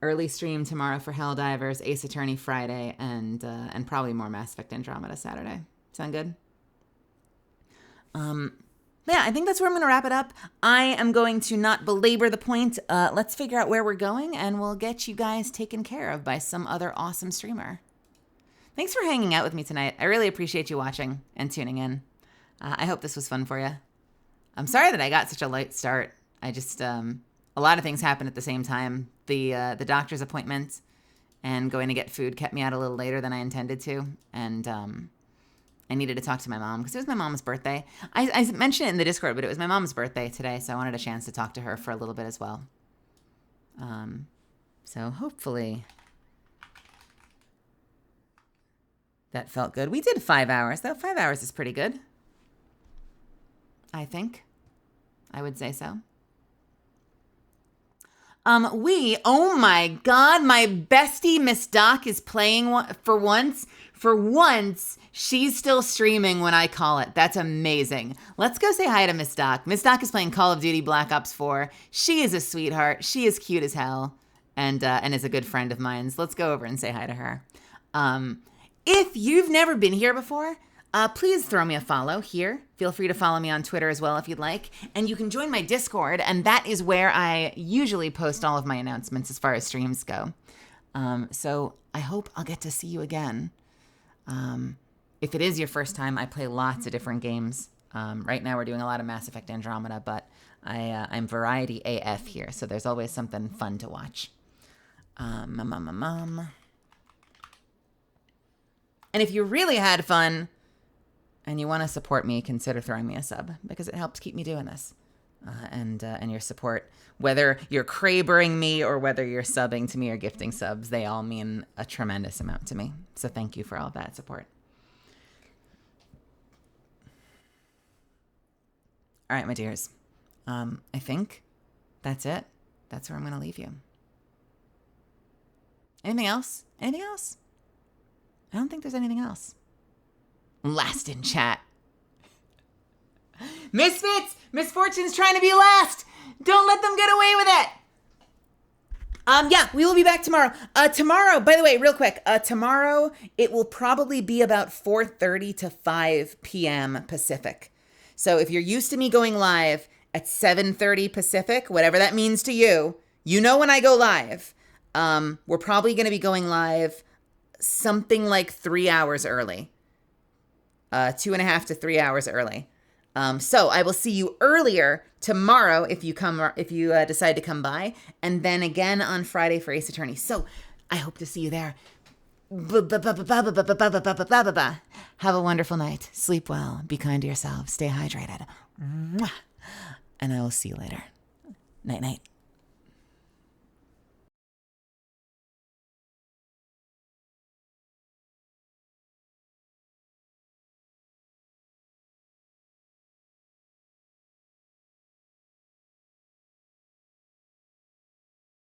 Early stream tomorrow for Helldivers, Ace Attorney Friday, and probably more Mass Effect Andromeda Saturday. Sound good? Yeah, I think that's where I'm going to wrap it up. I am going to not belabor the point. Let's figure out where we're going, and we'll get you guys taken care of by some other awesome streamer. Thanks for hanging out with me tonight. I really appreciate you watching and tuning in. I hope this was fun for you. I'm sorry that I got such a late start. I just, a lot of things happened at the same time. The doctor's appointment and going to get food kept me out a little later than I intended to, and I needed to talk to my mom because it was my mom's birthday. I mentioned it in the Discord, but it was my mom's birthday today, so I wanted a chance to talk to her for a little bit as well. So hopefully that felt good. We did 5 hours, though. 5 hours is pretty good. I think. I would say so. Oh my God, my bestie Miss Doc is playing for once. For once, she's still streaming when I call it. That's amazing. Let's go say hi to Miss Doc. Miss Doc is playing Call of Duty Black Ops 4. She is a sweetheart. She is cute as hell and is a good friend of mine. So let's go over and say hi to her. If you've never been here before, please throw me a follow here. Feel free to follow me on Twitter as well if you'd like. And you can join my Discord, and that is where I usually post all of my announcements as far as streams go. So I hope I'll get to see you again. If it is your first time, I play lots of different games. Right now we're doing a lot of Mass Effect Andromeda, but I'm variety AF here, so there's always something fun to watch. And if you really had fun and you want to support me, consider throwing me a sub, because it helps keep me doing this. And your support, whether you're crabering me or whether you're subbing to me or gifting subs, they all mean a tremendous amount to me. So thank you for all of that support. All right, my dears. I think that's it. That's where I'm going to leave you. Anything else? Anything else? I don't think there's anything else. Last in chat. Misfits! Misfortune's trying to be last! Don't let them get away with it! Yeah, we will be back tomorrow. Tomorrow, by the way, real quick, tomorrow it will probably be about 4:30 to 5 p.m. Pacific. So if you're used to me going live at 7:30 Pacific, whatever that means to you, you know when I go live. We're probably going to be going live something like 3 hours early. 2.5 to 3 hours early. So I will see you earlier tomorrow if you decide to come by, and then again on Friday for Ace Attorney. So I hope to see you there. Have a wonderful night. Sleep well. Be kind to yourselves. Stay hydrated. And I will see you later. Night, night.